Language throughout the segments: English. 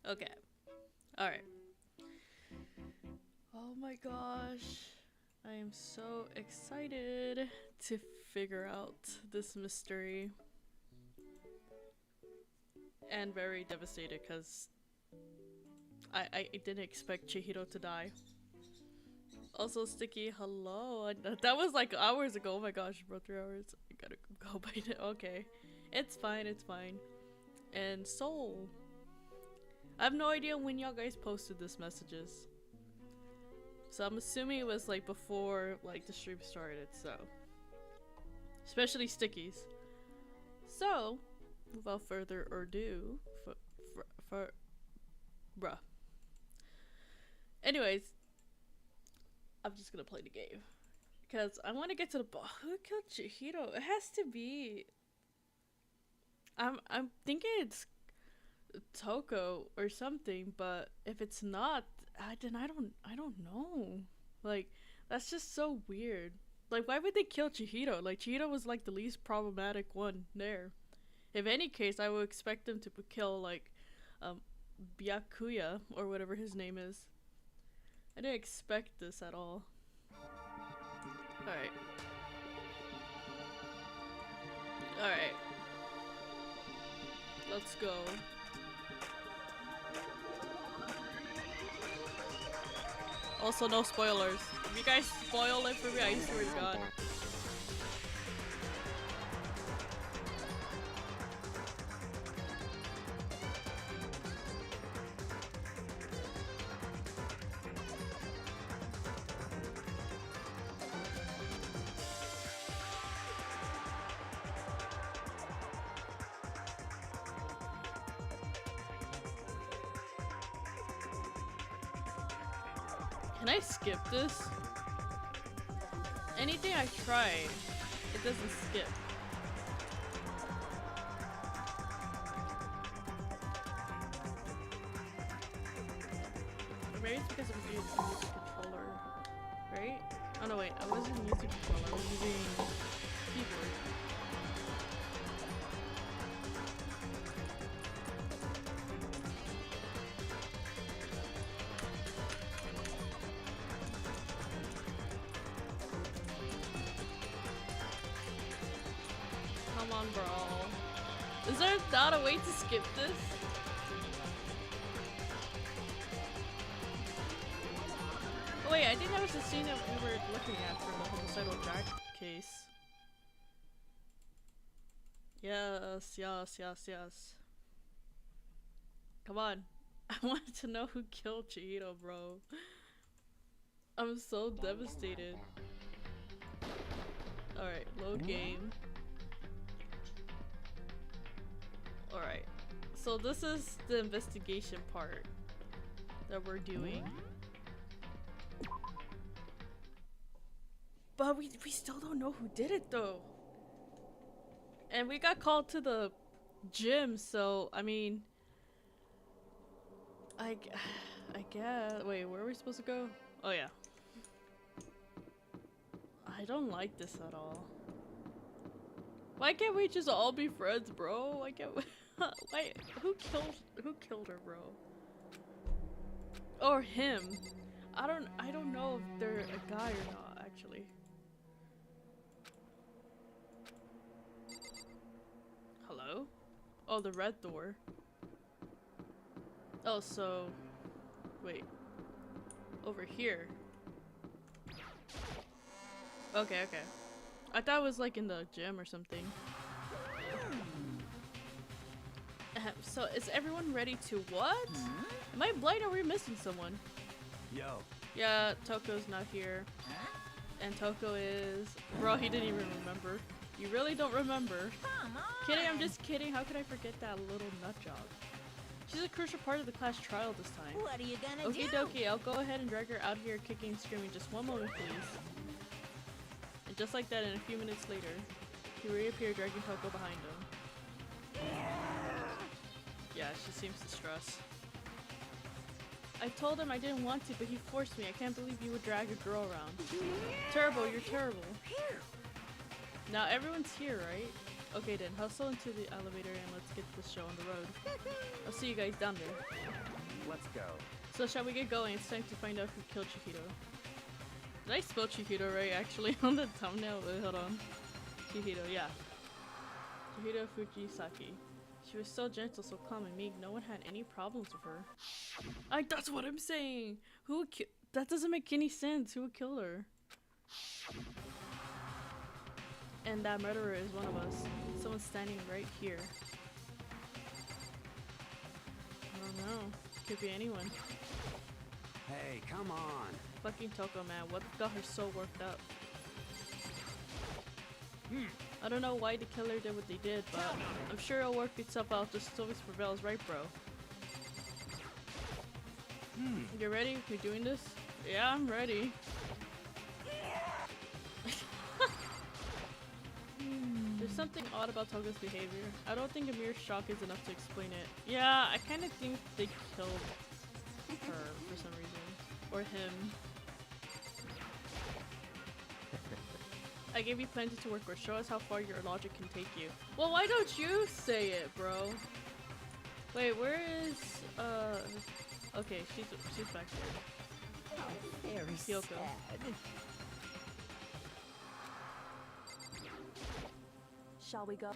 Okay. Alright. Oh my gosh. I am so excited to figure out this mystery. And very devastated because I didn't expect Chihiro to die. Also, Sticky, hello. That was like hours ago. Oh my gosh, bro, 3 hours. I gotta go by it. Okay. It's fine, it's fine. And Soul. I have no idea when y'all guys posted this messages. So I'm assuming it was like before like the stream started, so. Especially Stickies. So, without further ado, bruh. Anyways, I'm just gonna play the game. Because I want to get to the ball. Who killed Chihiro? It has to be... I'm thinking it's Toko or something, but if it's not, then I don't know. Like, that's just so weird. Like, why would they kill Chihiro? Like, Chihiro was like the least problematic one there. If any case, I would expect them to kill like Byakuya or whatever his name is. I didn't expect this at all. Alright. Alright. Let's go. Also, no spoilers. If you guys spoil it for me, I swear to God. Can I skip this? Anything I try, it doesn't skip. Or maybe it's because I'm using a music controller, right? Oh no wait, I wasn't using controller, I was using keyboard. Come on, bro. Is there not a way to skip this? Oh wait, I think that was the scene that we were looking at for the homicidal Jack case. Yes, yes, yes, yes. Come on. I wanted to know who killed Chihiro, bro. I'm so devastated. Alright, load game. Alright. So this is the investigation part that we're doing. But we still don't know who did it though. And we got called to the gym, so I mean, I guess. Wait, where are we supposed to go? Oh yeah. I don't like this at all. Why can't we just all be friends, bro? Why can't we? Why? Who killed her, bro? Or him? I don't know if they're a guy or not, actually. Hello? Oh, the red door. Oh, so wait. Over here. Okay, okay. I thought it was like in the gym or something. So is everyone ready to what? Am I blind or are we missing someone? Yo. Yeah, Toko's not here. And Toko is... Bro, he didn't even remember. You really don't remember. Come on. Kidding, I'm just kidding. How could I forget that little nut job? She's a crucial part of the class trial this time. What are you gonna Okie do? dokie, I'll go ahead and drag her out here kicking and screaming. Just one moment, please. And just like that, and a few minutes later, he reappeared dragging Toko behind him. Yeah, she seems distressed. I told him I didn't want to, but he forced me. I can't believe you would drag a girl around. Terrible, you're terrible. Now everyone's here, right? Okay then, hustle into the elevator and let's get this show on the road. I'll see you guys down there. Let's go. So shall we get going? It's time to find out who killed Chihiro. Did I spell Chihiro right actually on the thumbnail? Wait, hold on. Chihiro, yeah. Chihiro Fujisaki. She was so gentle, so calm and meek. No one had any problems with her. That's what I'm saying! Who would that doesn't make any sense. Who would kill her? And that murderer is one of us. Someone's standing right here. I don't know. Could be anyone. Hey, come on. Fucking Toko, man. What got her so worked up? I don't know why the killer did what they did, but I'm sure it'll work itself out. The stories prevails, right, bro? You ready? We doing this? Yeah, I'm ready. There's something odd about Toga's behavior. I don't think a mere shock is enough to explain it. Yeah, I kind of think they killed her for some reason. Or him. I gave you plenty to work with. Show us how far your logic can take you. Well, why don't you say it, bro? Wait, where is okay, she's back there. Oh, very Kyoko. sad. Shall we go?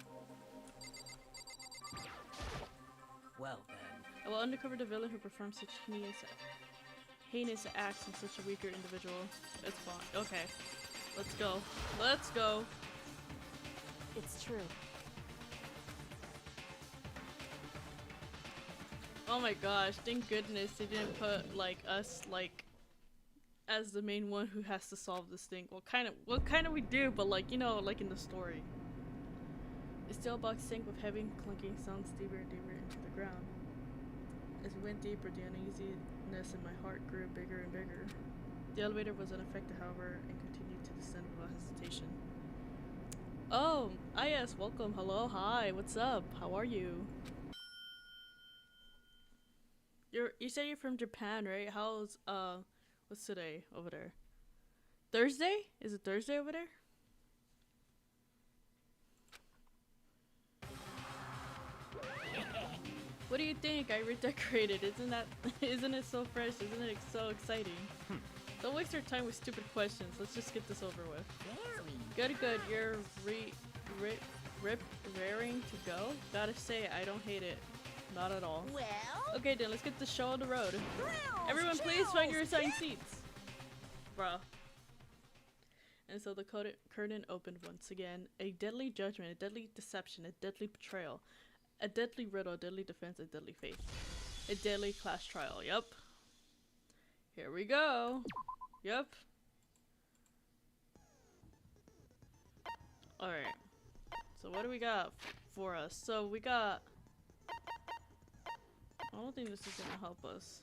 Well then. I will undercover the villain who performs such heinous acts in such a weaker individual. It's fine. Okay. Let's go. Let's go. It's true. Oh my gosh, thank goodness they didn't put like us like as the main one who has to solve this thing. What kind of we do, but like, you know, like in the story. The steel box sank with heavy clunking sounds deeper and deeper into the ground. As we went deeper, the uneasiness in my heart grew bigger and bigger. The elevator was unaffected, however, and continued to descend without hesitation. Oh, yes, welcome. Hello, hi, what's up? How are you? You say you're from Japan, right? How's what's today over there? Thursday? Is it Thursday over there? What do you think? I redecorated. Isn't it so fresh? Isn't it so exciting? Don't waste your time with stupid questions. Let's just get this over with. Good. You're raring to go? Gotta say, I don't hate it. Not at all. Well, Okay then, let's get the show on the road. thrills, Everyone please find your chills, assigned seats. Bruh. And so the curtain opened once again. A deadly judgment, a deadly deception, a deadly betrayal. A deadly riddle, a deadly defense, a deadly faith. A deadly class trial, yep. Here we go. Yep. Alright. So what do we got for us? So we got... I don't think this is gonna help us.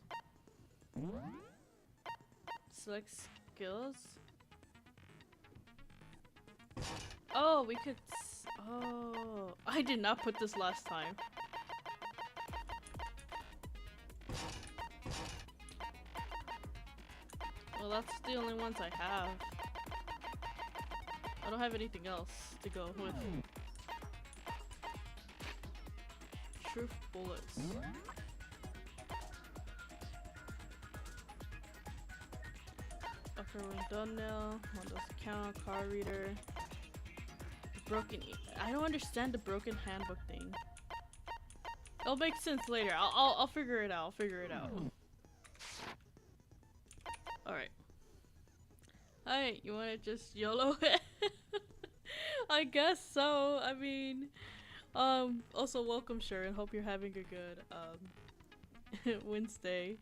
Select skills. Oh, we could... Oh, I did not put this last time. Well, that's the only ones I have. I don't have anything else to go with. Truth bullets. Upper room thumbnail. Mondo's account. Car reader. Broken. I don't understand the broken handbook thing. It'll make sense later. I'll figure it out. I'll figure it out. Alright. Alright, you wanna just YOLO it? I guess so. I mean, also welcome Sharon. Hope you're having a good Wednesday.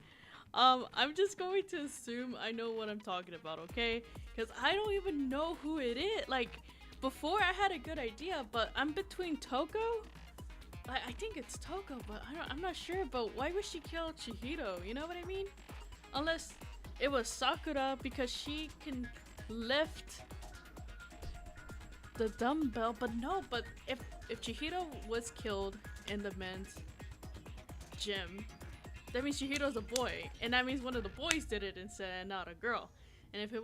I'm just going to assume I know what I'm talking about, okay? Because I don't even know who it is. Like, before I had a good idea, but I'm between Toko. I think it's Toko, but I'm not sure. But why would she kill Chihiro? You know what I mean? Unless it was Sakura because she can lift the dumbbell. But no, but if Chihiro was killed in the men's gym, that means Chihiro's a boy, and that means one of the boys did it instead, not a girl. And if it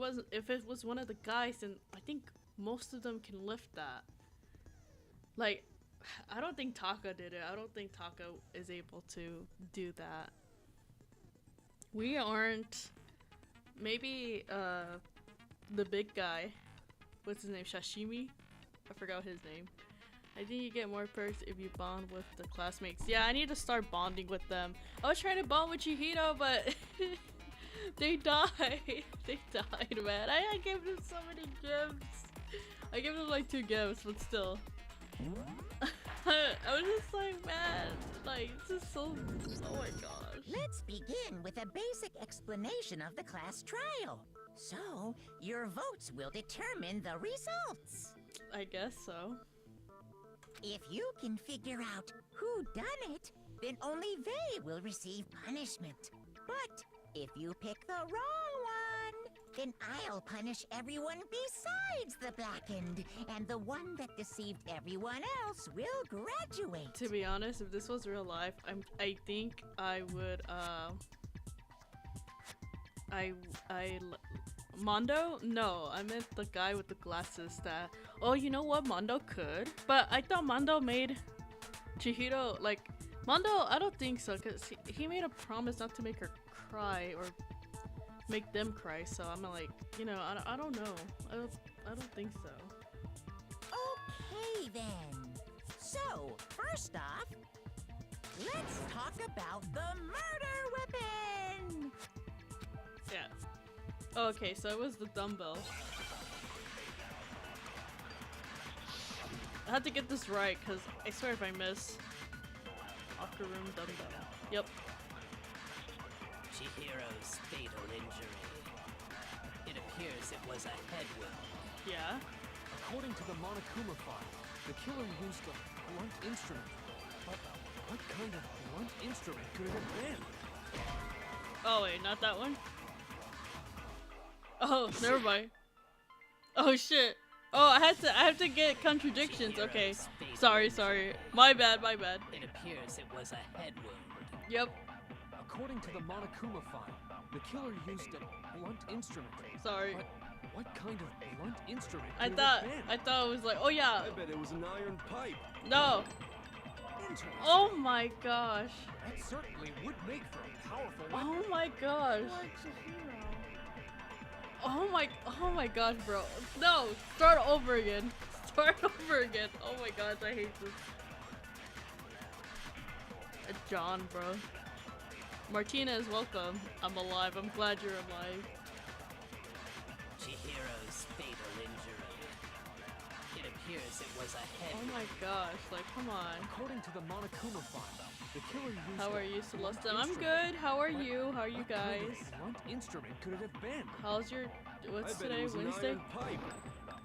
was one of the guys, then I think most of them can lift that. Like, I don't think Taka did it. I don't think Taka is able to do that. We aren't. Maybe the big guy. What's his name? Sashimi? I forgot his name. I think you get more perks if you bond with the classmates. Yeah, I need to start bonding with them. I was trying to bond with Chihiro, but they died. They died, man. I gave them so many gifts. I gave them like 2 gifts, but still. I was just like, man, like, this is so, oh my gosh. Let's begin with a basic explanation of the class trial. So, your votes will determine the results. I guess so. If you can figure out who done it, then only they will receive punishment. But if you pick the wrong one, then I'll punish everyone besides the blackened, and the one that deceived everyone else will graduate. To be honest, if this was real life, I think I would Mondo? No, I meant the guy with the glasses that... Oh, you know what? Mondo could. But I thought Mondo made Chihiro, like... Mondo, I don't think so, because he made a promise not to make her cry or make them cry, so I'm like, you know, I don't know. I don't think so. Okay, then. So, first off, let's talk about the murder weapon! Yeah. Okay, so it was the dumbbell. I had to get this right, because I swear if I miss... Locker room dumbbell. Yep. Chihiro's fatal injury. It appears it was a head wound. Yeah. According to the Monokuma file, the killer used a blunt instrument. But what kind of blunt instrument could it have been? Oh wait, not that one? Oh, never mind. Oh shit. Oh, I have to get contradictions. Okay. Sorry. My bad. It appears it was a head wound. Yep. According to the Monokuma file, the killer used a blunt instrument. Sorry. But what kind of blunt instrument I could it have been? thought it was like, oh yeah. I bet it was an iron pipe. No. Interesting. Oh my gosh. That certainly would make for a powerful weapon. Oh my gosh. Oh my gosh, bro. No, start over again. Start over again. Oh my gosh, I hate this. John, bro. Martinez, welcome. I'm alive. I'm glad you're alive. Chihiro's fatal injury. It appears it was a head Oh my gosh, like, come on. According to the Monokuma file, the killer used How a are you, blunt Celeste? I'm instrument. good. How are But you? How are you what kind guys? of blunt instrument could it have been? How's your... What's I bet today? it was an Wednesday? iron pipe.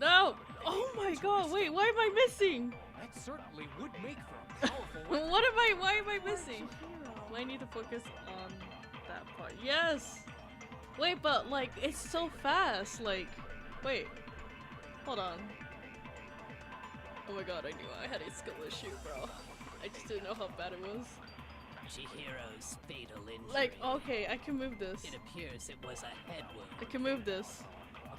No! Oh my god, wait, why am I missing? That certainly would make for a powerful weapon. Why am I missing? I need to focus on that part. Yes! Wait, but like, it's so fast, like, wait. Hold on. Oh my god, I knew I had a skill issue, bro. I just didn't know how bad it was. Chihiro's fatal injury. Like, okay, I can move this. It appears it was a head wound. I can move this.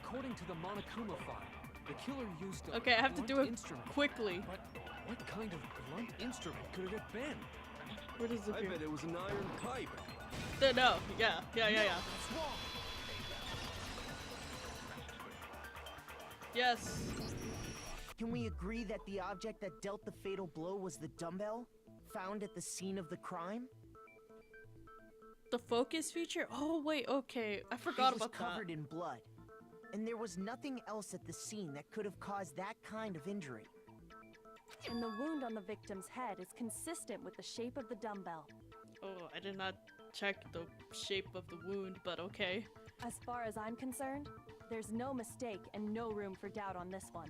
According to the Monokuma file, the killer used a Okay, I have to blunt do it instrument. quickly. But what kind of blunt instrument could it have been? Where does it I appear? bet it was an iron pipe. No, yeah. That's wrong. Yes. Can we agree that the object that dealt the fatal blow was the dumbbell found at the scene of the crime? The focus feature? Oh, wait, okay. I forgot It was about that. covered in blood, and there was nothing else at the scene that could have caused that kind of injury. And the wound on the victim's head is consistent with the shape of the dumbbell. Oh, I did not check the shape of the wound, but okay. As far as I'm concerned, there's no mistake and no room for doubt on this one.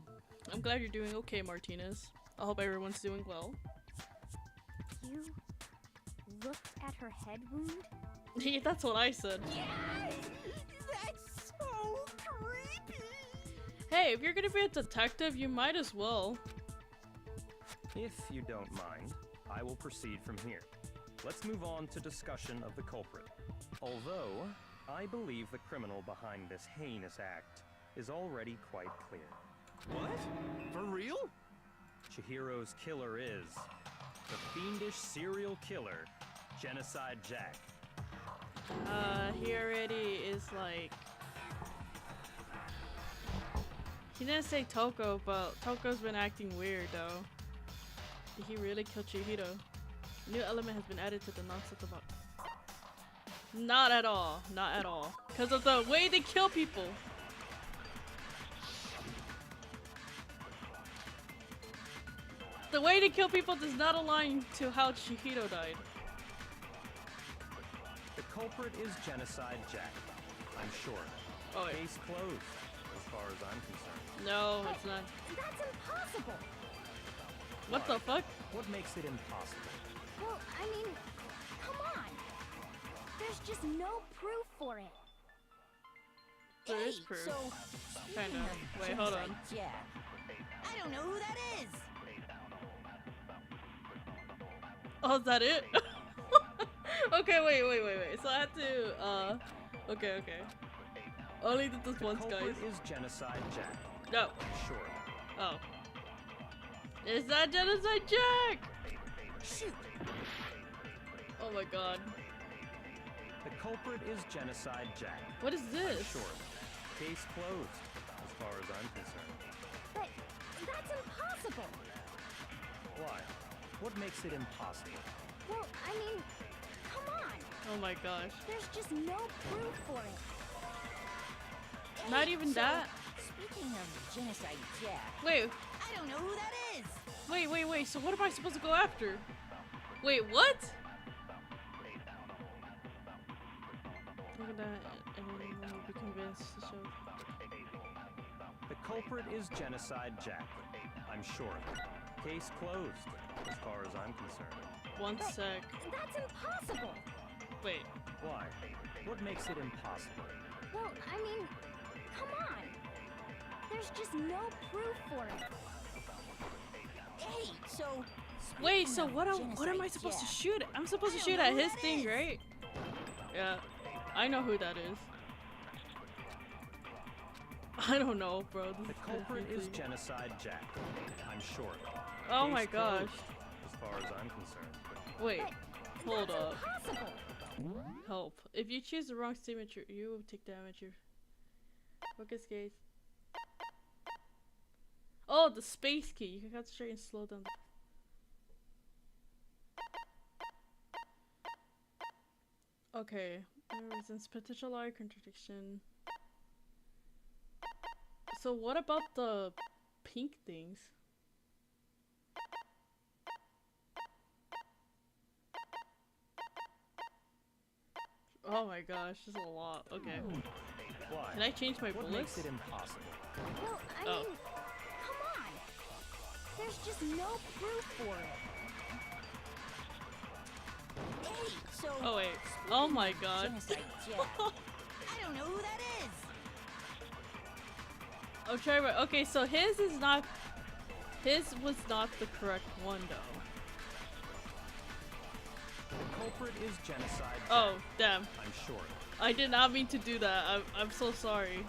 I'm glad you're doing okay, Martinez. I hope everyone's doing well. You looked at her head wound? That's what I said. Yes! That's so creepy! Hey, if you're gonna be a detective, you might as well. If you don't mind, I will proceed from here. Let's move on to discussion of the culprit. Although, I believe the criminal behind this heinous act is already quite clear. What? For real? Chihiro's killer is the fiendish serial killer, Genocide Jack. He already is like... He didn't say Toko, but Toko's been acting weird though. Did he really kill Chihiro? New element has been added to the nonsense about... Not at all. Not at all. Because of the way they kill people. The way they kill people does not align to how Chihiro died. The culprit is Genocide Jack. I'm sure. Oh, wait. Case closed, as far as I'm concerned. No, it's not. That's impossible! What the fuck? What makes it impossible? Well, I mean, come on! There's just no proof for it. There is proof. So, Kinda. speaking of Wait, hold on. Genocide Jack, I don't know who that is. Oh, is that it? Okay, wait. So I have to, okay. Only did this The once, culprit guys. is Genocide Jack. No. I'm sure. Oh. Is that Genocide Jack? Shoot! Oh my god. The culprit is Genocide Jack. What is I'm this? sure. Case closed, as far as I'm concerned. But that's impossible! Why? What makes it impossible? Well, I mean, come on! Oh my gosh. There's just no proof for it. Not even So, that? Speaking of Genocide Jack, Wait, I don't know who that is. wait. So what am I supposed to go after? Wait, what? Look at that. Everyone will be convinced to show. The culprit is Genocide Jack. I'm sure. Case closed, as far as I'm concerned. One sec. That's impossible! Wait. Why? What makes it impossible? Well, I mean, come on! There's just no proof for it. Hey, so. Wait, so speaking what of am I Genocide supposed to Jack, shoot at? I'm supposed to I shoot don't at know who his that thing, is. right? Yeah. I know who that is. I don't know, bro. This The is culprit is confusing. Genocide Jack. I'm sure. Oh Case my gosh. closed, as far as I'm concerned. Wait. Hold That's up. impossible! Help. If you choose the wrong statement, you will take damage. Focus gaze. Oh, the space key. You can concentrate and slow down. Okay. There resents potential lie contradiction. So what about the pink things? Oh my gosh, this is a lot. Okay. Why? Can I change my What bullets? makes it impossible? Well, I Oh. mean, come on! There's just no proof for it. Hey, so. Oh wait. speaking Oh my of god. Genocide Jack, I don't know who that is. I'm trying to. Okay, so his is not. His was not the correct one, though. The culprit is genocide. Oh, damn. I'm sure. I did not mean to do that. I'm so sorry.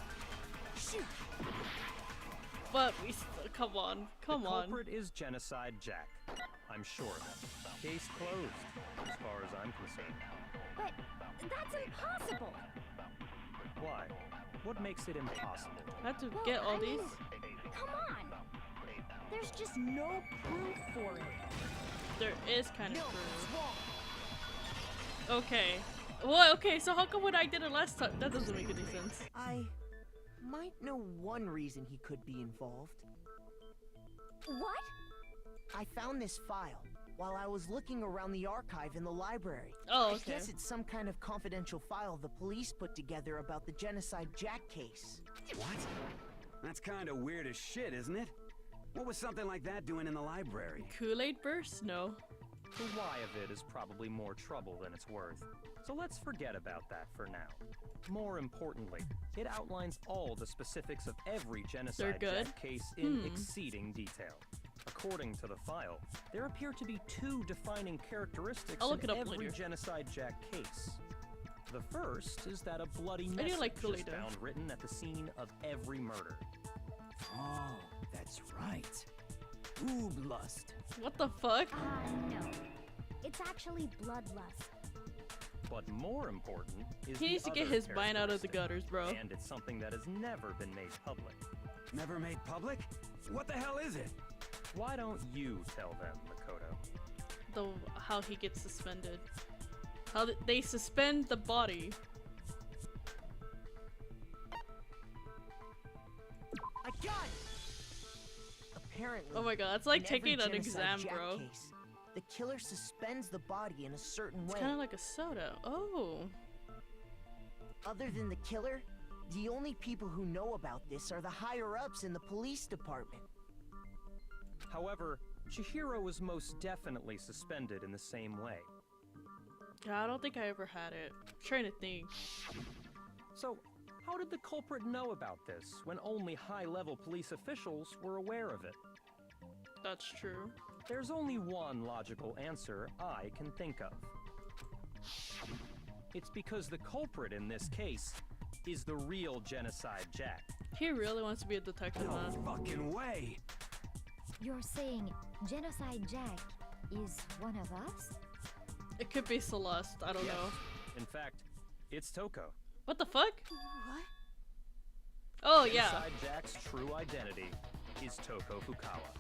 Shoot! But we come on. Come the on. culprit is genocide Jack. I'm sure. Case closed, as far as I'm concerned. But that's impossible. Why? What makes it impossible? I have to Well, get all I these. mean, come on. There's just no proof for it. There is kind of No, proof. it's wrong. Okay. Well, okay, so how come when I did it last time? That doesn't make any sense. I might know one reason he could be involved. What? I found this file while I was looking around the archive in the library. Oh, I okay. guess it's some kind of confidential file the police put together about the Genocide Jack case. What? That's kind of weird as shit, isn't it? What was something like that doing in the library? Kool-Aid burst? No. The why of it is probably more trouble than it's worth. So let's forget about that for now. More importantly, it outlines all the specifics of every genocide They're good? Jack case in exceeding detail. According to the file, there appear to be two defining characteristics I'll look in it up every later. genocide Jack case. The first is that a bloody I do message like Kool-Aid is though. found written at the scene of every murder. Oh, that's right. Ooblust. What the fuck? No. It's actually bloodlust. But more important is He the needs to get other his mind out of the characteristic, gutters, bro. And it's something that has never been made public. Never made public? What the hell is it? Why don't you tell them, Makoto? How he gets suspended. How they suspend the body. I got it! Apparently, Oh my god, it's like in every taking an Genocide exam, Jack bro. case, the killer suspends the body in a certain It's way. kind of like a soda. Oh. Other than the killer, the only people who know about this are the higher-ups in the police department. However, Chihiro was most definitely suspended in the same way. Yeah, I don't think I ever had it. I'm trying to think. So, how did the culprit know about this when only high-level police officials were aware of it? That's true. There's only one logical answer I can think of. It's because the culprit in this case is the real Genocide Jack. He really wants to be a detective, No huh? fucking way! You're saying Genocide Jack is one of us? It could be Celeste. I don't Yes. know. In fact, it's Toko. What the fuck? What? Oh, yeah. Genocide Jack's true identity is Toko Fukawa.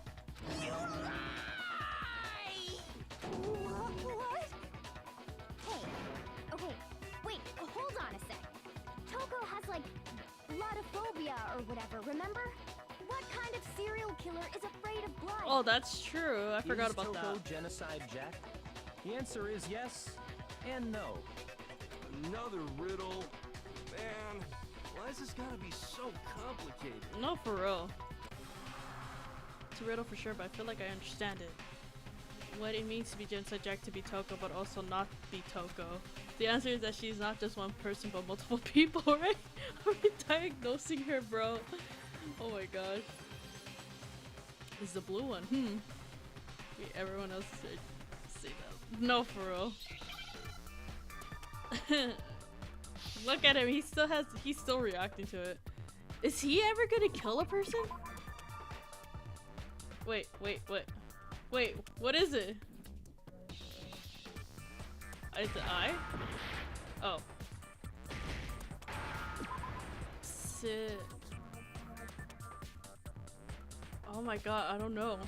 What? Hey, okay, wait, hold on a sec. Toko has like bloodophobia or whatever, remember? What kind of serial killer is afraid of blood? Oh, that's true. I forgot about Is Toko that. Genocide Jack? The answer is yes and no. Another riddle? Man, why has this gotta be so complicated? No, for real. It's a riddle for sure, but I feel like I understand it. What it means to be Genocide Jack to be Toko, but also not be Toko. The answer is that she's not just one person, but multiple people, right? I'm diagnosing her, bro. Oh my gosh. This is the blue one. Wait, everyone else should say that. No, for real. Look at him. He's still reacting to it. Is he ever gonna kill a person? Wait, what is it? Is it I? Oh. Sit. Oh my god, I don't know.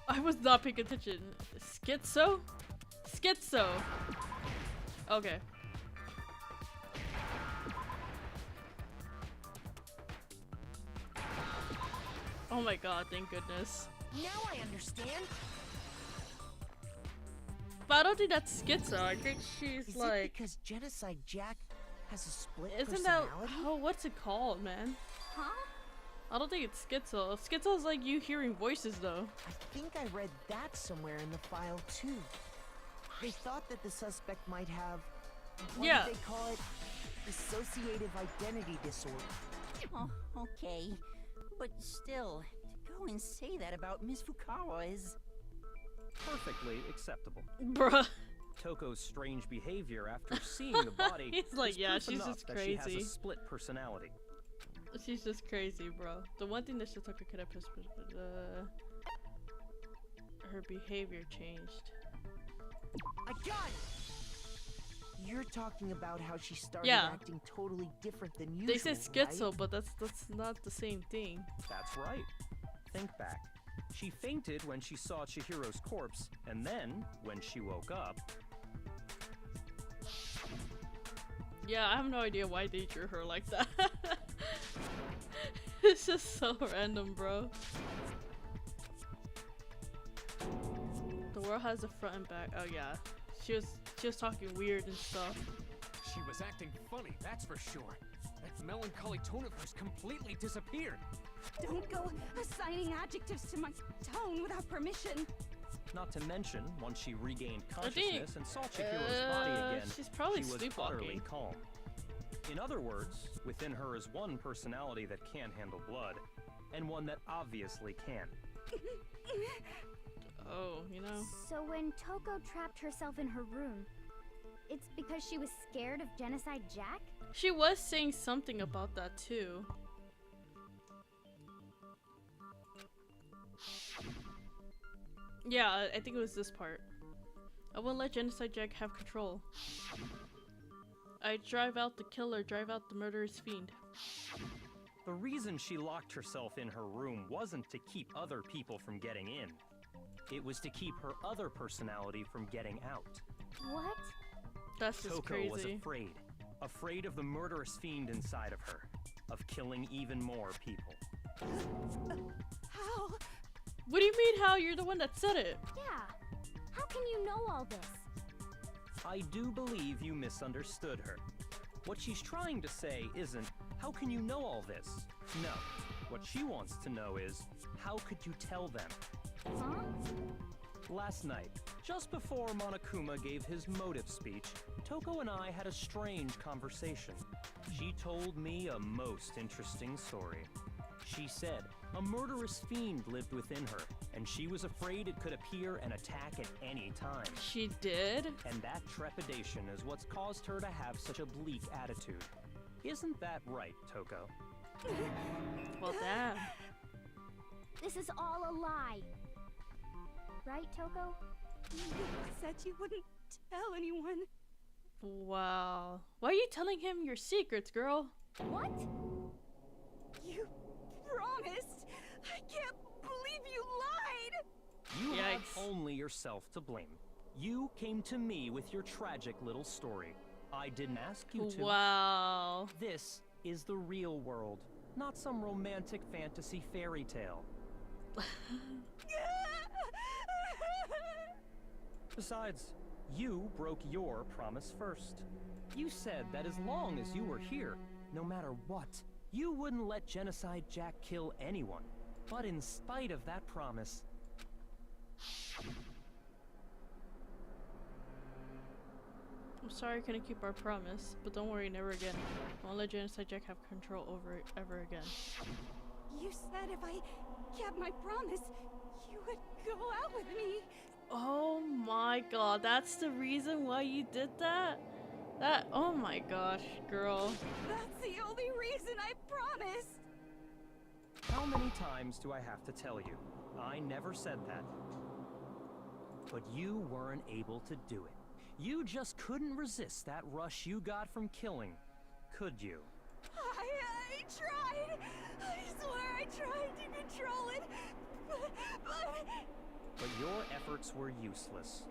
I was not paying attention. Schizo? Schizo. Okay. Oh my god, thank goodness. Now I understand. But I don't think that's Schizo. I think she's Is like... it because Genocide Jack has a split Isn't that... personality? Oh, what's it called, man? Huh? I don't think it's Schizo. Schizo's like you hearing voices, though. I think I read that somewhere in the file too. They thought that the suspect might have, what Yeah. did they call it? Dissociative identity disorder. Oh, Okay, but still, to go and say that about Miss Fukawa is... Perfectly acceptable. Bruh. Toko's strange behavior after seeing the body He's like, is yeah, proof she's enough just that she has crazy. a split personality. She's just crazy, bro. The one thing that Shitoko could have her behavior changed. I got it! You're talking about how she started Yeah. acting totally different than usual, They said schizo, right? but that's not the same thing. That's right. Think back. She fainted when she saw Chihiro's corpse, and then, when she woke up... Yeah, I have no idea why they drew her like that. It's just so random, bro. The world has a front and back. Oh yeah, she was talking weird and stuff. She was acting funny, that's for sure. That melancholy tone of hers completely disappeared. Don't go assigning adjectives to my tone without permission. Not to mention, once she regained I think, consciousness and saw Chihiro's body again, she's probably she was sleepwalking. utterly calm. In other words, within her is one personality that can't handle blood, and one that obviously can. Oh, you know. So when Toko trapped herself in her room, it's because she was scared of Genocide Jack? She was saying something about that too. Yeah, I think it was this part. I won't let Genocide Jack have control. I drive out the killer, drive out the murderous fiend. The reason she locked herself in her room wasn't to keep other people from getting in. It was to keep her other personality from getting out. What? That's just Toko was crazy. afraid. Afraid of the murderous fiend inside of her. Of killing even more people. How? What do you mean how? You're the one that said it. Yeah. How can you know all this? I do believe you misunderstood her. What she's trying to say isn't, how can you know all this? No. What she wants to know is, how could you tell them? Huh? Last night, just before Monokuma gave his motive speech, Toko and I had a strange conversation. She told me a most interesting story. She said a murderous fiend lived within her, and she was afraid it could appear and attack at any time. She did? And that trepidation is what's caused her to have such a bleak attitude. Isn't that right, Toko? Well, damn. This is all a lie. Right, Toko? You said you wouldn't tell anyone. Wow. Why are you telling him your secrets, girl? What? You promised. I can't believe you lied. You have Yikes. only yourself to blame. You came to me with your tragic little story. I didn't ask you to. Wow. This is the real world, not some romantic fantasy fairy tale. Besides, you broke your promise first. You said that as long as you were here, no matter what, you wouldn't let Genocide Jack kill anyone. But in spite of that promise... I'm sorry I couldn't keep our promise, but don't worry, never again. I won't let Genocide Jack have control over it ever again. You said if I kept my promise, you would go out with me. Oh my god, that's the reason why you did that? Oh my gosh, girl. That's the only reason I promised. How many times do I have to tell you? I never said that. But you weren't able to do it. You just couldn't resist that rush you got from killing, could you? I tried. I swear I tried to control it. But your efforts were useless.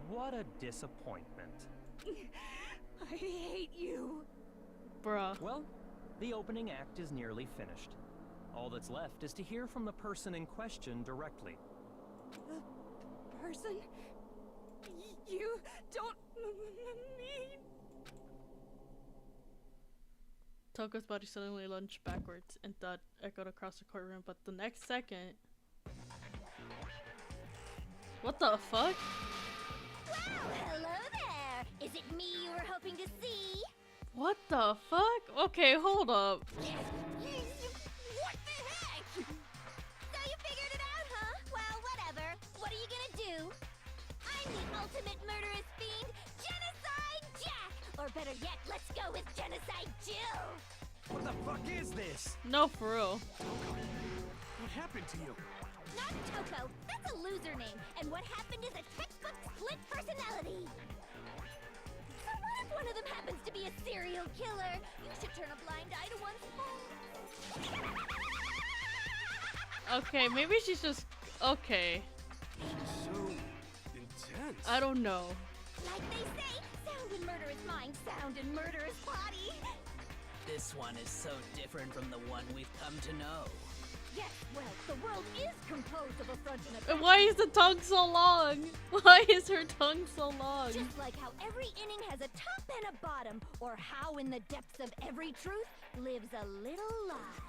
What a disappointment. I hate you. Bruh. Well, the opening act is nearly finished. All that's left is to hear from the person in question directly. The person? You don't mean... Toko's body suddenly lunged backwards and thud echoed across the courtroom, but the next second... What the fuck? Well, hello there. Is it me you were hoping to see? What the fuck? Okay, hold up. ultimate murderous fiend, Genocide Jack! Or better yet, let's go with Genocide Jill! What the fuck is this? No, for real. What happened to you? Not Toko, that's a loser name, and what happened is a textbook split personality! So what if one of them happens to be a serial killer? You should turn a blind eye to one's fault. Okay, maybe she's just okay. She's so intense. I don't know. Like they say, sound in murderous mind, sound in murderous body. This one is so different from the one we've come to know. Yes, well, the world is composed of a front and a back. And why is the tongue so long? Why is her tongue so long? Just like how every inning has a top and a bottom, or how in the depths of every truth lives a little lie.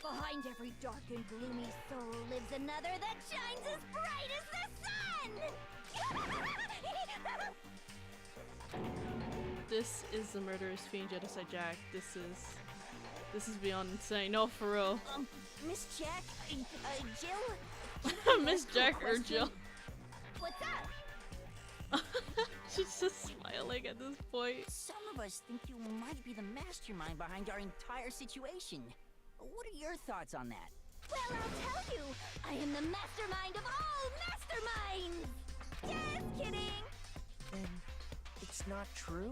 Behind every dark and gloomy soul lives another that shines as bright as the sun! This is the murderous fiend Genocide Jack. This is beyond insane. No, for real. Miss Jack, Jill? Miss Jack or Jill. What's up? She's just smiling at this point. Some of us think you might be the mastermind behind our entire situation. What are your thoughts on that? Well, I'll tell you, I am the mastermind of all masterminds! Just kidding! Then it's not true?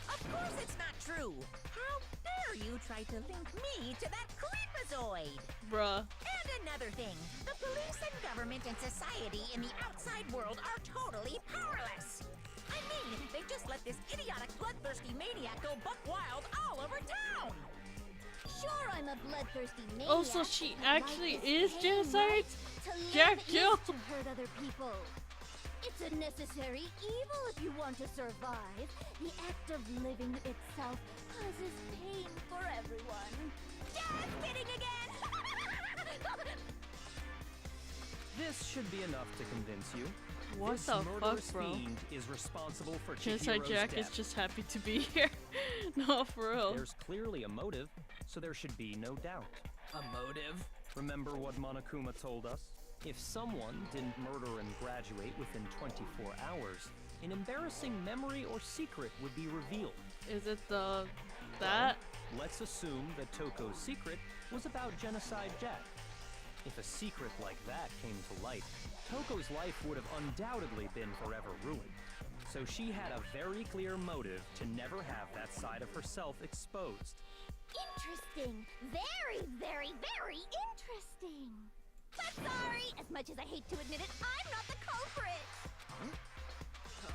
Of course it's not true! How dare you try to link me to that creepazoid? Bruh. And another thing, the police and government and society in the outside world are totally powerless! I mean, they just let this idiotic bloodthirsty maniac go buck wild all over town! Sure, I'm a bloodthirsty maniac. Oh, so she but actually life is pain, Genocide? right? To live Jack is Jill? to hurt other people. It's a necessary evil if you want to survive. The act of living itself causes pain for everyone. Just kidding again! This should be enough to convince you. What This the murderous fuck, bro? fiend is responsible for Genocide Chihiro's Jack death. is just happy to be here. No, for real. There's clearly a motive, so there should be no doubt. A motive? Remember what Monokuma told us? If someone didn't murder and graduate within 24 hours, an embarrassing memory or secret would be revealed. Is it that? Let's assume that Toko's secret was about Genocide Jack. If a secret like that came to light, Toko's life would have undoubtedly been forever ruined. So she had a very clear motive to never have that side of herself exposed. Interesting. Very, very, very interesting. But sorry, as much as I hate to admit it, I'm not the culprit.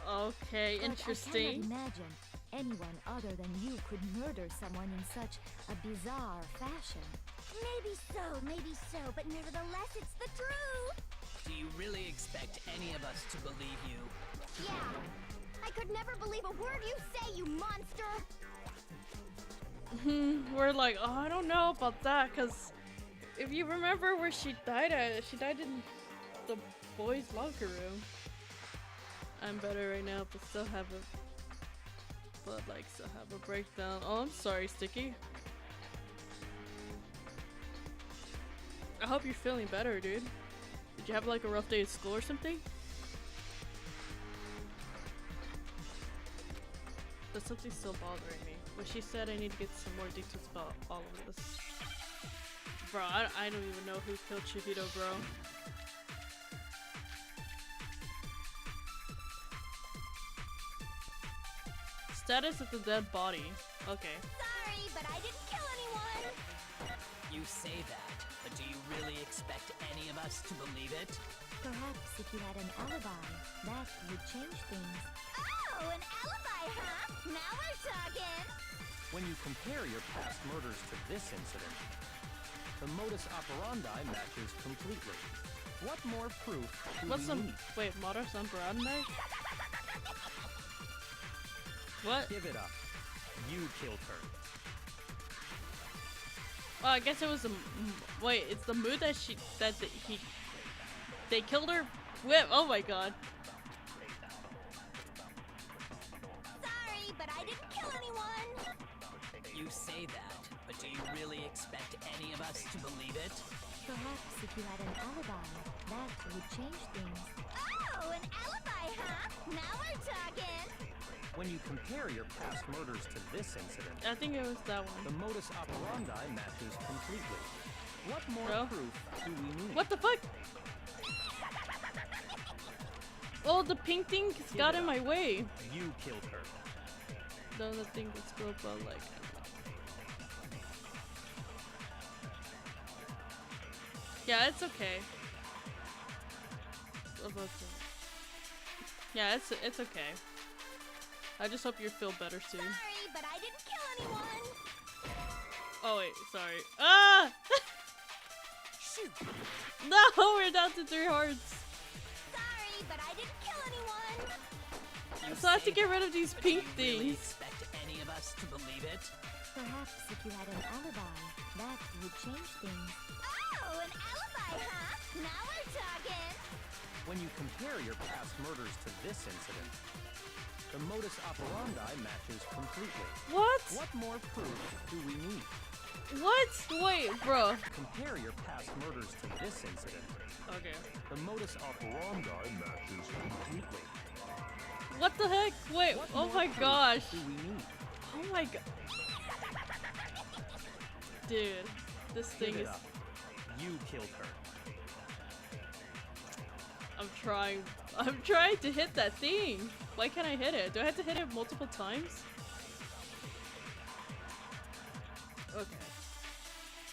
Okay, But interesting. I cannot imagine anyone other than you could murder someone in such a bizarre fashion. Maybe so, but nevertheless, it's the truth. Do you really expect any of us to believe you? Yeah. I could never believe a word you say, you monster. We're like, oh, I don't know about that, because if you remember where she died at, she died in the boys' locker room. I'm better right now, but still have a breakdown. Oh, I'm sorry, Sticky. I hope you're feeling better, dude. Did you have like a rough day at school or something? But something's still bothering me. But she said I need to get some more details about all of this. Bro, I don't even know who killed Chihiro, bro. Status of the dead body. Okay. Sorry, but I didn't kill anyone. You say that, but do you really expect any of us to believe it? Perhaps if you had an alibi, that would change things. Oh, an alibi, huh? Now we're talking. When you compare your past murders to this incident, the modus operandi matches completely. What more proof do What's we some need? wait, modus operandi? What? Give it up. You killed her. Well, I guess it was wait, it's the mood that they killed her with. Oh my god. Sorry, but I didn't kill anyone. You say that, but do you really expect any of us to believe it? Perhaps if you had an alibi, that would change things. Oh, an alibi, huh? Now we're talking. When you compare your past murders to this incident, I think it was that one. the modus operandi matches completely. What more Bro. proof do we need? What the fuck? Oh, the pink thing got in my way. You killed her. The other thing was broke, but like. Yeah, it's okay. About that. Yeah, it's okay. I just hope you feel better soon. Sorry, but I didn't kill anyone. Oh wait, sorry. Ah! Shoot! No, we're down to 3 hearts. Sorry, but I didn't kill anyone. You So I have to say get rid of these that? pink Do you really things. expect any of us to believe it? Perhaps if you had an alibi, that would change things. Oh, an alibi, huh? Now we're talking. When you compare your past murders to this incident, the modus operandi matches completely. What? What more proof do we need? What? Wait, bro. Compare your past murders to this incident. Okay. The modus operandi matches completely. What the heck? Wait. What Oh more my proof gosh. do we need? Oh my god. Dude, this thing Give it is. up. You killed her. I'm trying to hit that thing. Why can't I hit it? Do I have to hit it multiple times? Okay.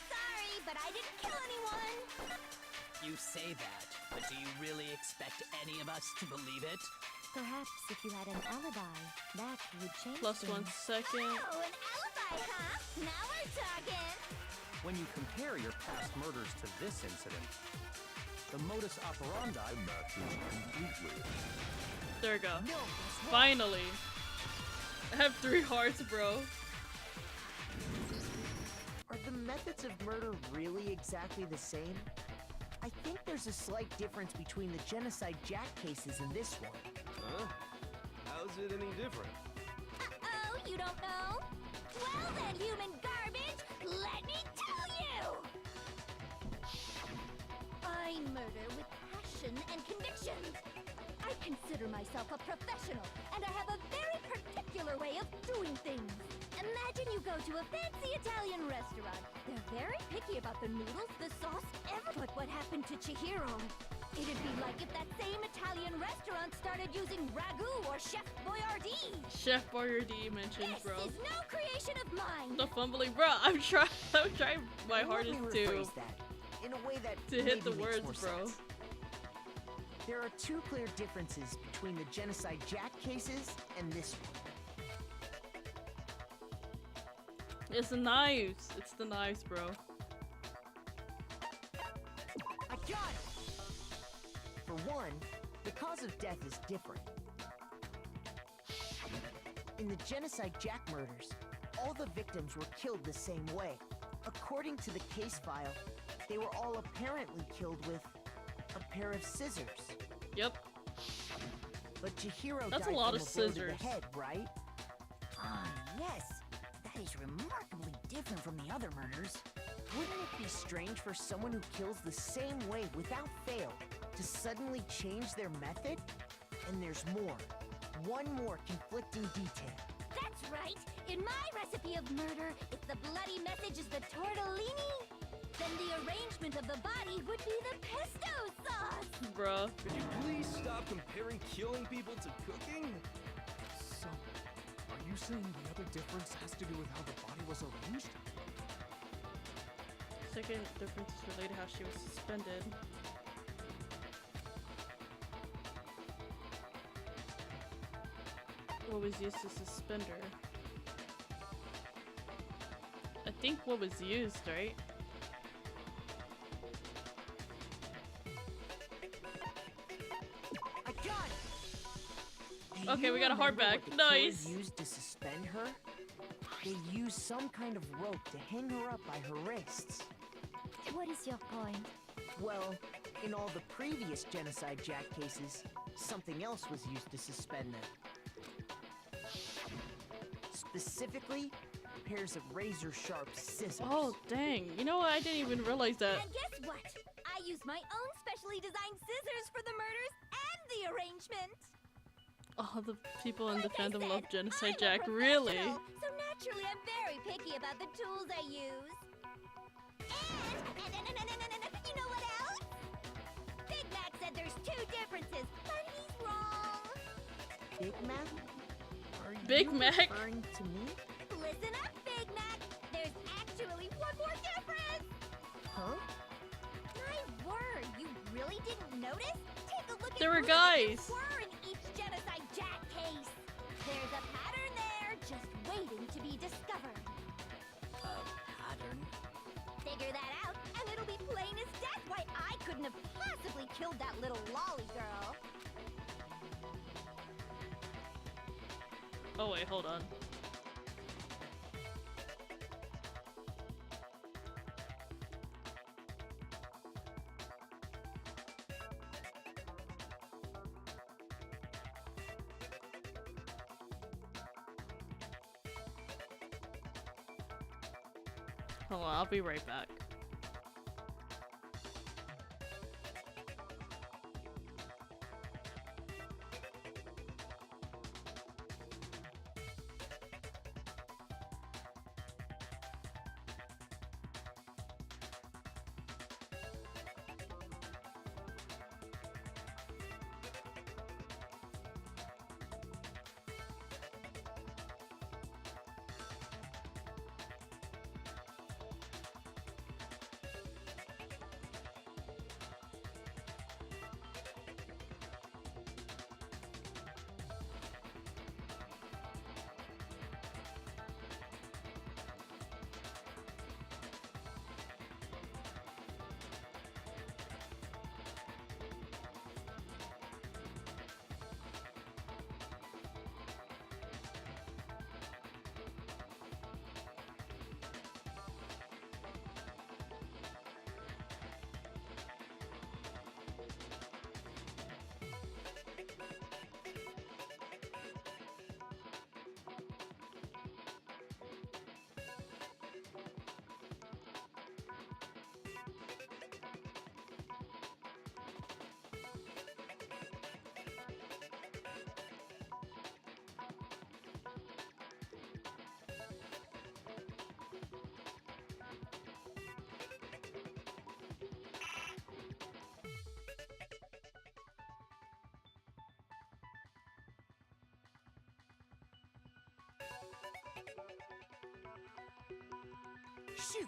Sorry, but I didn't kill anyone. You say that, but do you really expect any of us to believe it? Perhaps if you had an alibi, that would change Plus things. 1 second. Oh, an alibi, huh? Now we're talking. When you compare your past murders to this incident, the modus operandi matches completely. There we go. Finally. I have 3 hearts, bro. Are the methods of murder really exactly the same? I think there's a slight difference between the Genocide Jack cases and this one. Huh? How's it any different? Uh-oh, you don't know? Well then, human garbage, let me tell you! I murder with passion and conviction. I consider myself a professional, and I have a very particular way of doing things. Imagine you go to a fancy Italian restaurant. They're very picky about the noodles, the sauce, but what happened to Chihiro? It'd be like if that same Italian restaurant started using ragu or Chef Boyardee. Chef Boyardee mentioned, This bro. is no creation of mine. The fumbling, bro. I'm trying my Let hardest me to rephrase that in a way that hit maybe the makes words, more bro. sense. There are 2 clear differences between the Genocide Jack cases and this one. It's the knives. It's the knives, bro. I got it! For one, the cause of death is different. In the Genocide Jack murders, all the victims were killed the same way. According to the case file, they were all apparently killed with a pair of scissors. Yep. But Chihiro That's died a lot from of a blow to scissors. the head, right? Ah, yes. That is remarkably different from the other murders. Wouldn't it be strange for someone who kills the same way without fail to suddenly change their method? And there's more. One more conflicting detail. That's right. In my recipe of murder, if the bloody message is the tortellini, then the arrangement of the body would be the pesto sauce. Bruh. Could you please stop comparing killing people to cooking? So, are you saying the other difference has to do with how the body was arranged? Second difference is related to how she was suspended. What was used to suspend her? I think what was used, right? I got it! Do Okay, you we got a heart remember back. what the killer Nice. used to suspend her? They used some kind of rope to hang her up by her wrists. What is your point? Well, in all the previous Genocide Jack cases, something else was used to suspend them. Specifically, pairs of razor-sharp scissors. Oh, dang. You know what? I didn't even realize that. And guess what? I used my own specially designed scissors for the murders and the arrangement. All the people in the Like I fandom said, love Genocide I'm a Jack. Really? professional, So naturally, I'm very picky about the tools I use. And you know what else? Big Mac said there's 2 differences, but he's wrong. Big Mac? Are Big you Mac? referring to me? Listen up, Big Mac. There's actually one more difference. Huh? My word, you really didn't notice? Take a look There at were who the guys. victims were in each Genocide Jack case. There's a pattern there, just waiting to be discovered. Pattern? Figure that out, and it'll be plain as death why I couldn't have possibly killed that little lolly girl. Oh wait, hold on. Hold on, I'll be right back. Shoot!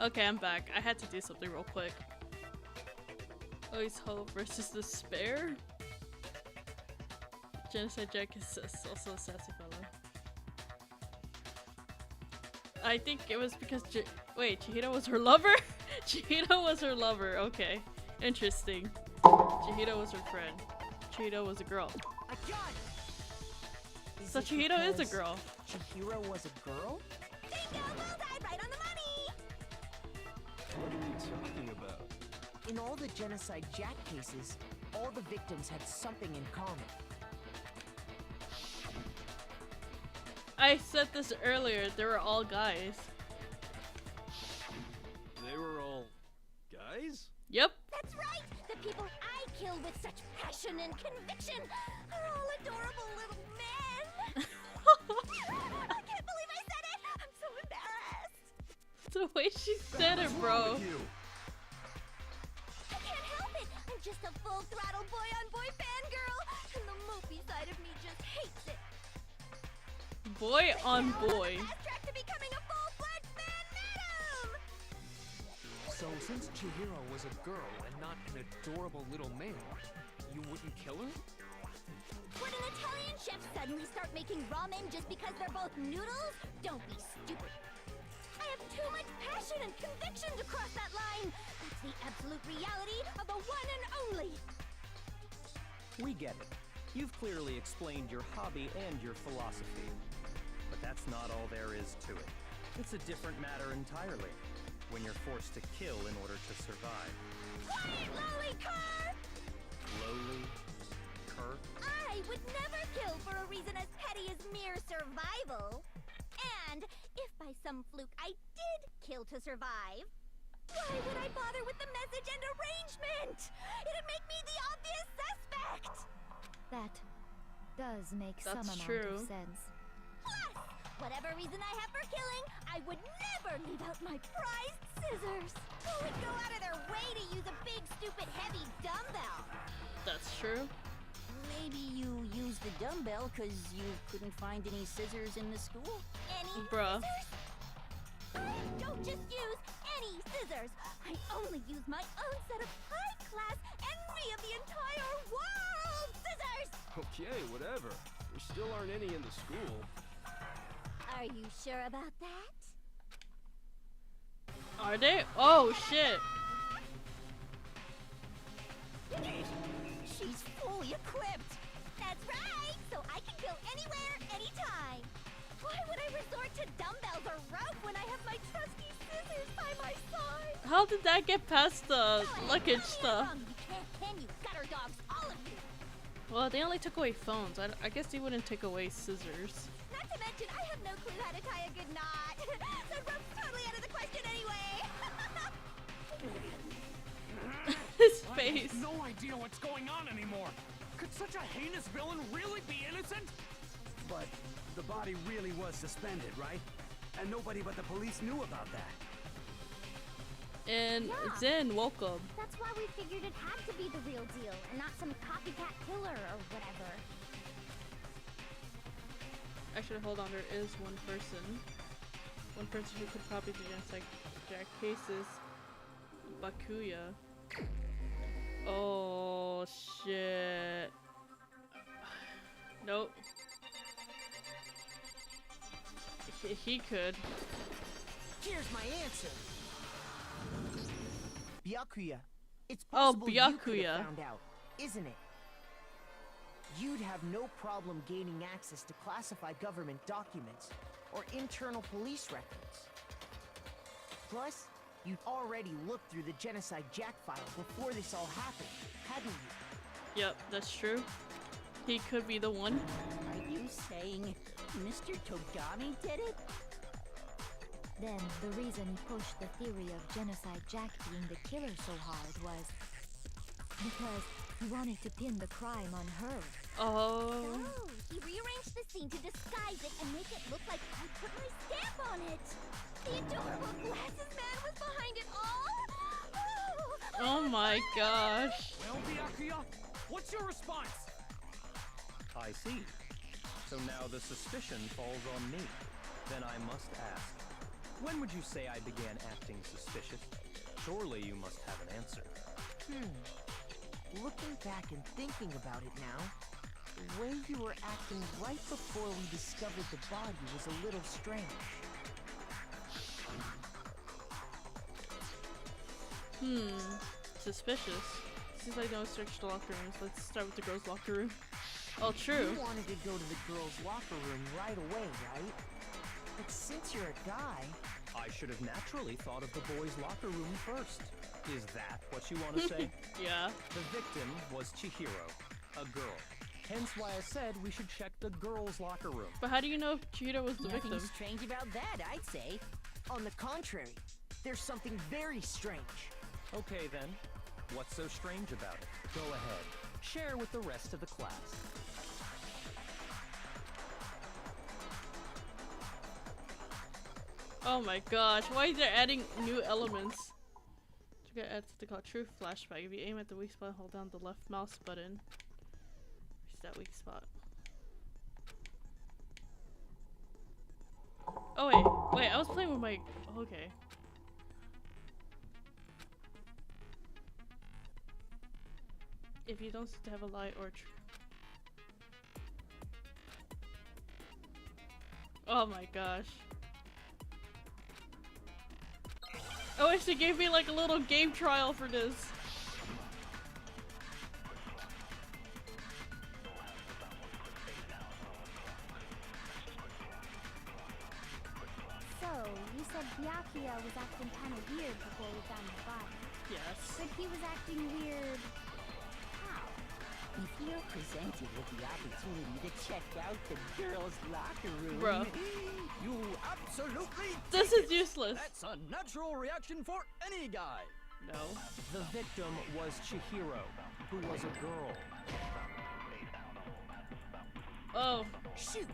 Okay, I'm back. I had to do something real quick. Always Hope versus Despair? Genocide Jack is also a sassy fellow. I think it was because wait, Chihiro was her lover? Chihiro was her lover, okay. Interesting. Chihiro was her friend. Chihiro was a girl. I got it! So Chihiro is a girl. Chihiro was a girl? Bingo! Bullseye! Right on the money! What are you talking about? In all the Genocide Jack cases, all the victims had something in common. I said this earlier, they were all guys. They were all guys? Yep. That's right! The people I killed with such passion and conviction are all adorable little men! I can't believe I said it! I'm so embarrassed! The way she said it, bro. You. just a full-throttle boy-on-boy fangirl, and the mopey side of me just hates it. Boy on boy. Fast track to becoming a full-fledged fan madam! So since Chihiro was a girl and not an adorable little male, you wouldn't kill her? Would an Italian chef suddenly start making ramen just because they're both noodles? Don't be stupid. I have too much passion and conviction to cross that line. That's the absolute reality of the one and only. We get it. You've clearly explained your hobby and your philosophy. But that's not all there is to it. It's a different matter entirely. When you're forced to kill in order to survive. Quiet, lowly cur! Lowly? Cur? I would never kill for a reason as petty as mere survival. And if by some fluke I did kill to survive, why would I bother with the message and arrangement? It'd make me the obvious suspect! That does make some That's amount true. of sense. Plus, whatever reason I have for killing, I would never leave out my prized scissors. Who would go out of their way to use a big, stupid, heavy dumbbell? That's true. Maybe you used the dumbbell because you couldn't find any scissors in the school? Any Bruh. scissors? I don't just use any scissors. I only use my own set of high-class envy of the entire world scissors! Okay, whatever. There still aren't any in the school. Are you sure about that? Are they? Oh shit. She's fully equipped. That's right, so I can go anywhere, anytime. Why would I resort to dumbbells or rope when I have my trusty scissors by my side? How did that get past the luggage stuff? You can't, can you? Gutter dogs, all of you. Well, they only took away phones. I guess they wouldn't take away scissors. Not to mention, I have no clue how to tie a good knot. So rope's totally out of the question anyway. His I face. have no idea what's going on anymore. Could such a heinous villain really be innocent? But the body really was suspended, right? And nobody but the police knew about that. And Yeah. Zen woke up. That's why we figured it had to be the real deal and not some copycat killer or whatever. Actually, hold on. There is one person. One person who could probably do genocide Jack cases. Bakuya. Oh shit. Nope. He could. Here's my answer. Byakuya. It's Oh, possible you could Byakuya. have found out, isn't it? You'd have no problem gaining access to classified government documents or internal police records. Plus, you'd already looked through the Genocide Jack file before this all happened, hadn't you? Yep, that's true. He could be the one. Are you saying Mr. Togami did it? Then the reason he pushed the theory of Genocide Jack being the killer so hard was because he wanted to pin the crime on her. Oh. Oh, he rearranged the scene to disguise it and make it look like I put my stamp on it. The adorable glasses man was behind it all. Oh my gosh. Well, Byakuya, what's your response? I see. So now the suspicion falls on me. Then I must ask, when would you say I began acting suspicious? Surely you must have an answer. Looking back and thinking about it now, the way you were acting right before we discovered the body was a little strange. Suspicious. Since I don't search the locker rooms, let's start with the girls' locker room. Oh, true. You wanted to go to the girls' locker room right away, right? But since you're a guy... I should have naturally thought of the boys' locker room first. Is that what you want to say? Yeah. The victim was Chihiro, a girl. Hence why I said we should check the girls' locker room. But how do you know if Chihiro was the Nothing victim? strange about that, I'd say. On the contrary, there's something very strange. Okay then, what's so strange about it? Go ahead, share with the rest of the class. Oh my gosh, why is they adding new elements? forget add something called True Flashback. If you aim at the weak spot, hold down the left mouse button. Where's that weak spot? Oh wait, I was playing with my... Okay. If you don't seem to have a light or oh my gosh. I wish they gave me like a little game trial for this. So, you said Byakuya was acting kind of weird before we found the body. Yes. But he was acting weird... how? If you're presented with the opportunity to check out the girls' locker room, Bruh. You absolutely This take is it. useless. That's a natural reaction for any guy. No. The victim was Chihiro, who was a girl. Oh. shoot!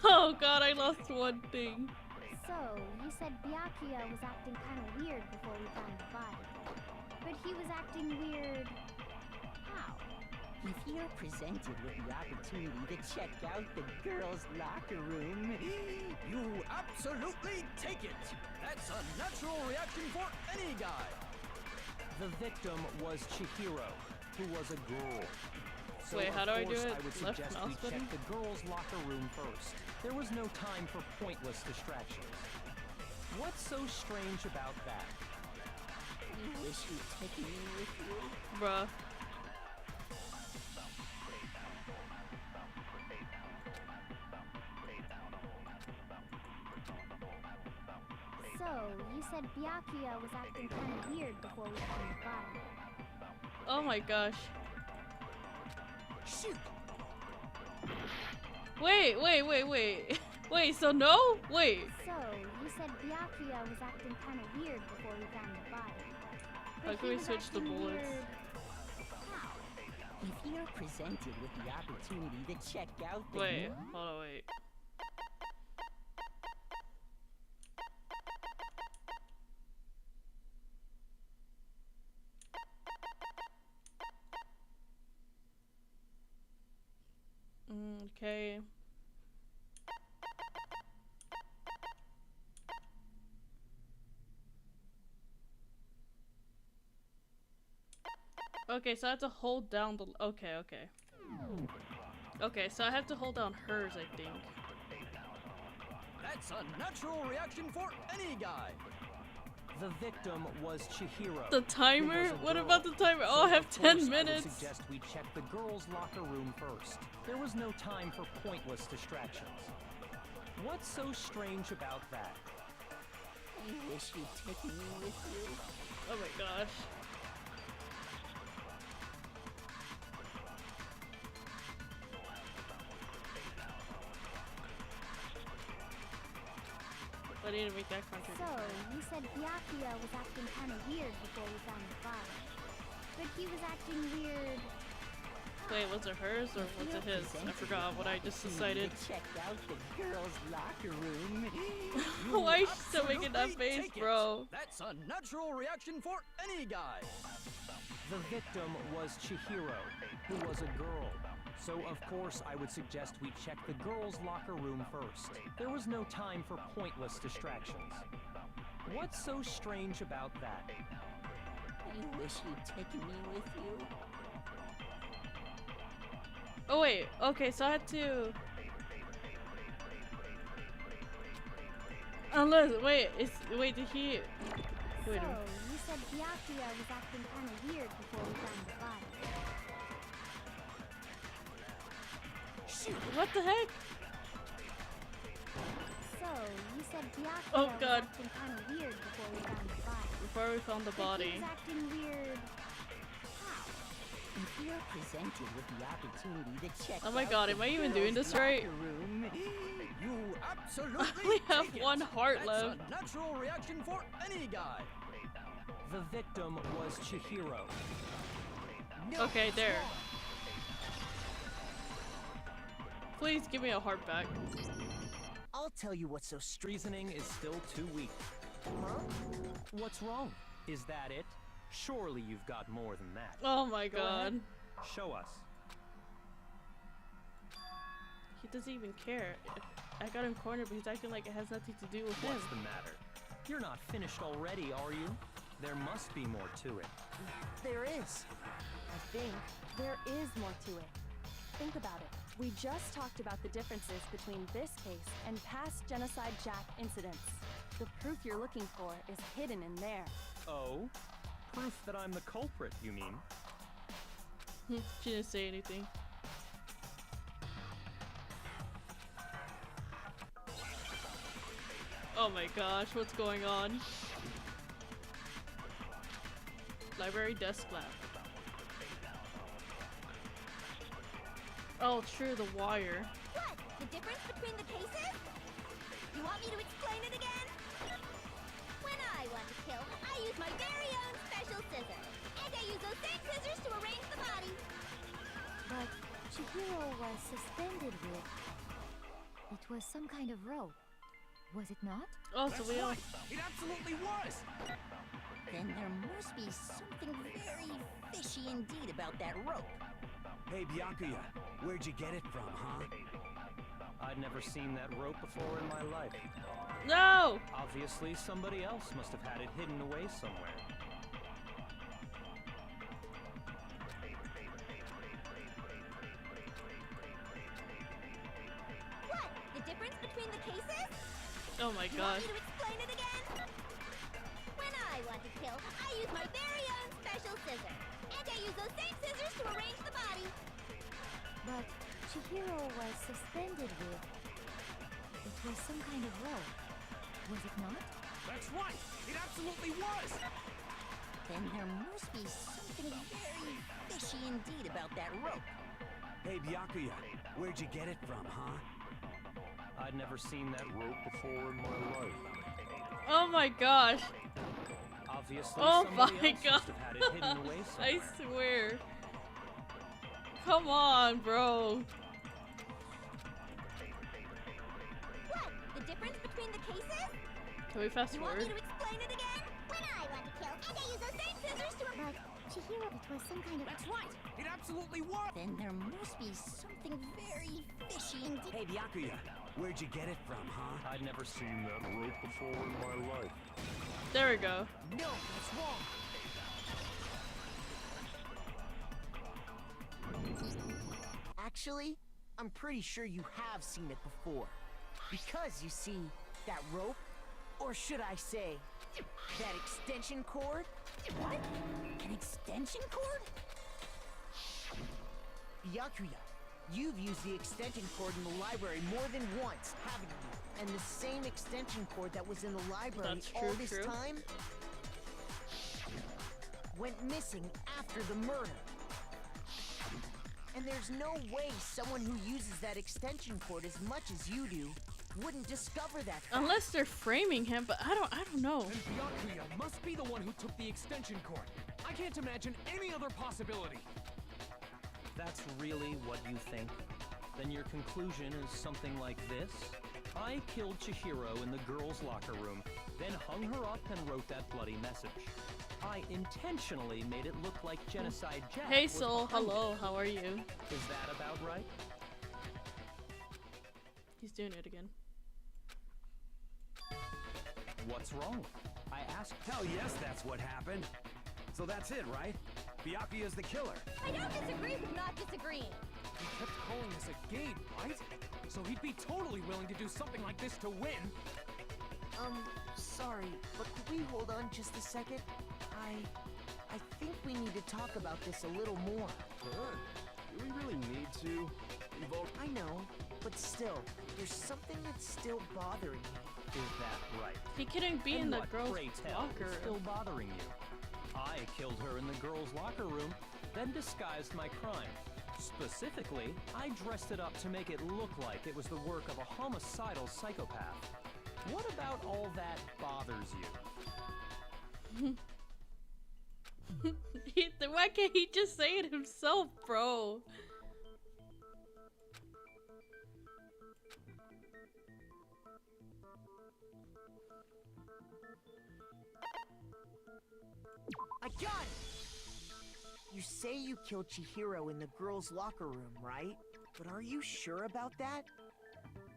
Oh god, I lost one thing. So, you said Byakuya was acting kind of weird before we found the body. But he was acting weird... how? If you're presented with the opportunity to check out the girls' locker room, You absolutely take it. That's a natural reaction for any guy. The victim was Chihiro, who was a girl. So Wait, how do I do of course it? I would Left suggest mouse we button? check the girls' locker room first. There was no time for pointless distractions. What's so strange about that? you wish you'd taken me with you. Bruh. So, you said Byakuya was acting kind of weird before we found the body. Oh my gosh. Shoot! Wait. Wait, so no? Wait. So, you said Byakuya was acting kind of weird before we found the body. How But can he we was switch the acting bullets? weird... how? If you're presented with the opportunity to check out the Wait, hold on, wait. Okay. Okay, so I have to hold down the... Okay. Okay, so I have to hold down hers, I think. That's a natural reaction for any guy. The victim was Chihiro. The who timer? was a What girl. about the timer? Oh, So I have of 10 course I would minutes. suggest we check the girls' locker room first. There was no time for pointless distractions. What's so strange about that? You wish you'd taken me with you. Oh my gosh. I need to make that So, contribution. you said Byakuya was acting kind of weird before we found the body. But he was acting weird... Wait, was it hers or was it his? I forgot what I just decided. Check out the girls' locker room. Why is she still making that Absolutely face, take it. bro? That's a natural reaction for any guy. The victim was Chihiro, who was a girl. So of course I would suggest we check the girls' locker room first. There was no time for pointless distractions. What's so strange about that? You wish you'd taken me with you. Oh wait, okay, so I had to... Unless, wait, did he... Wait So, a minute. you said Byakuya was acting kind of weird before we found the body. What the heck? So, you said Byakuya Oh, was God. acting kind of weird before we found the body. Before we found the But he body. was acting weird... how? If you're presented with the opportunity to check Oh my out god, the am I even doing girls' this right? locker room, You absolutely I only have take it. one heart That's left. a natural reaction for any guy. The victim was Chihiro. Okay, there. Please give me a heart back. I'll tell you what's so Reasoning is still too weak. Huh? What's wrong? Is that it? Surely you've got more than that. Oh my Go god. ahead. Show us. He doesn't even care. I got him cornered, but he's acting like it has nothing to do with him. What's the matter? You're not finished already, are you? There must be more to it. There is. I think. There is more to it. Think about it. We just talked about the differences between this case and past Genocide Jack incidents. The proof you're looking for is hidden in there. Oh? Proof that I'm the culprit, you mean? She didn't say anything. Oh my gosh, what's going on? Library desk lamp. Oh, true, the wire. What? The difference between the cases? You want me to explain it again? When I want to kill, I use my very own special scissors. And I use those same scissors to arrange the body. But Chihiro was suspended with... It was some kind of rope. Was it not? Oh, so we all... It absolutely was! Then there must be something very fishy indeed about that rope. Hey, Byakuya, where'd you get it from, huh? I'd never seen that rope before in my life. No! Obviously, somebody else must have had it hidden away somewhere. What? The difference between the cases? Oh my You want gosh. me to explain it again? When I want to kill, I use my very own special scissors. And I use those same scissors to arrange the body. But Chihiro was suspended with... It was some kind of rope. Was it not? That's right! It absolutely was! Then there must be something very fishy indeed about that rope. Hey, Byakuya, where'd you get it from, huh? I'd never seen that rope before in my life. Oh my gosh. Obviously, Oh somebody my else god. must have had it hidden away I somewhere. swear. Come on, bro. What? The difference between the cases? Can we fast You want me forward? to explain it again? When I want to kill, and I use those same scissors to... But Chihiro, it was some kind of... That's right! It absolutely was! Then there must be something very fishy indeed. Hey, Byakuya, where'd you get it from, huh? I'd never seen that rope before in my life. There we go. No, that's wrong. Actually, I'm pretty sure you have seen it before. Because, you see, that rope, or should I say, that extension cord? What? An extension cord? Byakuya, you've used the extension cord in the library more than once, haven't you? And the same extension cord that was in the library That's all true, this true. time went missing after the murder. And there's no way someone who uses that extension cord as much as you do wouldn't discover that fact. Unless they're framing him, but I don't know. Then Byakuya must be the one who took the extension cord. I can't imagine any other possibility. That's really what you think? Then your conclusion is something like this? I killed Chihiro in the girls' locker room, then hung her up and wrote that bloody message. I intentionally made it look like Genocide Jack Hey was Soul, behind hello, it. how are you? Is that about right? He's doing it again. What's wrong? I asked. Hell yes, that's what happened. So that's it, right? Byakuya's the killer. I don't disagree with not disagreeing. He kept calling this a game, right? So he'd be totally willing to do something like this to win. Sorry, but could we hold on just a second? I think we need to talk about this a little more. Huh? Do we really need to? We've all... I know, but still, there's something that's still bothering me. Is that right? He couldn't be And in the what, girls' pray tell, locker is still room. bothering you? I killed her in the girls' locker room, then disguised my crime. Specifically, I dressed it up to make it look like it was the work of a homicidal psychopath. What about all that bothers you? Why can't he just say it himself, bro? I got it! You say you killed Chihiro in the girls' locker room, right? But are you sure about that?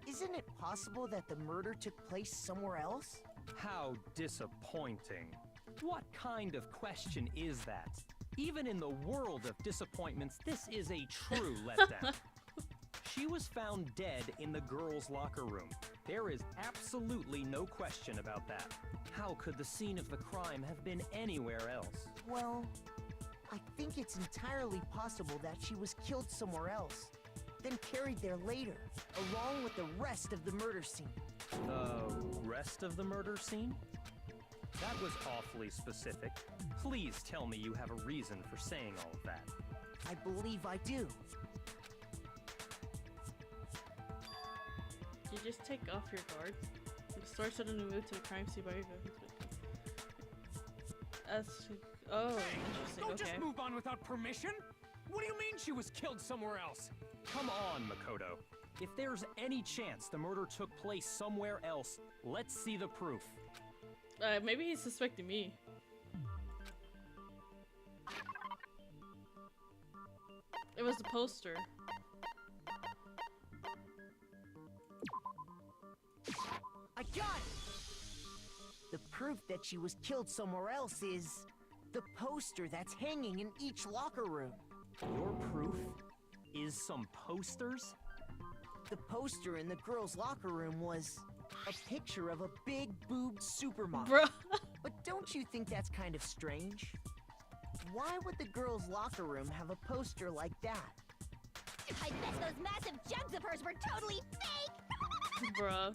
Isn't it possible that the murder took place somewhere else? How disappointing. What kind of question is that? Even in the world of disappointments, this is a true letdown. She was found dead in the girls' locker room. There is absolutely no question about that. How could the scene of the crime have been anywhere else? Well, I think it's entirely possible that she was killed somewhere else, then carried there later, along with the rest of the murder scene. Rest of the murder scene? That was awfully specific. Please tell me you have a reason for saying all of that. I believe I do. You just take off your guard. It starts suddenly move to the crime scene by your oh, interesting. Don't Okay. just move on without permission! What do you mean she was killed somewhere else? Come on, Makoto. If there's any chance the murder took place somewhere else, let's see the proof. Maybe he's suspecting me. It was the poster. I got it! The proof that she was killed somewhere else is the poster that's hanging in each locker room. Your proof is some posters? The poster in the girls' locker room was a picture of a big boobed supermodel. Bruh. But don't you think that's kind of strange? Why would the girls' locker room have a poster like that? I bet those massive jugs of hers were totally fake! Bruh.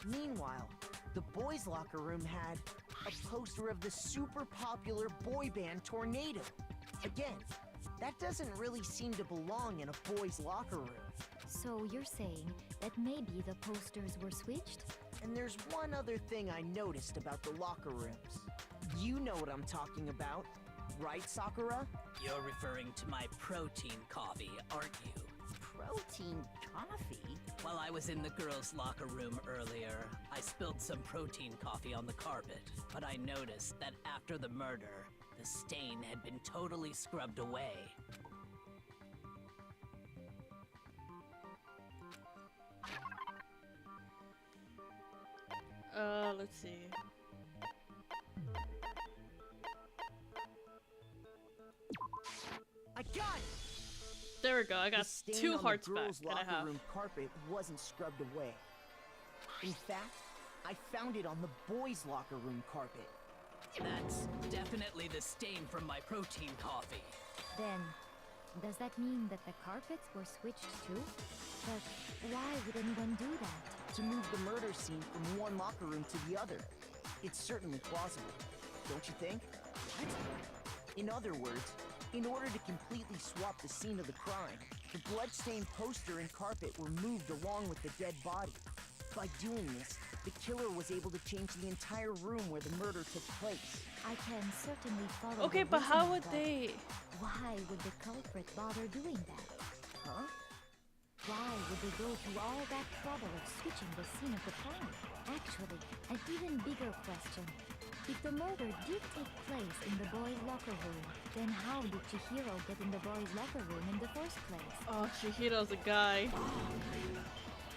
Meanwhile, the boys' locker room had a poster of the super popular boy band Tornado. Again, that doesn't really seem to belong in a boys' locker room. So you're saying that maybe the posters were switched? And there's one other thing I noticed about the locker rooms. You know what I'm talking about, right, Sakura? You're referring to my protein coffee, aren't you? Protein coffee? While I was in the girls' locker room earlier, I spilled some protein coffee on the carpet, but I noticed that after the murder, the stain had been totally scrubbed away. Let's see. I got it! There we go. I got The stain 2 on hearts the back girls' and a locker half. room carpet wasn't scrubbed away. In fact, I found it on the boys' locker room carpet. That's definitely the stain from my protein coffee. Then, does that mean that the carpets were switched too? But why would anyone do that? To move the murder scene from one locker room to the other. It's certainly plausible, don't you think? What? In other words, in order to completely swap the scene of the crime, the bloodstained poster and carpet were moved along with the dead body. By doing this, the killer was able to change the entire room where the murder took place. I can certainly follow. Okay, the but how reasoning, would but they? Why would the culprit bother doing that? Huh? Why would they go to all that trouble of switching the scene of the crime? Actually, an even bigger question. If the murder did take place in the boys' locker room, then how did Chihiro get in the boys' locker room in the first place? Oh, Chihiro's a guy.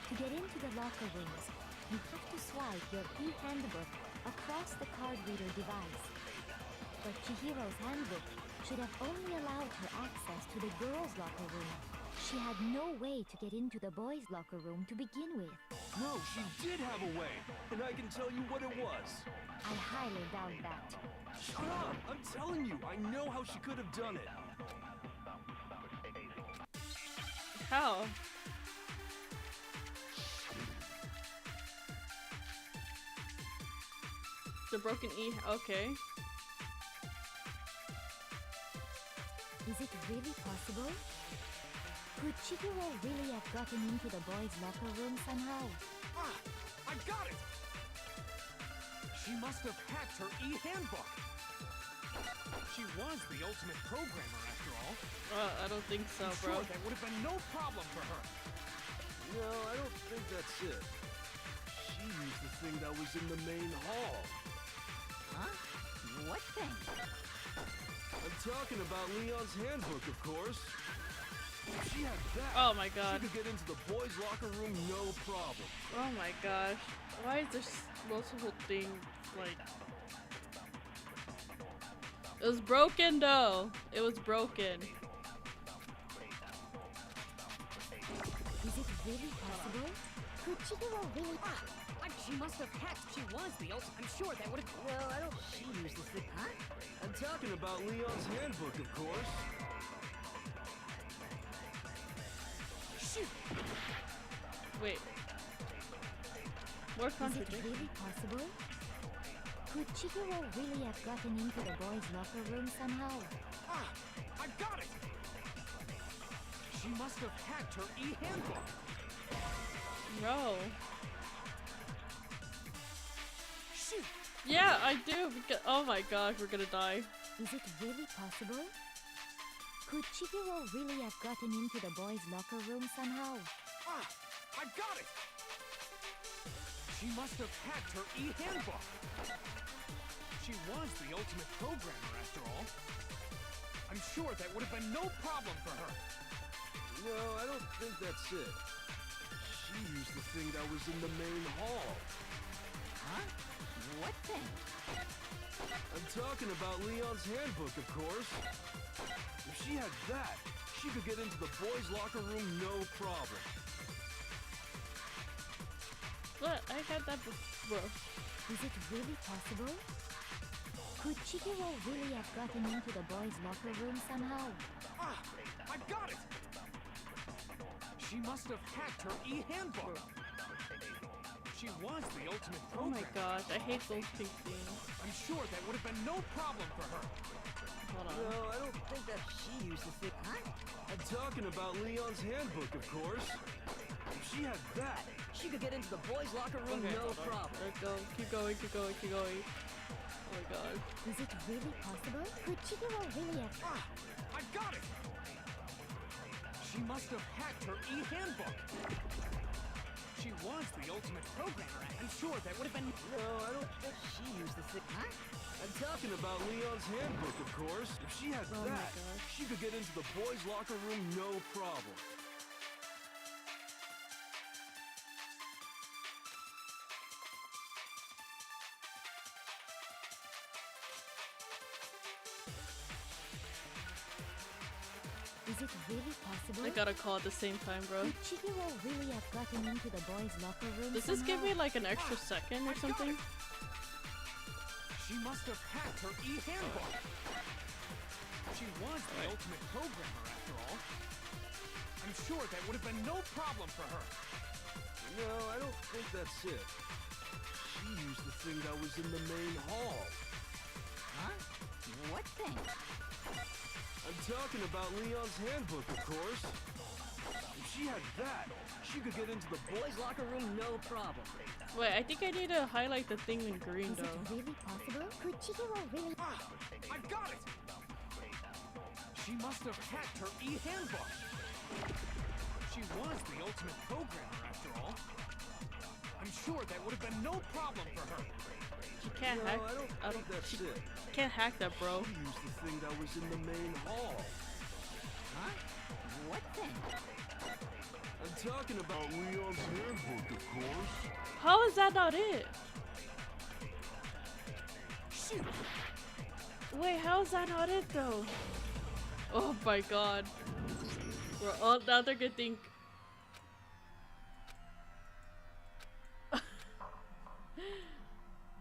To get into the locker rooms, you have to swipe your e-handbook across the card reader device. But Chihiro's handbook should have only allowed her access to the girls' locker room. She had no way to get into the boys' locker room to begin with. No, she did have a way, and I can tell you what it was. I highly doubt that. Shut up! I'm telling you, I know how she could have done it. How? The broken E. Okay. Is it really possible? Could Chihiro really have gotten into the boys' locker room somehow? Ah! I got it! She must have hacked her e-handbook! She was the ultimate programmer, after all. I don't think so, I'm bro. sure that would have been no problem for her. No, I don't think that's it. She used the thing that was in the main hall. Huh? What thing? I'm talking about Leon's handbook, of course. If she had that, Oh my god. she could get into the boys' locker room no problem. Oh my gosh. Why is this multiple thing like... It was broken though. It was broken. Is it really possible? Could Chihiro really... She must have hacked. She was the ultimate. I'm sure that would have. Well, I don't... She used the thing, huh? I'm talking about Leon's handbook, of course. Shoot! Wait. More Is it contradiction. really possible? Could Chihiro really have gotten into the boys' locker room somehow? I got it! She must have hacked her e-handbook. No. Shoot! Yeah, I do. Because, oh my gosh, we're gonna die. Is it really possible? Could Chihiro really have gotten into the boys' locker room somehow? I got it! She must have hacked her e-handbook. She was the ultimate programmer, after all. I'm sure that would have been no problem for her. No, I don't think that's it. She used the thing that was in the main hall. Huh? What thing? I'm talking about Leon's handbook, of course. If she had that, she could get into the boys' locker room no problem. What? I had that before. Is it really possible? Could Chihiro really have gotten into the boys' locker room somehow? I got it! She must have hacked her e-handbook. She was the ultimate Oh my programmer. gosh, I hate those pink things. I'm sure that would have been no problem for her. Hold on. No, I don't think that she used the thing. Huh? I'm talking about Leon's handbook, of course. If she had that, She could get into the boys' locker room Okay, no hold on. problem. Let's go. Keep going, keep going, keep going. Oh my god. Is it really possible? Could Chihiro really have... I got it! She must have hacked her e-handbook. She was the ultimate programmer. I'm sure that would have been... no, I don't think she used the thing. Huh? I'm talking about Leon's handbook, of course. If she had Oh my that, gosh. she could get into the boys' locker room no problem. Is it really possible? I gotta call at the same time, bro. Could Chihiro really have gotten into the boys' locker room Does this give somehow? me like an extra second or something? She must have hacked her e-handbook. She was the ultimate programmer, after all. I'm sure that would have been no problem for her. No, I don't think that's it. She used the thing that was in the main hall. Huh? What thing? I'm talking about Leon's handbook, of course. If she had that, she could get into the Boys' locker room no problem. Wait, I think I need to highlight the thing in green Is though. it really possible? Could Chihiro really... I got it! She must have hacked her e-handbook. She was the ultimate programmer, after all. I'm sure that would have been no problem for her. She can't No, hack. I don't think that's She it. can't hack that, bro. She used the thing that was in the main hall. Huh? What thing? I'm talking about Leon's handbook, of course. How is that not it? Shoot! Wait, how is that not it though? Oh my god. We're all now they're gonna think.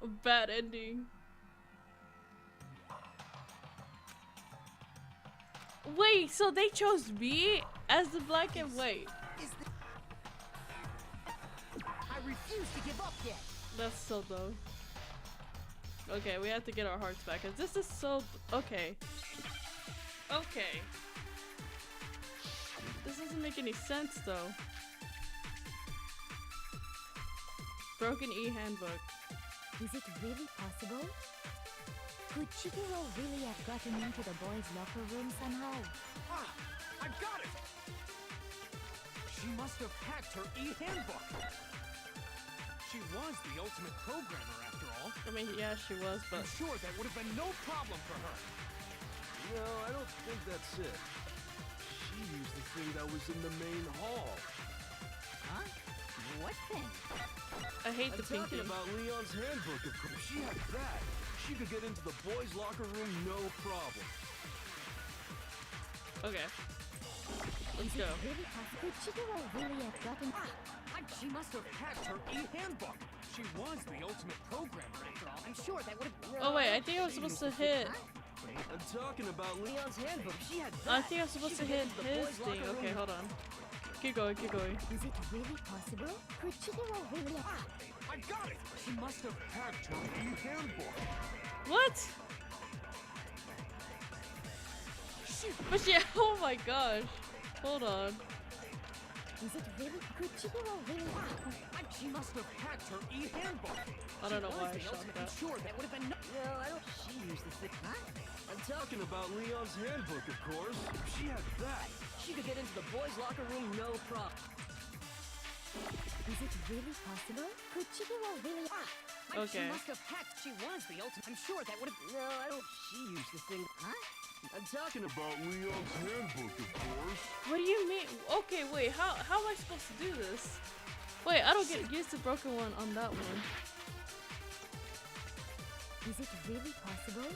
A bad ending. Wait, so they chose me as the black and white. I refuse to give up yet. That's so dumb. Okay, we have to get our hearts back, cause this is so okay. Okay. This doesn't make any sense though. Broken e-handbook. Is it really possible? Could Chihiro really have gotten into the boys' locker room somehow? I got it! She must have hacked her e-handbook. She was the ultimate programmer after all. I mean, yeah, she was, but I'm sure that would have been no problem for her. No, I don't think that's it. She used the thing that was in the main hall. Huh? What thing? I hate the I'm talking pinky. about Leon's handbook, of course. If she had that, she could get into the boys' locker room no problem. Okay. Let's Is go. it really possible Chihiro really have gotten... She must have hacked her e-handbook. She was the ultimate programmer after all. I'm sure that would have... Oh wait, I think I was supposed to hit. I'm talking about Leon's handbook. She had that. I think I was supposed to She could hit get into the his boys' thing. locker Okay, room. hold on. Keep going, keep going. Is it really possible? Could Chihiro really have... I got it! She must have hacked her e-handbook. What? But yeah, oh my gosh. Hold on. Is it really... Could Chihiro really have... She must have hacked her e-handbook. I don't know why I shot I'm that. sure that would have been no... No, I don't. She used the thing. Huh? I'm talking about Leon's handbook, of course. If she had that, She could get into the boys' locker room no problem. Is it really possible? Could Chihiro really have... Okay. She must have hacked. She was the ultimate. I'm sure that would have... No, I don't. She used the thing. Huh? I'm talking about Leon's handbook, of course. What do you mean? Okay, wait, how am I supposed to do this? Wait, I don't get used to broken one on that one. Is it really possible?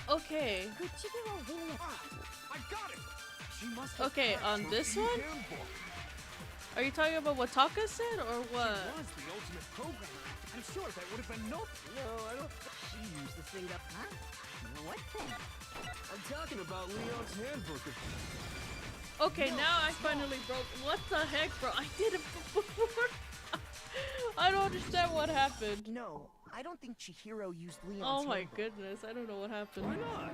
Okay. Could Chihiro really have... I got it! She must have Okay, hacked on her this one? e-handbook. Are you talking about what Taka said or what? She was the ultimate programmer. I'm sure that would have been no... No, I don't. She used the thing. Huh? What thing? I'm talking about Leon's handbook, of Okay, now I finally broke. What the heck, bro? I did it before. I don't understand what happened. No, I don't think Chihiro used Leon's Oh my handbook. goodness, I don't know what happened. Why not?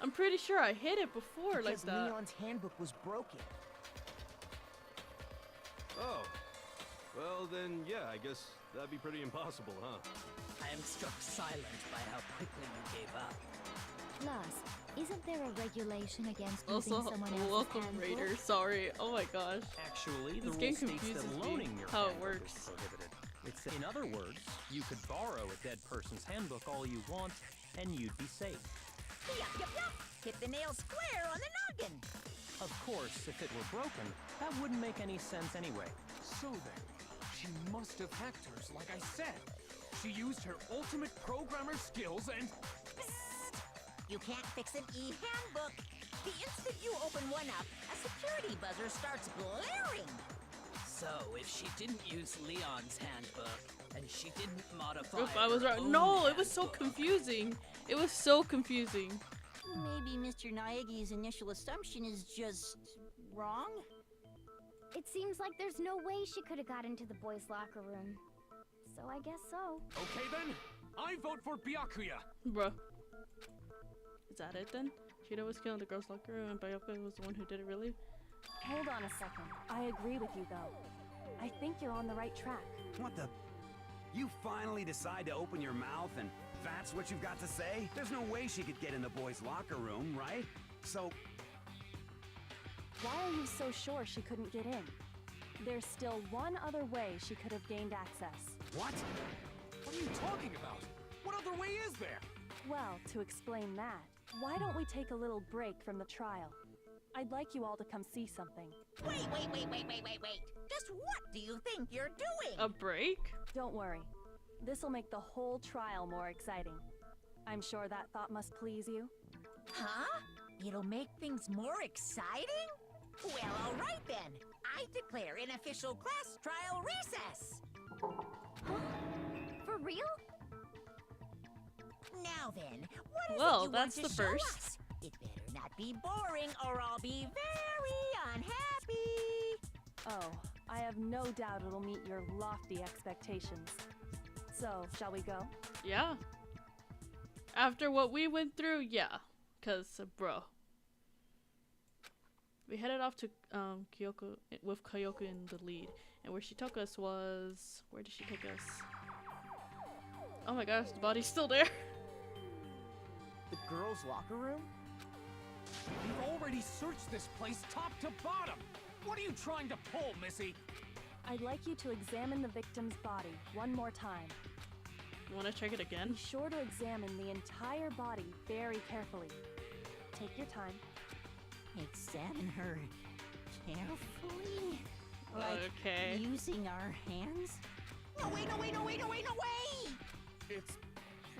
I'm pretty sure I hit it before like Because that. Leon's handbook was broken. Oh. Well, then, yeah, I guess that'd be pretty impossible, huh? I am struck silent by how quickly you gave up. Plus, isn't there a regulation against Also, using someone else's welcome handbook? Raider. Sorry. Oh my gosh. Actually, the This rule game states confuses that me loaning your how it handbook works. is prohibited. It's, in other words, you could borrow a dead person's handbook all you want, and you'd be safe. Yup, yup, yup. Hit the nail square on the noggin. Of course, if it were broken, that wouldn't make any sense anyway. So then, she must have hacked hers, like I said. She used her ultimate programmer skills and... You can't fix an e-handbook. The instant you open one up, a security buzzer starts blaring. So, if she didn't use Leon's handbook, and she didn't modify Oof, I was her right. own No, it was so handbook, confusing. It was so confusing. Maybe Mr. Naegi's initial assumption is just wrong? It seems like there's no way she could have got into the boys' locker room. So I guess so. Okay then, I vote for Byakuya. Bruh. Is that it then? Shida was killed in the girls' locker room and Byakuya was the one who did it, really? Hold on a second. I agree with you, though. I think you're on the right track. What the? You finally decide to open your mouth and that's what you've got to say? There's no way she could get in the boys' locker room, right? So, Why are you so sure she couldn't get in? There's still one other way she could have gained access. what? What are you talking about? What other way is there? Well, to explain that, why don't we take a little break from the trial? I'd like you all to come see something. Wait. Just what do you think you're doing? A break? Don't worry. This'll make the whole trial more exciting. I'm sure that thought must please you. Huh? It'll make things more exciting? Well, all right then. I declare an official class trial recess. For real? Now then, what is Well, it you that's want the to show first. us? It better not be boring or I'll be very unhappy. Oh, I have no doubt it'll meet your lofty expectations. So, shall we go? Yeah. After what we went through, yeah. Cause, bro. We headed off to Kyoko with Kyoko in the lead, and where she took us was... Where did she take us? Oh my gosh, the body's still there. The girls' locker room? We've already searched this place top to bottom. What are you trying to pull, Missy? I'd like you to examine the victim's body one more time. You wanna check it again? Be sure to examine the entire body very carefully. Take your time. Examine her carefully? Like Okay. using our hands? No way, no way, no way, no way, no way! It's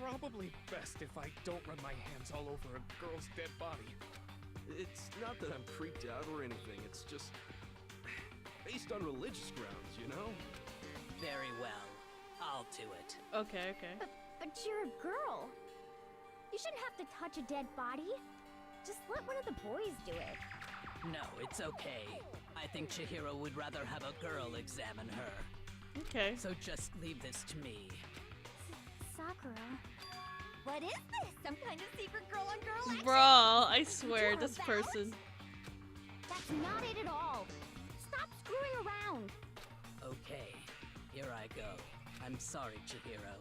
probably best if I don't run my hands all over a girl's dead body. It's not that I'm creeped out or anything, it's just based on religious grounds, you know? Very well. I'll do it. Okay, okay. But you're a girl. You shouldn't have to touch a dead body. Just let one of the boys do it. No, it's okay. I think Chihiro would rather have a girl examine her. Okay. So just leave this to me. Sakura. What is this? Some kind of secret girl-on-girl action? Bro, I swear, You're this about? person. That's not it at all. Stop screwing around. Okay, here I go. I'm sorry, Chihiro.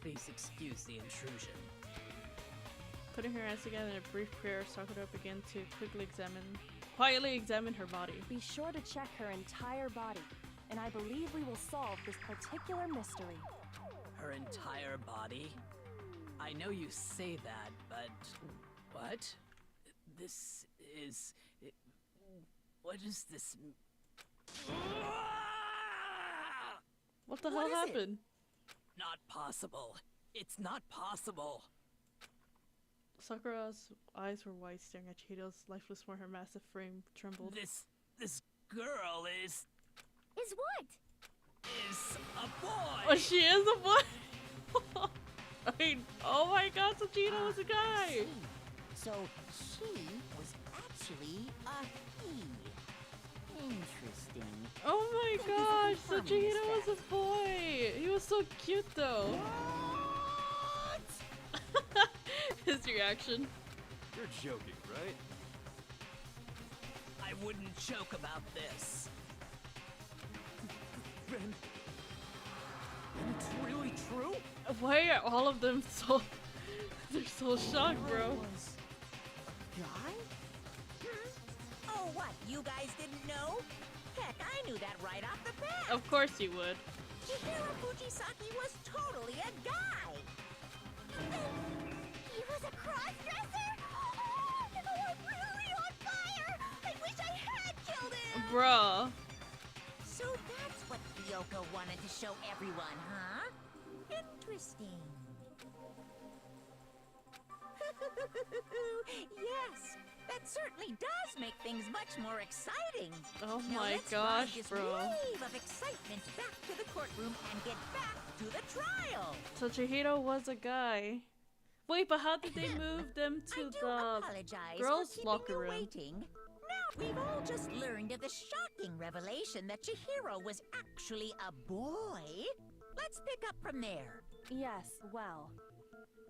Please excuse the intrusion. Putting her hands together in a brief prayer, Sakura began to quietly examine her body. Be sure to check her entire body, and I believe we will solve this particular mystery. Her entire body? I know you say that, but... What? This is... What is this... What the What hell is it? happened? Not possible. It's not possible. Sakura's eyes were wide, staring at Chihiro's lifeless form. Her massive frame trembled. This girl is what? a boy. Oh, she is a boy. I mean, oh my God, so Chihiro was a guy. So she was actually a he. Interesting. Oh my Thank you for gosh, so confirming this Chihiro was a boy. He was so cute though. His reaction. You're joking, right? I wouldn't joke about this. Then it's really true? Why are all of them so... They're so shocked, bro. Was a guy? Oh, what? You guys didn't know? Heck, I knew that right off the bat. Of course you would. Chihiro Fujisaki was totally a guy. He was a cross-dresser? Oh, I'm really on fire! I wish I had killed him! Bruh. So that's what Kyoko wanted to show everyone, huh? Interesting. Yes, that certainly does make things much more exciting. Oh Now my let's gosh, ride this bro. wave of excitement back to the courtroom and get back to the trial. So Chihiro was a guy. Wait, but how did they move them I to do the apologize girls' for keeping locker you room? waiting. Now we've all just learned of the shocking revelation that Chihiro was actually a boy. Let's pick up from there. Yes, well,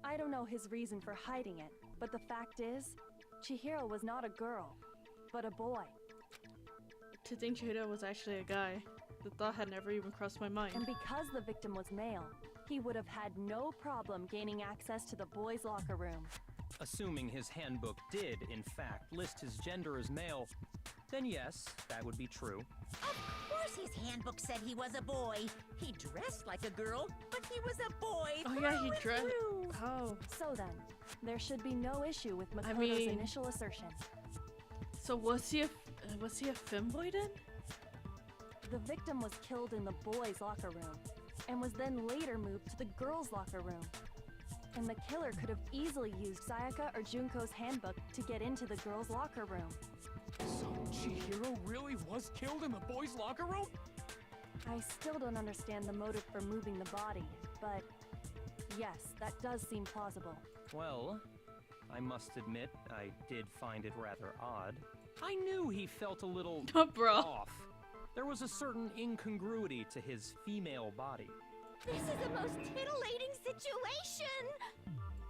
I don't know his reason for hiding it, but the fact is, Chihiro was not a girl, but a boy. To think Chihiro was actually a guy. The thought had never even crossed my mind. And because the victim was male, he would have had no problem gaining access to the boys' locker room. Assuming his handbook did, in fact, list his gender as male, then yes, that would be true. Of course his handbook said he was a boy. He dressed like a girl, but he was a boy. Oh yeah, he through and dressed. through. Oh. So then, there should be no issue with Makoto's mean- initial assertion. So was he a femboy then? The victim was killed in the boys' locker room, and was then later moved to the girls' locker room. And the killer could have easily used Sayaka or Junko's handbook to get into the girls' locker room. So Chihiro really was killed in the boys' locker room? I still don't understand the motive for moving the body, but yes, that does seem plausible. Well, I must admit, I did find it rather odd. I knew he felt a little Bro. off. There was a certain incongruity to his female body. This is the most titillating situation!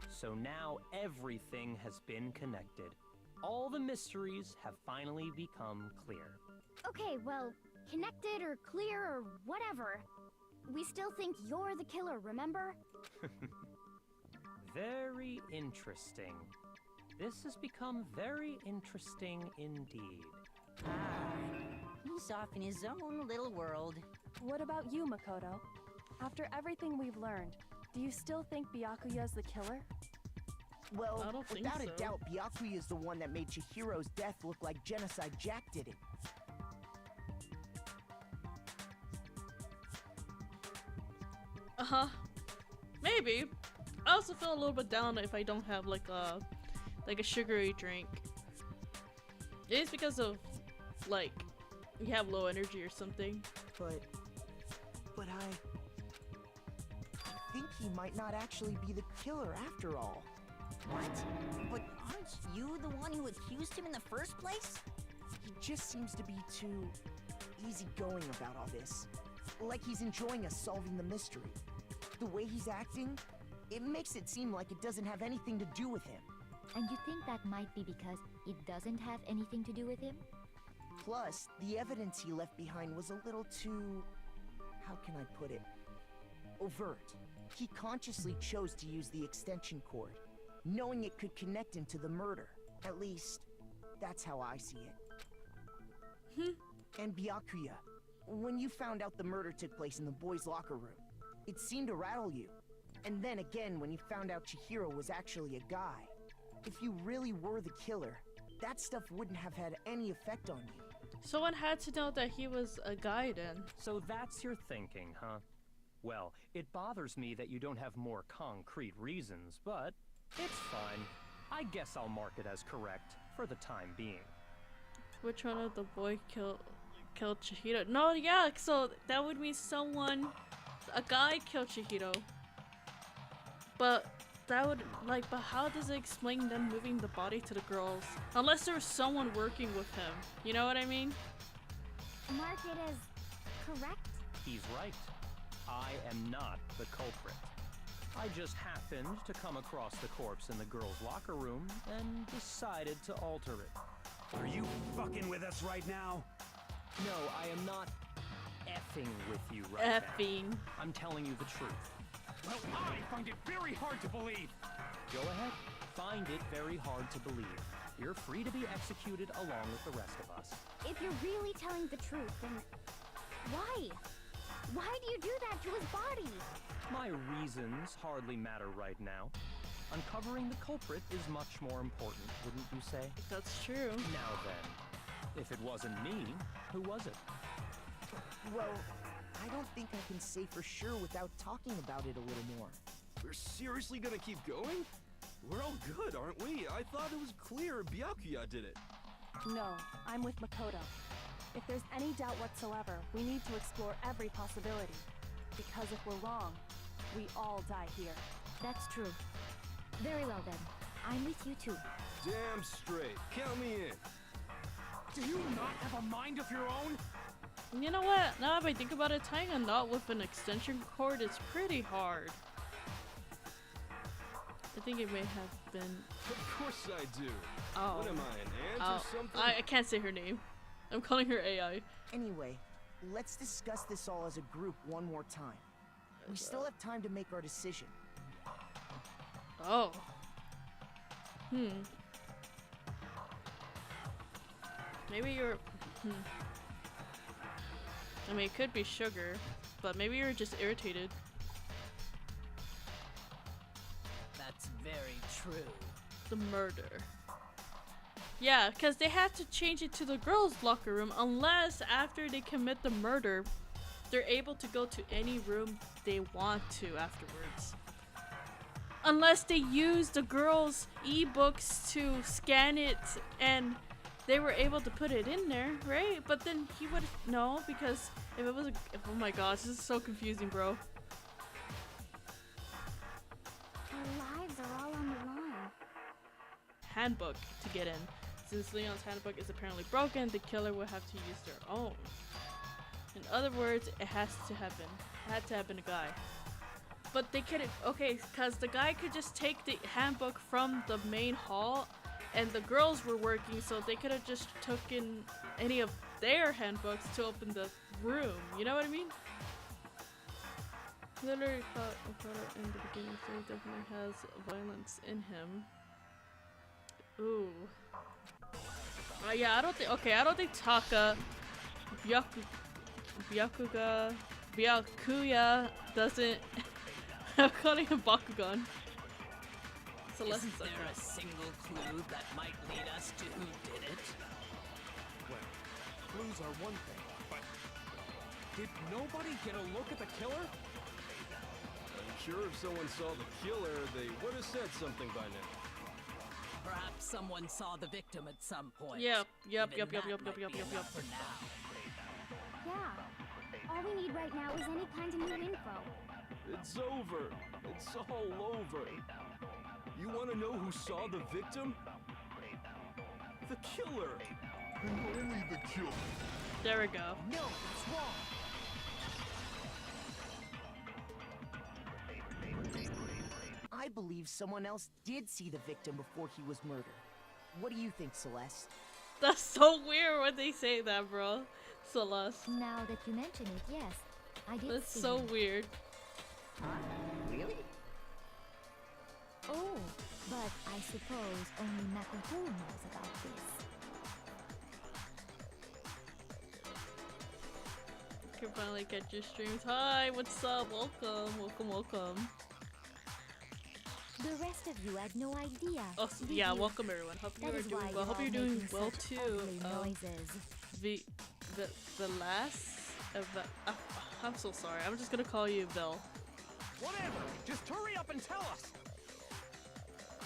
So now everything has been connected. All the mysteries have finally become clear. Okay, well, connected or clear or whatever. We still think you're the killer, remember? Very interesting. This has become very interesting indeed. Ah, he's off in his own little world. What about you, Makoto? After everything we've learned, do you still think Byakuya's the killer? Well, I don't think without a so. doubt, Byakuya is the one that made Chihiro's death look like Genocide Jack did it. Maybe. I also feel a little bit down if I don't have like a sugary drink. It's because of like you have low energy or something. But I think he might not actually be the killer after all. What? But aren't you the one who accused him in the first place? He just seems to be too easygoing about all this. Like he's enjoying us solving the mystery. The way he's acting, it makes it seem like it doesn't have anything to do with him. And you think that might be because it doesn't have anything to do with him? Plus, the evidence he left behind was a little too... how can I put it? Overt. He consciously chose to use the extension cord, knowing it could connect him to the murder. At least, that's how I see it. And Byakuya, when you found out the murder took place in the boys' locker room, it seemed to rattle you. And then again when you found out Chihiro was actually a guy. If you really were the killer, that stuff wouldn't have had any effect on you. Someone had to know that he was a guy then. So that's your thinking, huh? Well, it bothers me that you don't have more concrete reasons, but it's fine. I guess I'll mark it as correct for the time being. Which one of the boy killed Chihiro? No, yeah, so that would mean a guy killed Chihiro. But that would, but how does it explain them moving the body to the girls? Unless there was someone working with him. You know what I mean? Mark it as correct? He's right. I am not the culprit. I just happened to come across the corpse in the girls' locker room and decided to alter it. Are you fucking with us right now? No, I am not effing with you right now. Effing. I'm telling you the truth. Well, I find it very hard to believe. Go ahead. Find it very hard to believe. You're free to be executed along with the rest of us. If you're really telling the truth, then why? Why do you do that to his body? My reasons hardly matter right now. Uncovering the culprit is much more important, wouldn't you say? That's true. Now then, if it wasn't me, who was it? Well, I don't think I can say for sure without talking about it a little more. We're seriously gonna keep going? We're all good, aren't we? I thought it was clear Byakuya did it. No, I'm with Makoto. If there's any doubt whatsoever, we need to explore every possibility. Because if we're wrong, we all die here. That's true. Very well then. I'm with you too. Damn straight. Count me in. Do you not have a mind of your own? You know what? Now if I think about it, tying a knot with an extension cord is pretty hard. I think it may have been... Of course I do. Oh. What am I, an ant or something? I can't say her name. I'm calling her AI. Anyway, let's discuss this all as a group one more time. We still have time to make our decision. Oh. Maybe you're... I mean, it could be sugar, but maybe you're just irritated. That's very true. The murder. Yeah, because they have to change it to the girls' locker room unless after they commit the murder, they're able to go to any room they want to afterwards. Unless they use the girls' ebooks to scan it and they were able to put it in there, right? But then he would no, because if it was oh my gosh, this is so confusing, bro. Our lives are all on the line. Handbook to get in. Since Leon's handbook is apparently broken, the killer will have to use their own. In other words, it had to have been a guy. But they couldn't, okay, because the guy could just take the handbook from the main hall and the girls were working, so they could have just taken any of their handbooks to open the room. You know what I mean? Literally caught Okada in the beginning, so he definitely has violence in him. Ooh. Yeah, I don't think Taka, Byakuya doesn't. I'm calling him Bakugan. Celeste Isn't there a single clue that might lead us to who did it? Well, clues are one thing, but did nobody get a look at the killer? I'm sure if someone saw the killer, they would have said something by now. Perhaps someone saw the victim at some point. Yep. Even that might be enough for now. Yeah. All we need right now is any kind of new info. It's over. It's all over. You want to know who saw the victim? The killer. And only the killer. There we go. No, it's wrong. I believe someone else did see the victim before he was murdered. What do you think, Celeste? That's so weird when they say that, bro. Celeste. Now that you mention it, yes, I did That's see so him. weird. Really? Oh, but I suppose only Makoto knows about this. Can finally catch your streams. Hi, what's up? Welcome. The rest of you had no idea. Oh, did yeah, you? welcome everyone. Hope you That are is doing why well. Hope all you're doing making well such too. ugly noises. The last of I'm so sorry. I'm just gonna call you Bill. Whatever! Just hurry up and tell us!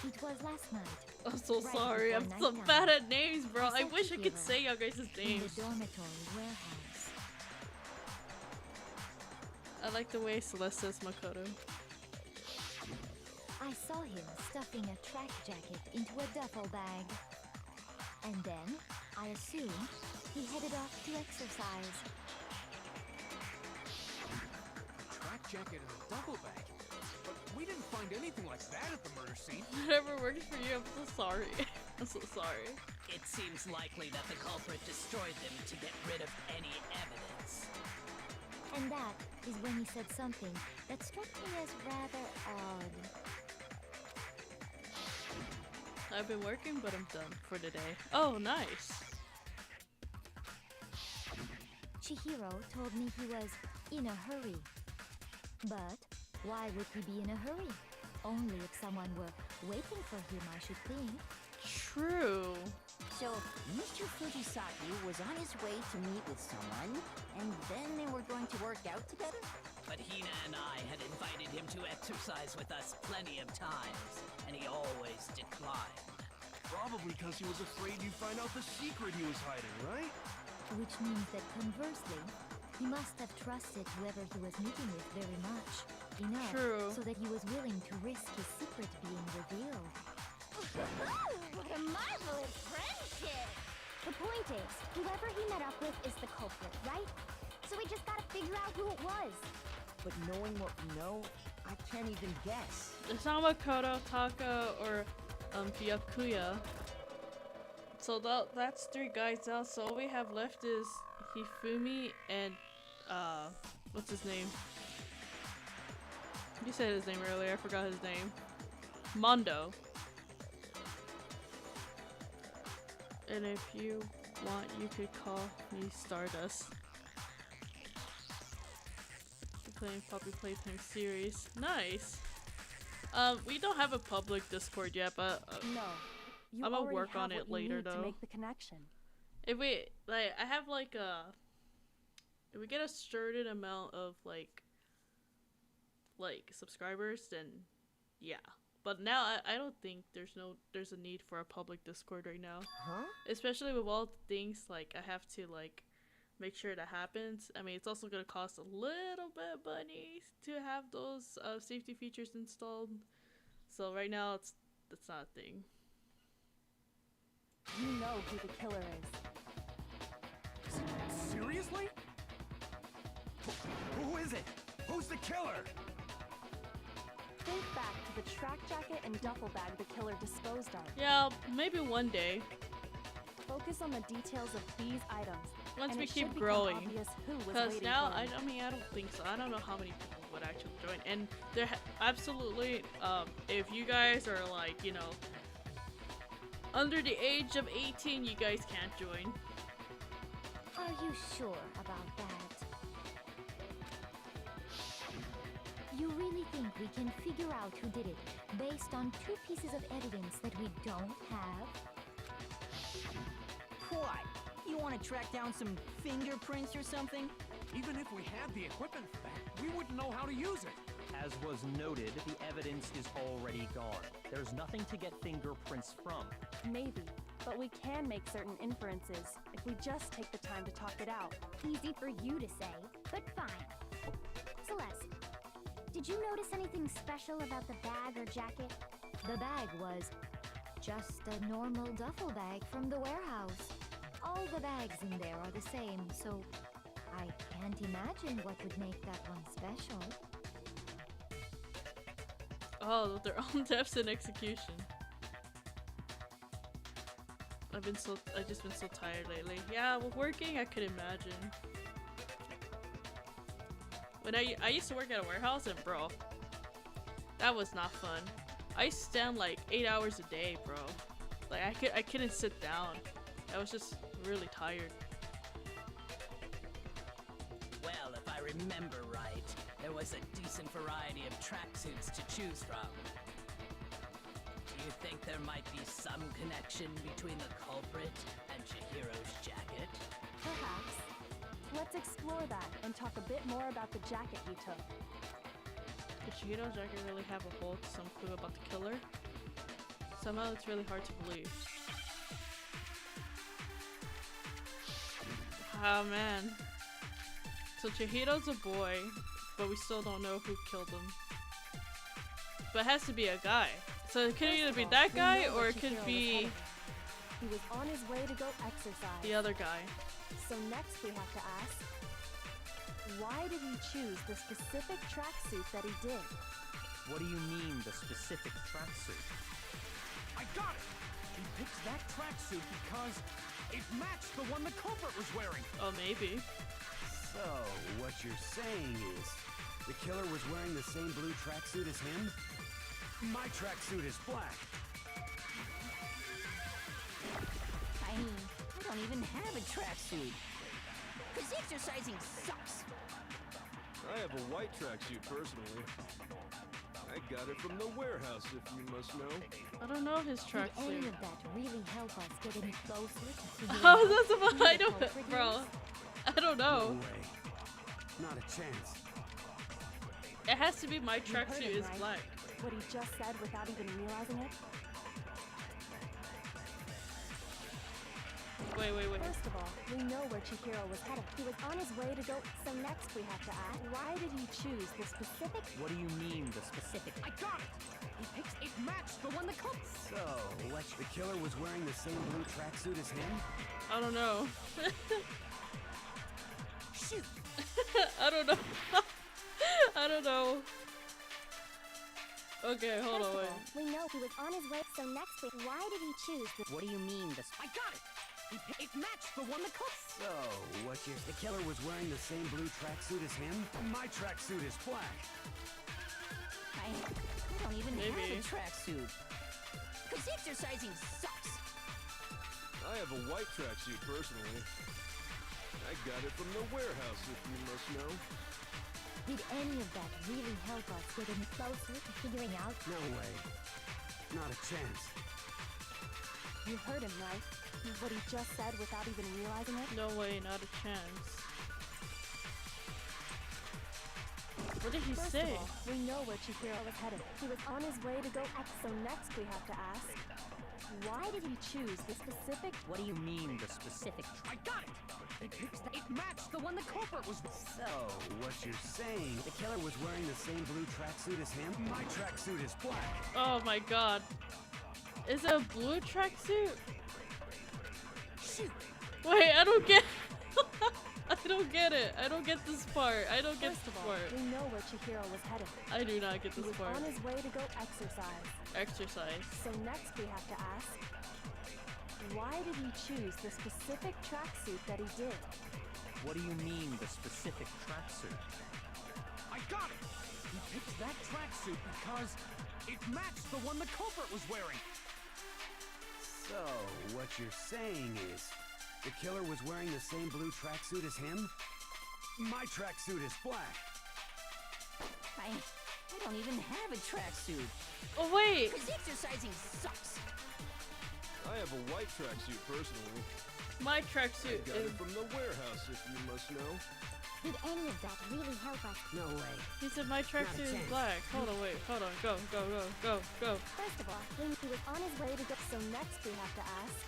It was last night. I'm so Right sorry. I'm before so nighttime. bad at names, bro. I I saw wish I could Chihiro say your guys' In names. the dormitory warehouse. I like the way Celeste says Makoto. I saw him stuffing a track jacket into a duffel bag. And then, I assumed, he headed off to exercise. A track jacket and a duffel bag? But we didn't find anything like that at the murder scene. Whatever works for you, I'm so sorry. I'm so sorry. It seems likely that the culprit destroyed them to get rid of any evidence. And that is when he said something that struck me as rather odd. I've been working, but I'm done for today. Oh, nice. Chihiro told me he was in a hurry. But why would he be in a hurry? Only if someone were waiting for him, I should think. True. So, Mr. Fujisaki was on his way to meet with someone, and then they were going to work out together? But Hina and I had invited him to exercise with us plenty of times, and he always declined. Probably because he was afraid you'd find out the secret he was hiding, right? Which means that conversely, he must have trusted whoever he was meeting with very much. Enough True. so that he was willing to risk his secret being revealed. What a marvelous friendship! The point is, whoever he met up with is the culprit, right? So we just gotta figure out who it was. But knowing what we know, I can't even guess. It's not Makoto, Taka, or Byakuya. So that's 3 guys now. So all we have left is Hifumi and what's his name? You said his name earlier. I forgot his name. Mondo. And if you want, you could call me Stardust. Playing Puppy Playtime series. Nice. We don't have a public Discord yet, but No. You I'm gonna already work have on what it you later need though. to make the connection. If we like, I have like if we get a certain amount of like subscribers, then yeah. But now I don't think there's a need for a public Discord right now. Huh? Especially with all the things like I have to like make sure that happens. I mean, it's also gonna cost a little bit of money to have those safety features installed. So right now it's not a thing. You know who the killer is. Seriously? Who is it? Who's the killer? Think back to the track jacket and duffel bag the killer disposed of. Yeah, maybe one day. Focus on the details of these items. Once and we it keep should become growing. obvious who was Because waiting now, for I them. mean, I don't think so. I don't know how many people would actually join. And there absolutely, if you guys are like, you know, under the age of 18, you guys can't join. Are you sure about that? think we can figure out who did it based on two pieces of evidence that we don't have? What? You want to track down some fingerprints or something? Even if we had the equipment for that, we wouldn't know how to use it. As was noted, the evidence is already gone. There's nothing to get fingerprints from. Maybe, but we can make certain inferences if we just take the time to talk it out. Easy for you to say, but fine. Celeste, did you notice anything special about the bag or jacket? The bag was just a normal duffel bag from the warehouse. All the bags in there are the same, so I can't imagine what would make that one special. Oh, their own deaths in execution. I've just been so tired lately. Yeah, with working, I could imagine. When I used to work at a warehouse, and bro, that was not fun. I used to stand like 8 hours a day, bro. Like I couldn't sit down. I was just really tired. Well, if I remember right, there was a decent variety of tracksuits to choose from. Do you think there might be some connection between the culprit and Chihiro's jacket? Perhaps. Let's explore that and talk a bit more about the jacket you took. Did Chihiro's jacket really have a hold to some clue about the killer? Somehow it's really hard to believe. Oh man. So Chihiro's a boy, but we still don't know who killed him. But it has to be a guy. So it could either be that guy or it could be He was on his way to go exercise. the other guy. So next we have to ask, why did he choose the specific tracksuit that he did? What do you mean, the specific tracksuit? I got it! He picked that tracksuit because it matched the one the culprit was wearing. Oh, maybe. So, what you're saying is, the killer was wearing the same blue tracksuit as him? My tracksuit is black. I mean, I don't even have a tracksuit. Because exercising sucks. I have a white tracksuit personally. I got it from the warehouse, if you must know. I don't know his Did any tracksuit. of that really help us get any closer to figuring How out is that who supposed? the I don't, culprit bro. is? I don't No know. way. Not a chance. It has to be my You heard tracksuit him, is right? black. What he just said without even realizing it? Wait. First of all, we know where Chihiro was headed. He was on his way to go. So next we have to ask, why did he choose the specific? What do you mean, the specific? I got it! It matched the one the culprit. So, what? The killer was wearing the same blue tracksuit as him? I don't know. Shoot! I don't know. I don't know. Okay, hold First on, of wait. all, we know he was on his way, so next we... Why did he choose the... What do you mean, the... I got it! It matched the one the culprit. So, what you're... The killer was wearing the same blue tracksuit as him? My tracksuit is black. I don't even have Maybe. a tracksuit. Because exercising sucks. I have a white tracksuit personally. I got it from the warehouse, if you must know. Did any of that really help us get any closer to figuring out? No way. Not a chance. You heard him, right? What he just said without even realizing it? No way, not a chance. What did he First say? of all, we know where Chihiro was headed. He was on his way to go So next we have to ask, why did he choose the specific... What do you mean, the specific... I got it! It matched the one the culprit was... So, what you're saying... The killer was wearing the same blue tracksuit as him? My tracksuit is black. Oh my god. Is it a blue tracksuit? Shoot! Wait, I don't get I don't get it. I don't get this part. I don't get First this of all, part. we know where Chihiro was headed. I do not get He this was part. on his way to go exercise. Exercise. So next we have to ask, why did he choose the specific tracksuit that he did? What do you mean, the specific tracksuit? I got it! He picked that tracksuit because it matched the one the culprit was wearing. So, what you're saying is... The killer was wearing the same blue tracksuit as him? My tracksuit is black. I I don't even have a tracksuit. Oh wait! Because exercising sucks. I have a white tracksuit personally. My I tracksuit got is. it from the warehouse, if you must know. Did any of that really help us? No way. He said my tracksuit is chance. black. Hold on, wait, hold on. Go, go, go, go, go. First of all, when he was on his way to go. So next we have to ask,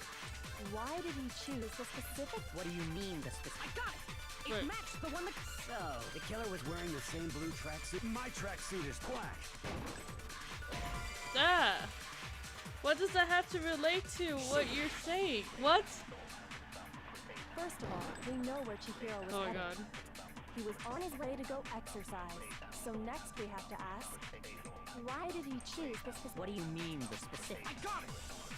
why did he choose the specific? What do you mean the specific? I got it! It Wait. matched the one that. So, the killer was wearing the same blue tracksuit. My tracksuit is black. Ah! What does that have to relate to what you're saying? What? First of all, we know where Chihiro was Oh my headed. god. He was on his way to go exercise. So next we have to ask, why did he choose the specific? What do you mean the specific? I got it!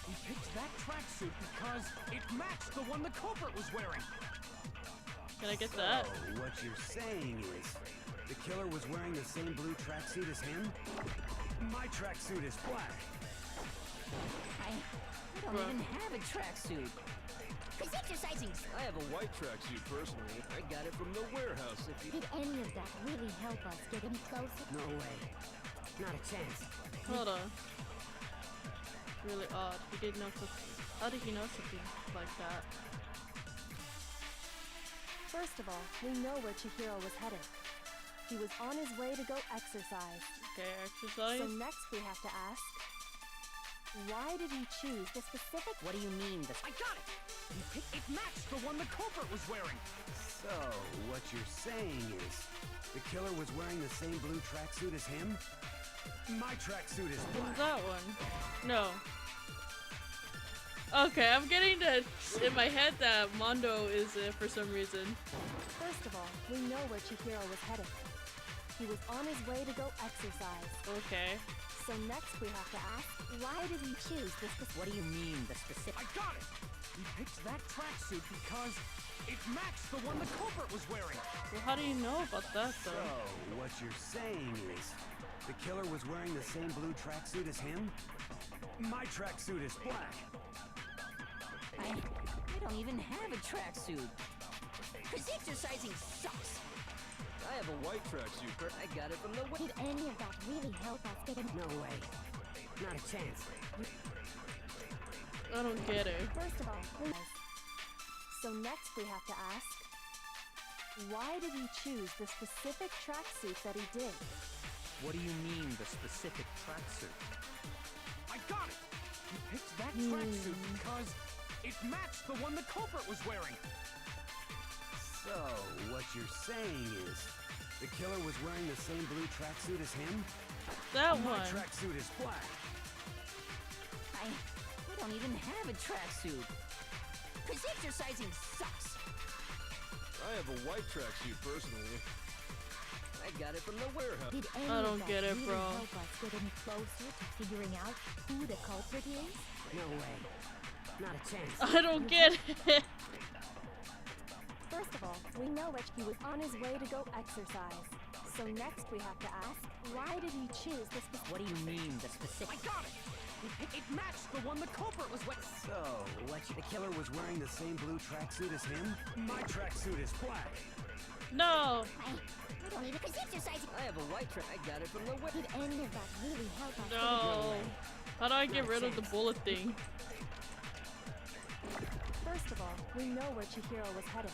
He picked that tracksuit because it matched the one the culprit was wearing. Can I get that? So, what you're saying is, the killer was wearing the same blue tracksuit as him? My tracksuit is black. I don't Bruh. even have a tracksuit. Because exercising. I have a white tracksuit personally. I got it from the warehouse, if you... Did any of that really help us get any closer? No way. Not a chance. Hold on. Really odd. He didn't know something. How did he know something like that? First of all, we know where Chihiro was headed. He was on his way to go exercise. Okay, exercise. So next we have to ask, why did he choose the specific? What do you mean the I got it! He picked. It matched the one the culprit was wearing. So, what you're saying is, the killer was wearing the same blue tracksuit as him? My tracksuit is What is black. that one? No. Okay, I'm getting that in my head that Mondo is it for some reason. First of all, we know where Chihiro was headed. He was on his way to go exercise. Okay. So next we have to ask, why did he choose this specific? What do you mean the specific? I got it! He picked that tracksuit because it matched the one the culprit was wearing. Well, how do you know about that So, though? what you're saying is, the killer was wearing the same blue tracksuit as him? My tracksuit is black. I don't even have a tracksuit. Because exercising sucks. I have a white tracksuit. I got it from the... Did any of that really help us get any... No way. Not a chance. I don't get it. First of all, so next we have to ask, why did he choose the specific tracksuit that he did? What do you mean, the specific tracksuit? I got it! He picked that tracksuit because it matched the one the culprit was wearing. So, what you're saying is, the killer was wearing the same blue tracksuit as him? That My one. tracksuit is black. I don't even have a tracksuit. Because exercising sucks. I have a white tracksuit personally. I got it from the warehouse. Did any I of don't that get it, really bro. help us get any closer to figuring out who the culprit is? No way. Not a chance. I don't get it. First of all, we know that he was on his way to go exercise. So next we have to ask, why did he choose this? What do you mean the specific? I got it! It matched the one the culprit was wearing. So, the killer was wearing the same blue tracksuit as him? My tracksuit is black. No. I don't even. Because exercising. I have a white track. I got it from the Did any of that really help us? No. How do I get rid of the bullet thing? First of all, we know where Chihiro was headed.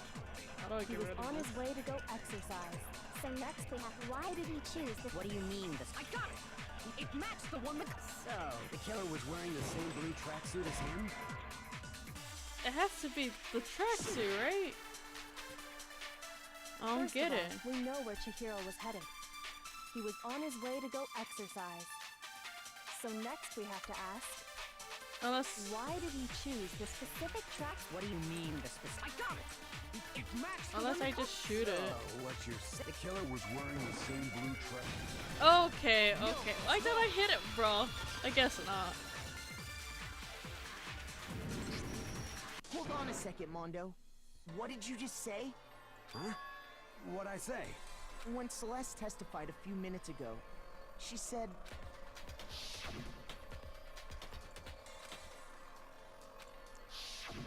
How do I He get was rid of on this? his way to go exercise. So next we have, why did he choose this? What do you mean the I got it! It matched the one the... So, the killer was wearing the same blue tracksuit as him? It has to be the tracksuit, right? I don't First get of it. all, we know where Chihiro was headed. He was on his way to go exercise. So next we have to ask, Unless why did he choose the specific track? What do you mean the specific? I got it! It matched the unless one I the just shoot So, it. what you're saying? The killer was wearing the same blue tracksuit. Okay, okay. Why did I hit it, bro? I guess not. Hold on a second, Mondo. What did you just say? Huh? What'd I say? When Celeste testified a few minutes ago, she said...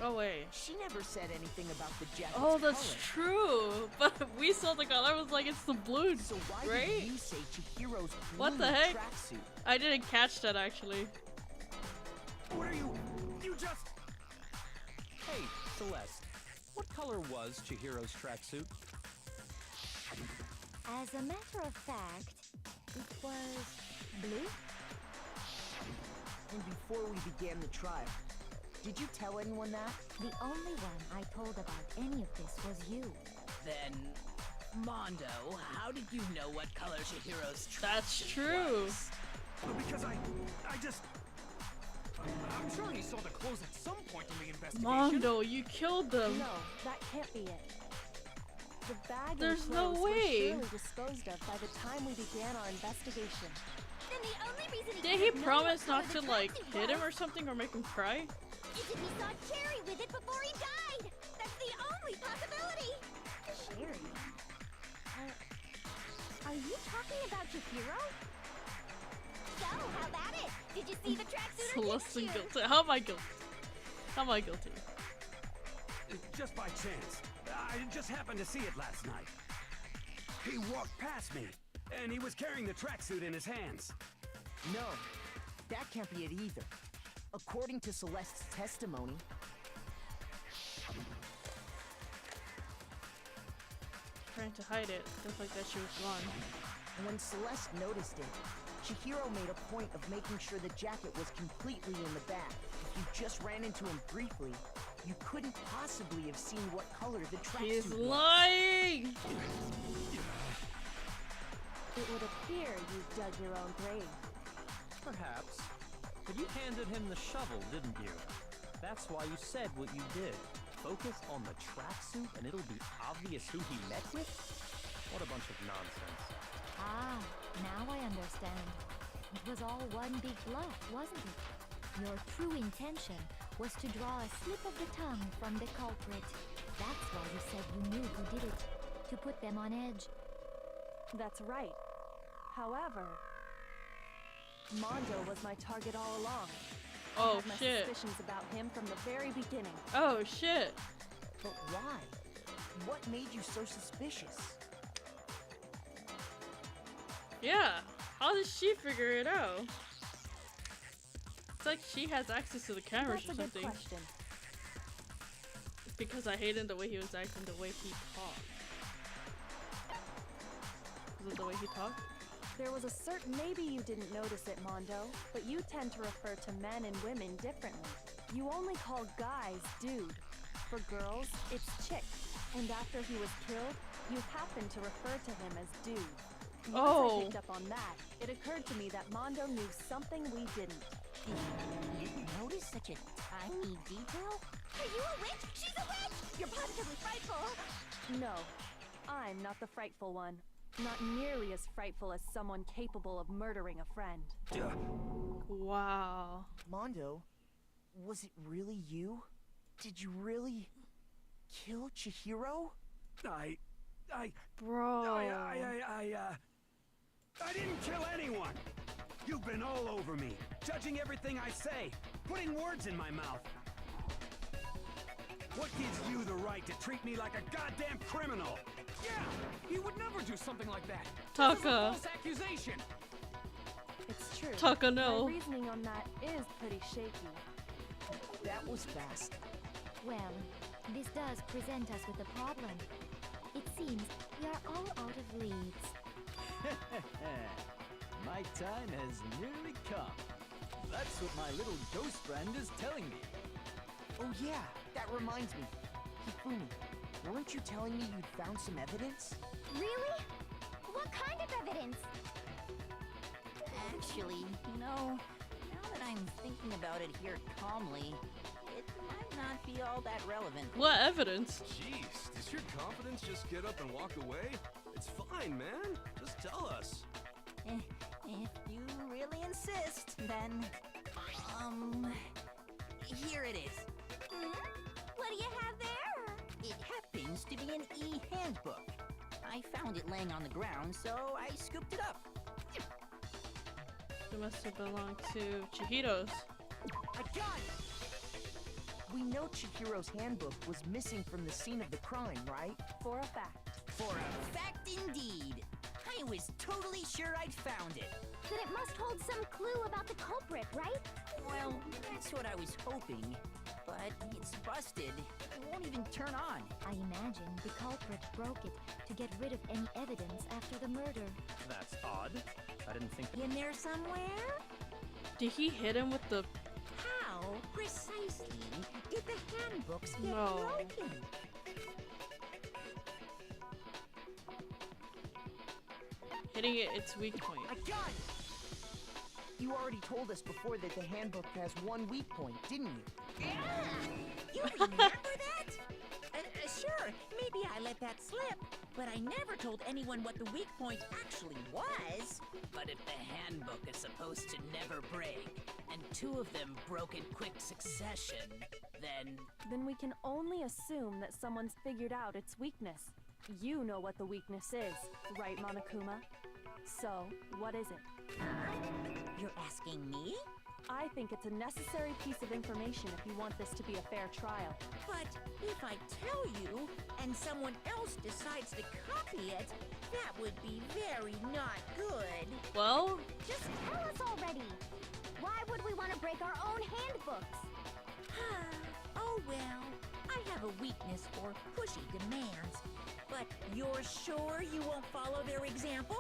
Oh wait. She never said anything about the jacket's Oh, that's color. true. But we saw the color. I was like, it's the blue, So why right? did you say Chihiro's blue What the heck? tracksuit? I didn't catch that actually. What are you? You just... Hey, Celeste. What color was Chihiro's tracksuit? As a matter of fact, it was blue. And before we began the trial, did you tell anyone that? The only one I told about any of this was you. Then, Mondo, how did you know what color Chihiro's That's tracksuit true. was? Because I just... I'm sure he saw the clothes at some point in the investigation. Mondo, you killed them. No, that can't be it. The bag There's and no clothes were way. surely disposed of by the time we began our investigation. Then the only reason he Did he could've known promise what color not the to like tracksuit hit him was or something or make him cry? is if he saw Cherry with it before he died. That's the only possibility. Cherry? Are you talking about Chihiro? So, how about it? Did you see the tracksuit or Celeste didn't you? guilty. How am I guilty? How am I guilty? Just by chance. I just happened to see it last night. He walked past me, and he was carrying the tracksuit in his hands. No, that can't be it either. According to Celeste's testimony, Trying to hide it. Just like that she was gone. when Celeste noticed it, Chihiro made a point of making sure the jacket was completely in the bag. If you just ran into him briefly, you couldn't possibly have seen what color the He's tracksuit was. lying! It would appear you dug your own grave. Perhaps. But you handed him the shovel, didn't you? That's why you said what you did. Focus on the tracksuit and it'll be obvious who he met with? What a bunch of nonsense. Ah, now I understand. It was all one big bluff, wasn't it? Your true intention was to draw a slip of the tongue from the culprit. That's why you said you knew who did it. To put them on edge. That's right. However, Mondo was my target all along. I Oh had my shit. suspicions about him from the very beginning. Oh shit. But why? What made you so suspicious? Yeah. How did she figure it out? It's like she has access to the cameras That's or a good something. question. Because I hated the way he was acting, the way he talked. Is it the way he talked? There was a certain, maybe you didn't notice it, Mondo, but you tend to refer to men and women differently. You only call guys dude. For girls, it's chick. And after he was killed, you happen to refer to him as dude. Once Oh. I picked up on that, it occurred to me that Mondo knew something we didn't. You didn't notice such a tiny detail? Are you a witch? She's a witch! You're positively frightful! No, I'm not the frightful one. Not nearly as frightful as someone capable of murdering a friend. Wow. Mondo, was it really you? Did you really kill Chihiro? Bro. I didn't kill anyone! You've been all over me, judging everything I say, putting words in my mouth. What gives you the right to treat me like a goddamn criminal? Yeah, he would never do something like that. Taka. This is a false accusation. It's true. Taka, no. My reasoning on that is pretty shaky. That was fast. Well, this does present us with a problem. It seems we are all out of leads. My time has nearly come. That's what my little ghost friend is telling me. Oh yeah, that reminds me. Hifumi, weren't you telling me you'd found some evidence? Really? What kind of evidence? Actually, you know, now that I'm thinking about it here calmly, it might not be all that relevant. What evidence? Jeez, does your confidence just get up and walk away? It's fine, man. Just tell us. If you really insist, then, here it is. What do you have there? It happens to be an e-handbook. I found it laying on the ground, so I scooped it up. It must have belonged to Chihiro's. I got it! We know Chihiro's handbook was missing from the scene of the crime, right? For a fact. For a fact indeed. I was totally sure I'd found it. Then it must hold some clue about the culprit, right? Well, that's what I was hoping. But it's busted. It won't even turn on. I imagine the culprit broke it to get rid of any evidence after the murder. That's odd. I didn't think. In there somewhere? Did he hit him with the... How precisely did the handbooks get No. broken? Hitting it its weak point. I got it! You already told us before that the handbook has one weak point, didn't you? You remember that? Sure, maybe I let that slip, but I never told anyone what the weak point actually was. But if the handbook is supposed to never break, and two of them broke in quick succession, then... Then we can only assume that someone's figured out its weakness. You know what the weakness is, right, Monokuma? So, what is it? You're asking me? I think it's a necessary piece of information if you want this to be a fair trial. But if I tell you, and someone else decides to copy it, that would be very not good. Well, Just tell us already. Why would we want to break our own handbooks? Oh well, I have a weakness for pushy demands. But you're sure you won't follow their example?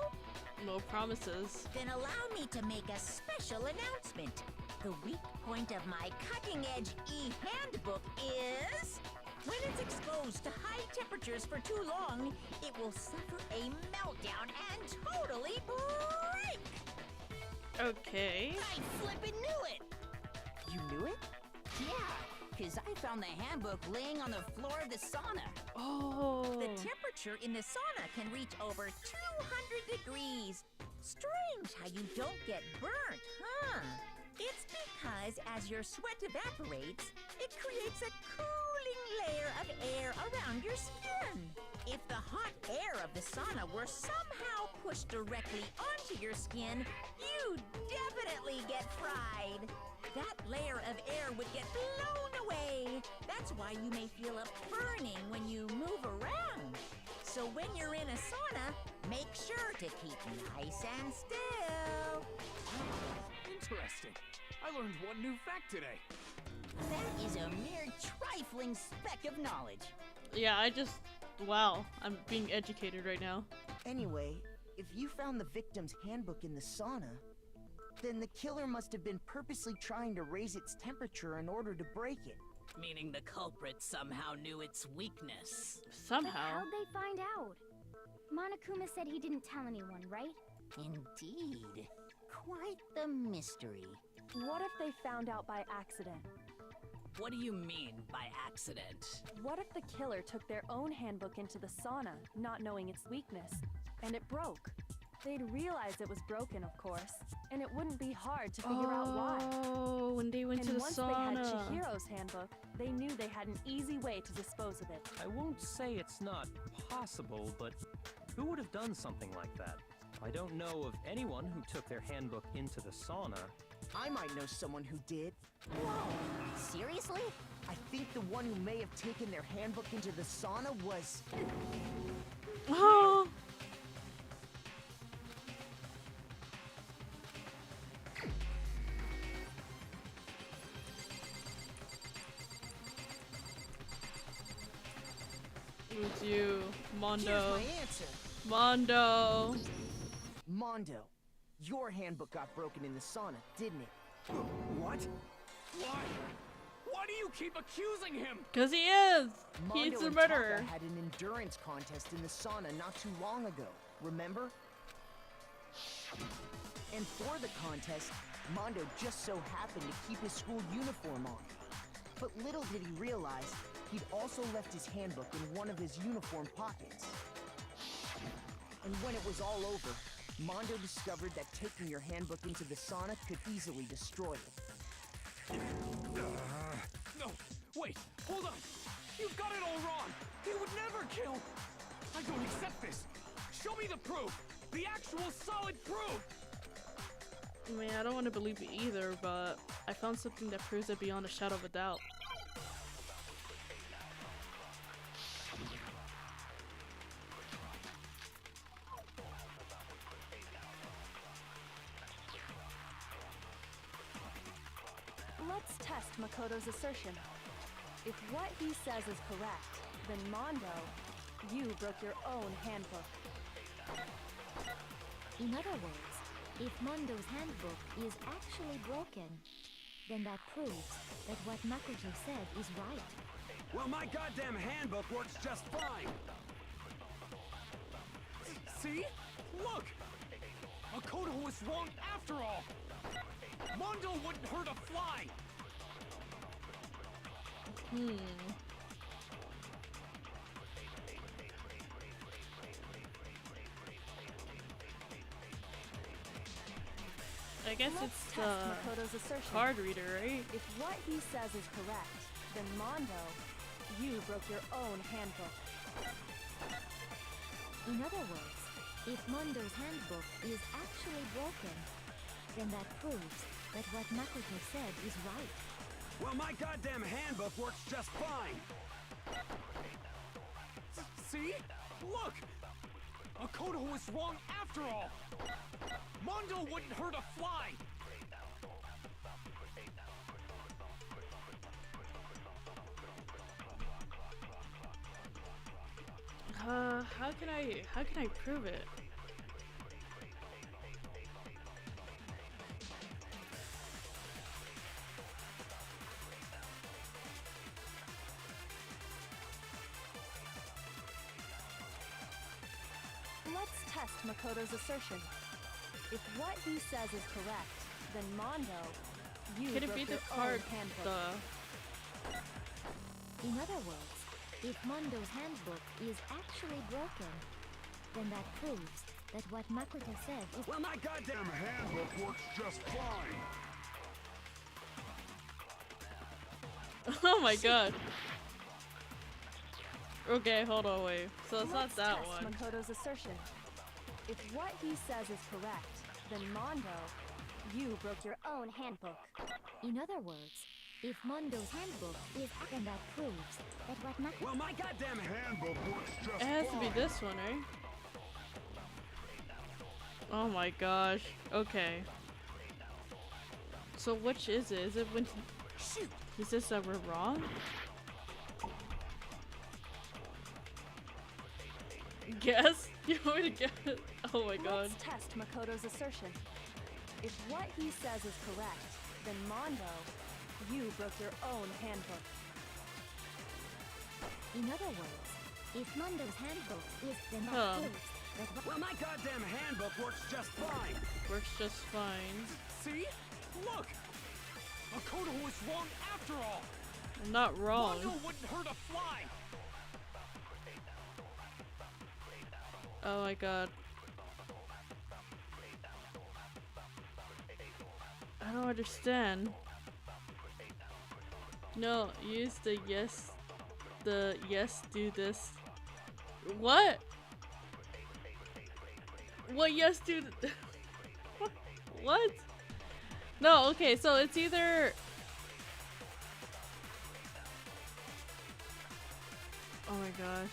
no promises. Then allow me to make a special announcement. The weak point of my cutting-edge e-handbook is... When it's exposed to high temperatures for too long, it will suffer a meltdown and totally break! Okay. I flippin' knew it! You knew it? Yeah, because I found the handbook laying on the floor of the sauna. Oh. The temperature in the sauna can reach over 200 degrees. Strange how you don't get burnt, huh? It's because as your sweat evaporates, it creates a cooling layer of air around your skin. If the hot air of the sauna were somehow pushed directly onto your skin, you'd definitely get fried. That layer of air would get blown away. That's why you may feel a burning when you move around. So when you're in a sauna, make sure to keep nice and still. Interesting. I learned one new fact today. That is a mere trifling speck of knowledge. Yeah, wow, I'm being educated right now. Anyway, if you found the victim's handbook in the sauna, then the killer must have been purposely trying to raise its temperature in order to break it. Meaning the culprit somehow knew its weakness. But Somehow. how'd they find out? Monokuma said he didn't tell anyone, right? Indeed. Quite the mystery. What if they found out by accident? What do you mean by accident? What if the killer took their own handbook into the sauna, not knowing its weakness, and it broke? They'd realize it was broken, of course, and it wouldn't be hard to figure out why. Oh, when they went And to the once sauna. they had Chihiro's handbook, they knew they had an easy way to dispose of it. I won't say it's not possible, but who would have done something like that? I don't know of anyone who took their handbook into the sauna. I might know someone who did. Whoa! Seriously? I think the one who may have taken their handbook into the sauna was... Oh. It was you, Mondo. Here's my answer. Mondo. Mondo, your handbook got broken in the sauna, didn't it? What? Why? Why do you keep accusing him? Cause he is. Mondo He's the and murderer. Taka had an endurance contest in the sauna not too long ago, remember? And for the contest, Mondo just so happened to keep his school uniform on. But little did he realize, he'd also left his handbook in one of his uniform pockets. And when it was all over, Mondo discovered that taking your handbook into the sauna could easily destroy it. No, wait, hold on. You've got it all wrong. He would never kill. I don't accept this. Show me the proof. The actual solid proof. I mean, I don't want to believe it either, but I found something that proves it beyond a shadow of a doubt. Let's test Makoto's assertion. If what he says is correct, then Mondo, you broke your own handbook. In other words, if Mondo's handbook is actually broken, then that proves that what Makoto said is right. Well, my goddamn handbook works just fine. See? Look! Makoto was wrong after all! Mondo wouldn't hurt a fly! I guess Let's it's test the Makoto's assertion. card reader, right? If what he says is correct, then Mondo, you broke your own handbook. In other words, if Mondo's handbook is actually broken, then that proves that what Makoto said is right. Well, my goddamn handbook works just fine. See? Look! Makoto was wrong after all! Mondo wouldn't hurt a fly! How can I prove it? Let's test Makoto's assertion. If what he says is correct, then Mondo, you Could it broke be the your card? own handbook. In other words, if Mondo's handbook is actually broken, then that proves that what Makoto said is— Well, my goddamn handbook works just fine. Oh my god. Okay, hold on, wait. So it's not Let's that test one. Makoto's assertion. If what he says is correct, then Mondo, you broke your own handbook. In other words, if Mondo's handbook is— then that proves that what Makoto— Well, my goddamn handbook works just It has to be this one, right? Oh my gosh. Okay. So which is it? Is it when he says that we're wrong? Guess? You want me to guess? Oh my god. Let's test Makoto's assertion. If what he says is correct, then Mondo, you broke your own handbook. In other words, if Mondo's handbook is— then that Huh. proves that what— Well, my goddamn handbook works just fine. Works just fine. See? Look! Makoto was wrong after all! I'm not wrong. Mondo wouldn't hurt a fly! Oh my god. I don't understand. No, use the yes, do this. What? What yes, do th what? No, okay, so it's either— oh my gosh.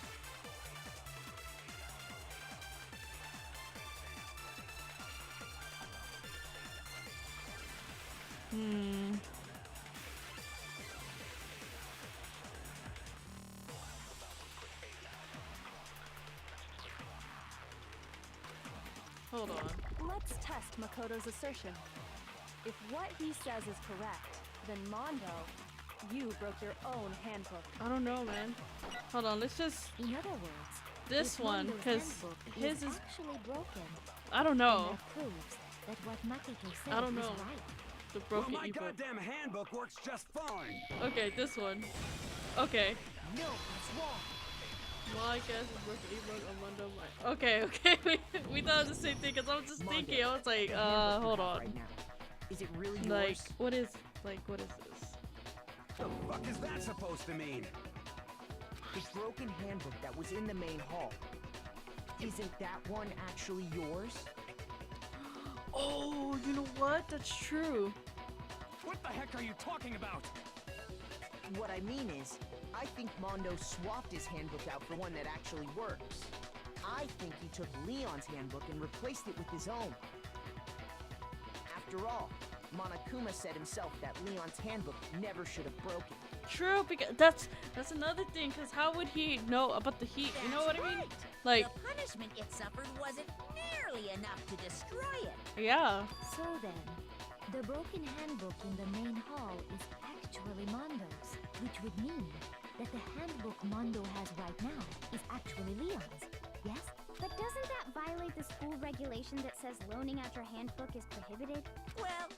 Hold on. Let's test Makoto's assertion. If what he says is correct, then Mondo, you broke your own handbook. I don't know, man. Hold on, let's just— In other words, this if one, Mondo's because handbook his is— actually broken, I don't then know. that proves that what Makoto said I don't is know. right. The Well, broken my ebook. goddamn handbook works just fine. Okay, this one. Okay. No, it's wrong. My guess is broken ebook on Mondo. Okay, okay. we thought it was the same thing because I was just Mondo, thinking. I was like, the handbook you hold have on. Right now, is it really Like, yours? what is this? The fuck is that supposed to mean? The broken handbook that was in the main hall. Isn't that one actually yours? Oh, you know what? That's true. What the heck are you talking about? What I mean is, I think Mondo swapped his handbook out for one that actually works. I think he took Leon's handbook and replaced it with his own. After all, Monokuma said himself that Leon's handbook never should have broken. True, because that's another thing. Cause how would he know about the heat? You know what I mean? Right. Like, the punishment it suffered wasn't nearly enough to destroy it. yeah. So then, the broken handbook in the main hall is actually Mondo's, which would mean that the handbook Mondo has right now is actually Leon's. Yes? But doesn't that violate the school regulation that says loaning out your handbook is prohibited? Well,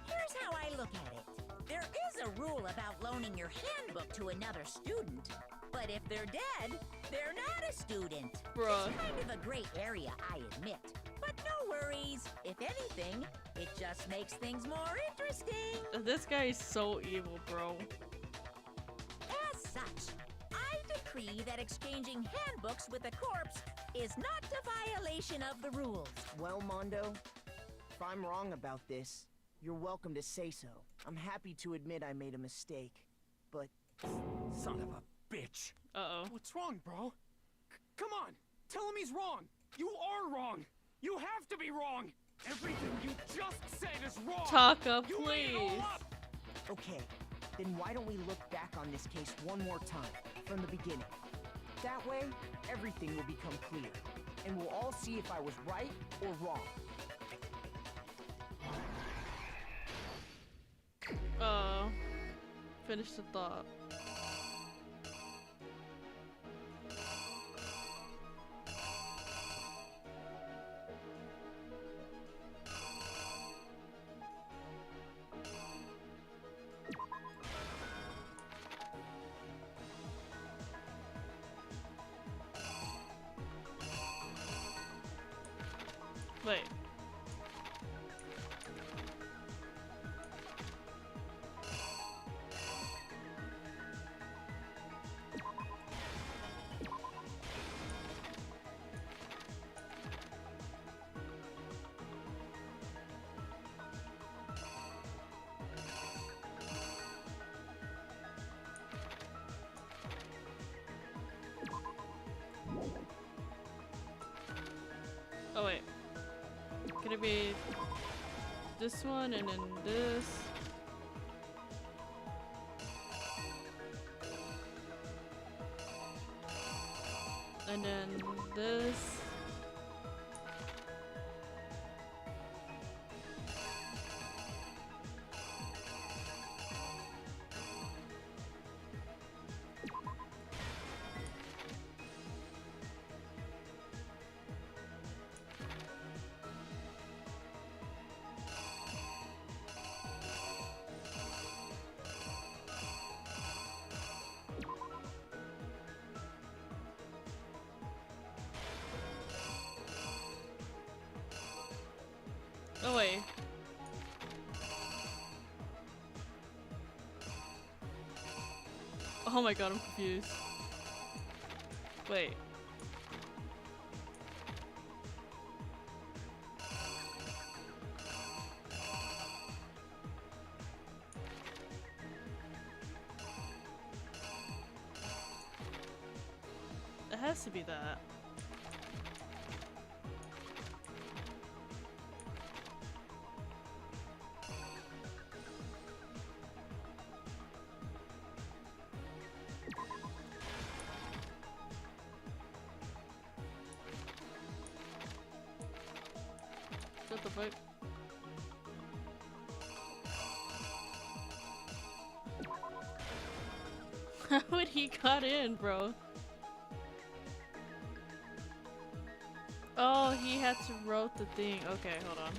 here's how I look at it. There is a rule about loaning your handbook to another student, but if they're dead, they're not a student. Bruh. It's kind of a gray area, I admit. But no worries. If anything, it just makes things more interesting. This guy is so evil, bro. As such, I decree that exchanging handbooks with a corpse is not a violation of the rules. Well, Mondo, if I'm wrong about this, you're welcome to say so. I'm happy to admit I made a mistake, but... Son of a bitch. Uh-oh. What's wrong, bro? Come on, tell him he's wrong. You are wrong. You have to be wrong. Everything you just said is wrong. Taka, You made it all please. up. Okay, then why don't we look back on this case one more time, from the beginning? That way, everything will become clear, and we'll all see if I was right or wrong. Finish the thought. Wait. Oh wait. Could it be this one and then this? And then this. Oh wait. Oh my god, I'm confused. Wait. It has to be that. What the fuck? How would he got in, bro? Oh, he had to wrote the thing. Okay, hold on.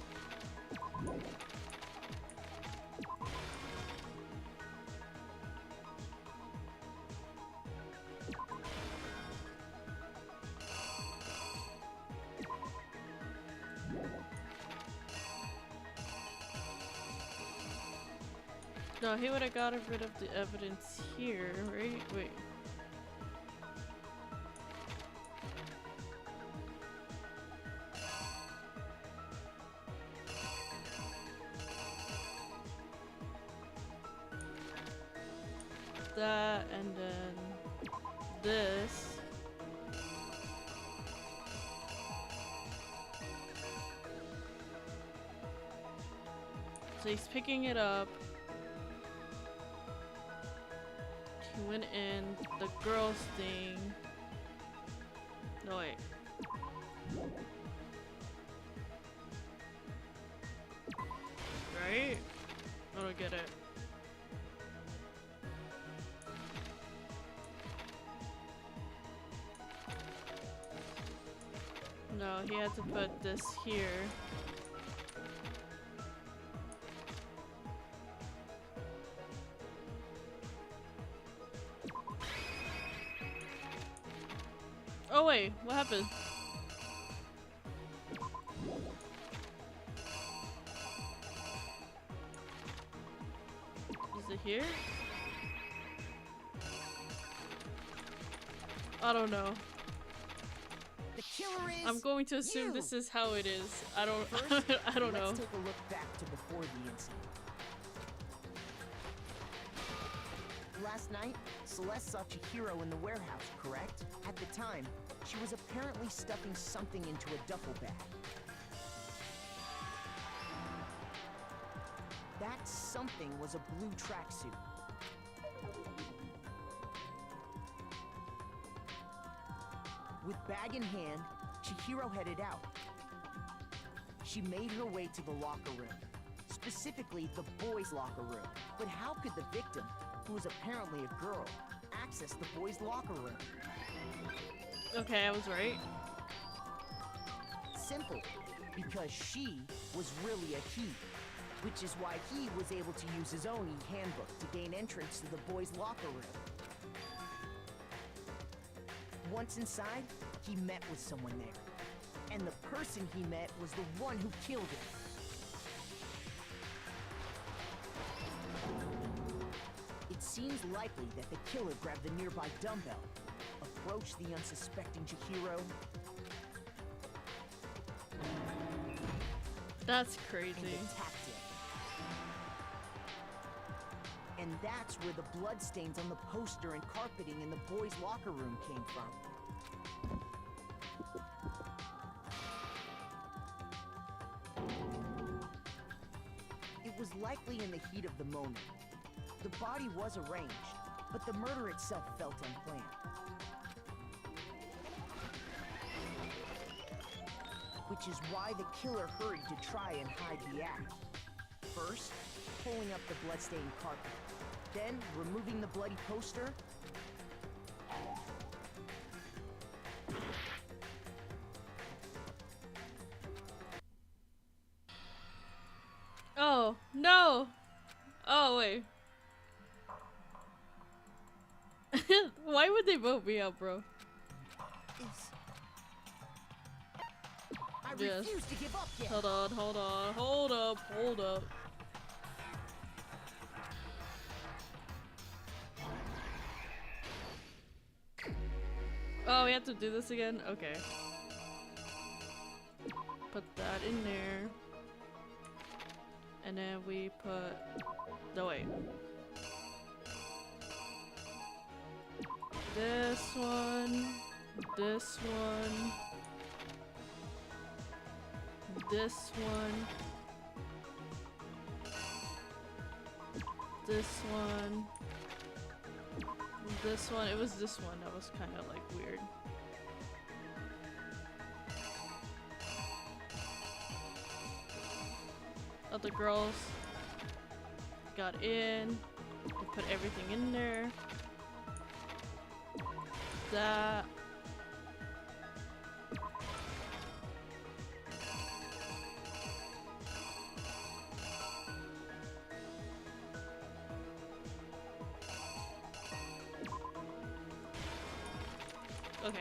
No, he would have got rid of the evidence here, right? Wait. That and then this. So he's picking it up. He went in the girls thing. No wait. Right? I don't get it. No, he had to put this here. Oh wait, what happened? Is it here? I don't know. The killer is I'm going to assume you. this is how it is. I don't First, I don't know. Let's take a look back to before the incident. Last night, Celeste saw Chihiro in the warehouse, correct? At the time, she was apparently stuffing something into a duffel bag. That something was a blue tracksuit. With bag in hand, Chihiro headed out. She made her way to the locker room, specifically the boys' locker room. But how could the victim, who was apparently a girl, access the boys' locker room? Okay, I was right. Simple, because she was really a he, which is why he was able to use his own e-handbook to gain entrance to the boys' locker room. Once inside, he met with someone there, and the person he met was the one who killed him. It seems likely that the killer grabbed the nearby dumbbell, approached the unsuspecting Chihiro, That's and crazy. attacked him. And that's where the bloodstains on the poster and carpeting in the boys' locker room came from. It was likely in the heat of the moment. The body was arranged, but the murder itself felt unplanned. Which is why the killer hurried to try and hide the act. First, pulling up the bloodstained carpet, then removing the bloody poster. Oh, no! Oh, wait. Why would they vote me out, bro? I Yes. refuse to give up yet. Hold on, hold on, hold up, hold up. Oh, we have to do this again? Okay. Put that in there. And then we put... No, wait. This one. This one. This one. This one. This one. It was this one that was kind of like weird. Other girls got in. They put everything in there. That. Okay.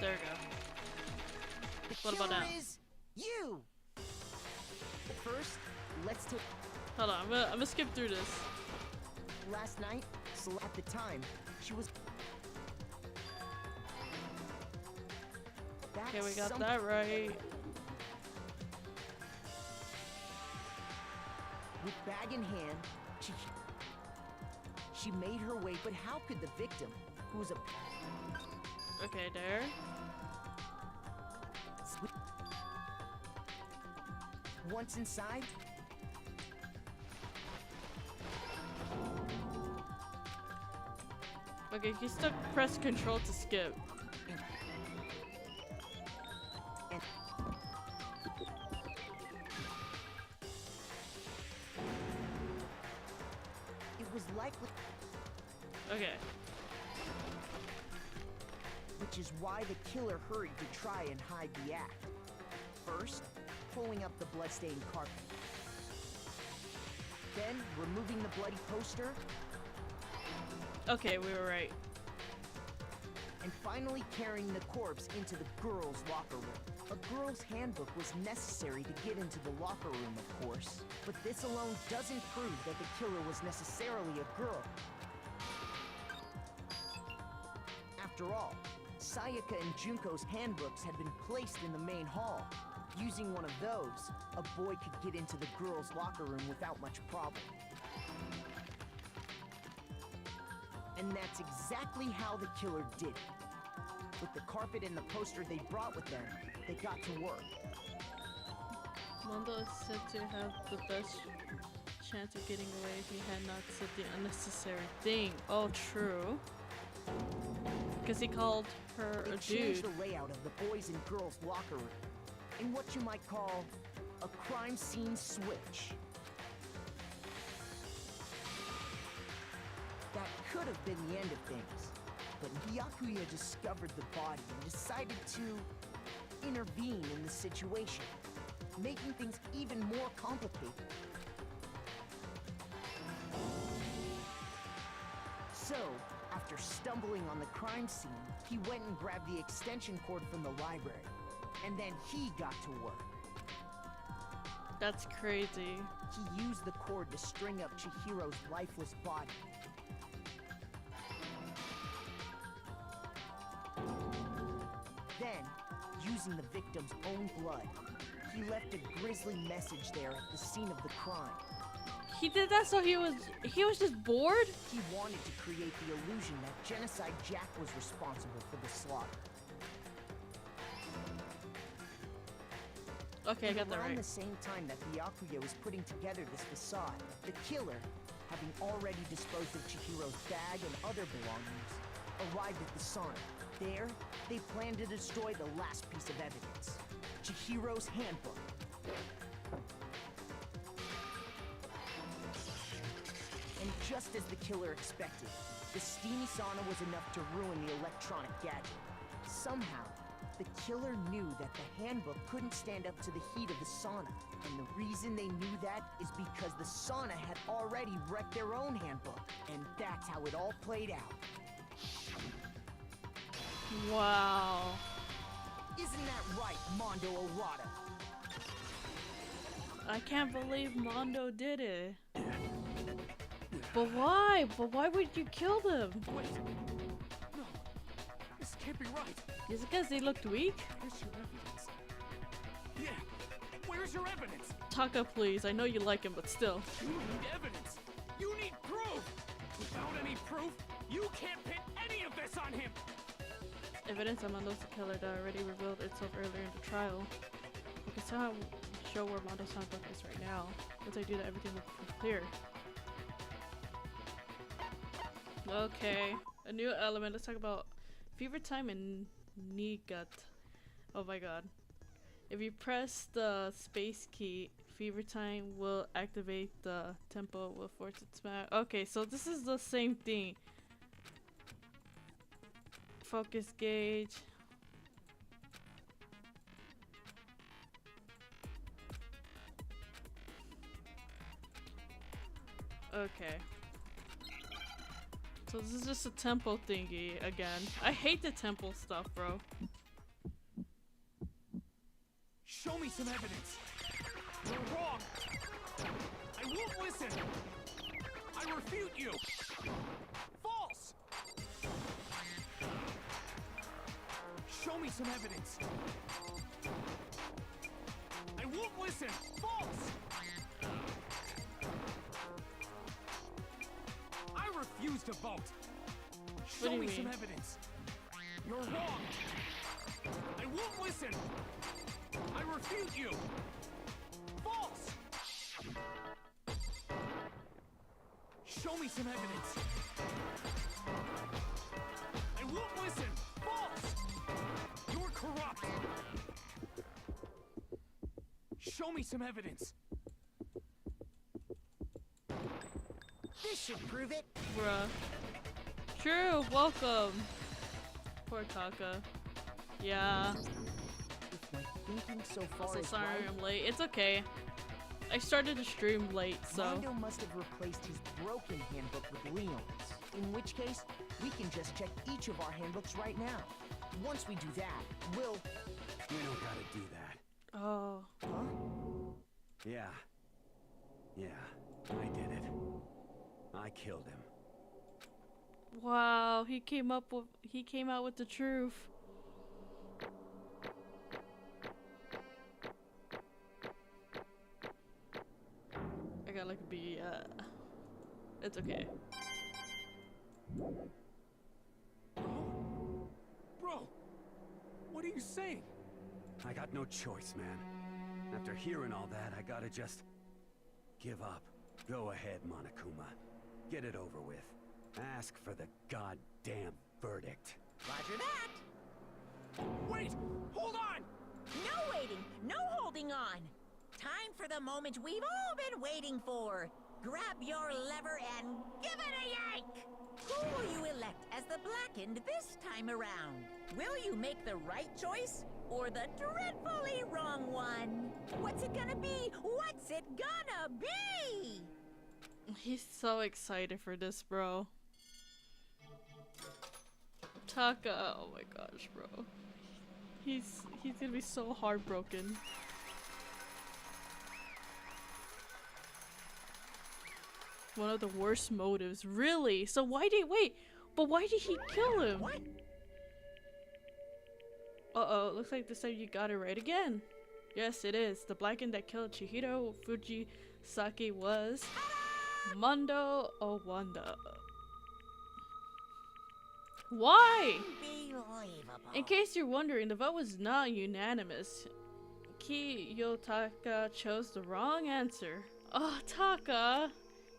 There we go. What about now? Is you. First, let's take. Hold on, I'm gonna skip through this. Last night, so at the time, she was. Okay, we got that right. With bag in hand, she made her way. But how could the victim, who's a Okay, there. Once inside, Okay, you still press control to skip. and it was likely, Okay. which is why the killer hurried to try and hide the act. First, pulling up the bloodstained carpet. Then, removing the bloody poster, Okay, we were right. and finally carrying the corpse into the girls' locker room. A girl's handbook was necessary to get into the locker room, of course, but this alone doesn't prove that the killer was necessarily a girl. After all, Sayaka and Junko's handbooks had been placed in the main hall. Using one of those, a boy could get into the girls' locker room without much problem. And that's exactly how the killer did it. With the carpet and the poster they brought with them, they got to work. Mondo is said to have the best chance of getting away if he had not said the unnecessary thing. Oh, true. Because he called her They a changed dude. the layout of the boys' and girls' locker room in what you might call a crime scene switch. That could have been the end of things, but Byakuya discovered the body and decided to intervene in the situation, making things even more complicated. So, after stumbling on the crime scene, he went and grabbed the extension cord from the library, and then he got to work. That's crazy. He used the cord to string up Chihiro's lifeless body. Then, using the victim's own blood, he left a grisly message there at the scene of the crime. He did that so he was just bored? He wanted to create the illusion that Genocide Jack was responsible for the slaughter. Okay, I got that Around right. the same time that Byakuya was putting together this facade, the killer, having already disposed of Chihiro's bag and other belongings, arrived at the sauna. There, they planned to destroy the last piece of evidence, Chihiro's handbook. And just as the killer expected, the steamy sauna was enough to ruin the electronic gadget. Somehow, the killer knew that the handbook couldn't stand up to the heat of the sauna. And the reason they knew that is because the sauna had already wrecked their own handbook. And that's how it all played out. Wow. Isn't that right, Mondo Arata? I can't believe Mondo did it. But why? But why would you kill them? Wait. No. This can't be right. Is it because they looked weak? Where's your evidence? Yeah. Where's your evidence? Taka, please. I know you like him, but still. You need evidence. You need proof. Without any proof, you can't pin any of this on him. Evidence that Mondo's the killer that already revealed itself earlier in the trial. You can somehow show where Mondo's handbook is right now. Once I do that, everything will become clear. Okay, a new element. Let's talk about fever time and Nigat. Oh my god. If you press the space key, fever time will activate the tempo, will force it smack. Okay, so this is the same thing. Focus gauge. Okay. So this is just a tempo thingy again. I hate the tempo stuff, bro. Show me some evidence. You're wrong. I won't listen. I refute you. False. Show me some evidence. I won't listen. False. I refuse to vote. What do you me some mean? evidence. You're wrong. I won't listen. I refute you. False. Show me some evidence. I won't listen. False. You're corrupt. Show me some evidence. This should prove it. Bruh. True, welcome. Poor Taka. Yeah. If my thinking so far Also, is sorry right, I'm late. It's okay. I started the stream late, so. Mondo must have replaced his broken handbook with Leon's. In which case, we can just check each of our handbooks right now. Once we do that, we'll... We don't gotta do that. Oh. Huh? Yeah. Yeah, I did it. I killed him. Wow, he came out with the truth. I got like a B, it's okay. Bro, what are you saying? I got no choice, man. After hearing all that, I gotta just give up. Go ahead, Monokuma. Get it over with. Ask for the goddamn verdict. Roger that. Wait! Hold on! No waiting, no holding on. Time for the moment we've all been waiting for. Grab your lever and give it a yank! Who will you elect as the Blackened this time around? Will you make the right choice or the dreadfully wrong one? What's it gonna be? What's it gonna be? He's so excited for this, bro. Taka, oh my gosh, bro. He's gonna be so heartbroken. One of the worst motives, really? So why did why did he kill him? What? Uh-oh, looks like this time you got it right again. Yes, it is. The Blackened that killed Chihiro Fujisaki was Mondo Owanda. Why? Unbelievable. In case you're wondering, the vote was not unanimous. Kiyotaka chose the wrong answer. Oh, Taka!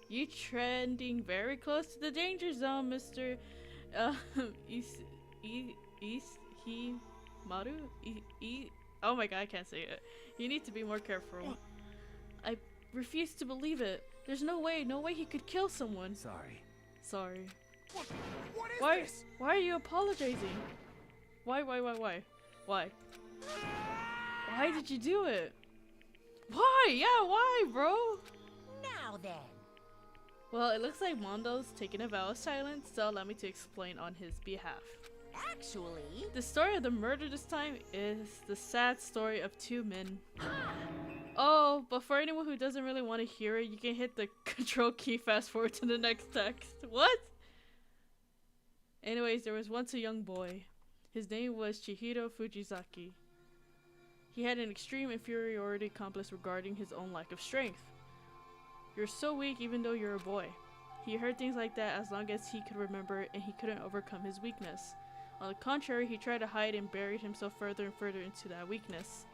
You trending very close to the danger zone, Mr. Oh my god, I can't say it. You need to be more careful. I refuse to believe it. There's no way he could kill someone. Sorry. What is this? Why are you apologizing? Why? Why did you do it? Why? Yeah, why, bro? Now then. Well, it looks like Mondo's taking a vow of silence, so allow me to explain on his behalf. Actually, The story of the murder this time is the sad story of two men. Oh, but for anyone who doesn't really want to hear it, you can hit the control key fast forward to the next text. What? Anyways, there was once a young boy. His name was Chihiro Fujisaki. He had an extreme inferiority complex regarding his own lack of strength. You're so weak even though you're a boy. He heard things like that as long as he could remember, and he couldn't overcome his weakness. On the contrary, he tried to hide and buried himself further and further into that weakness,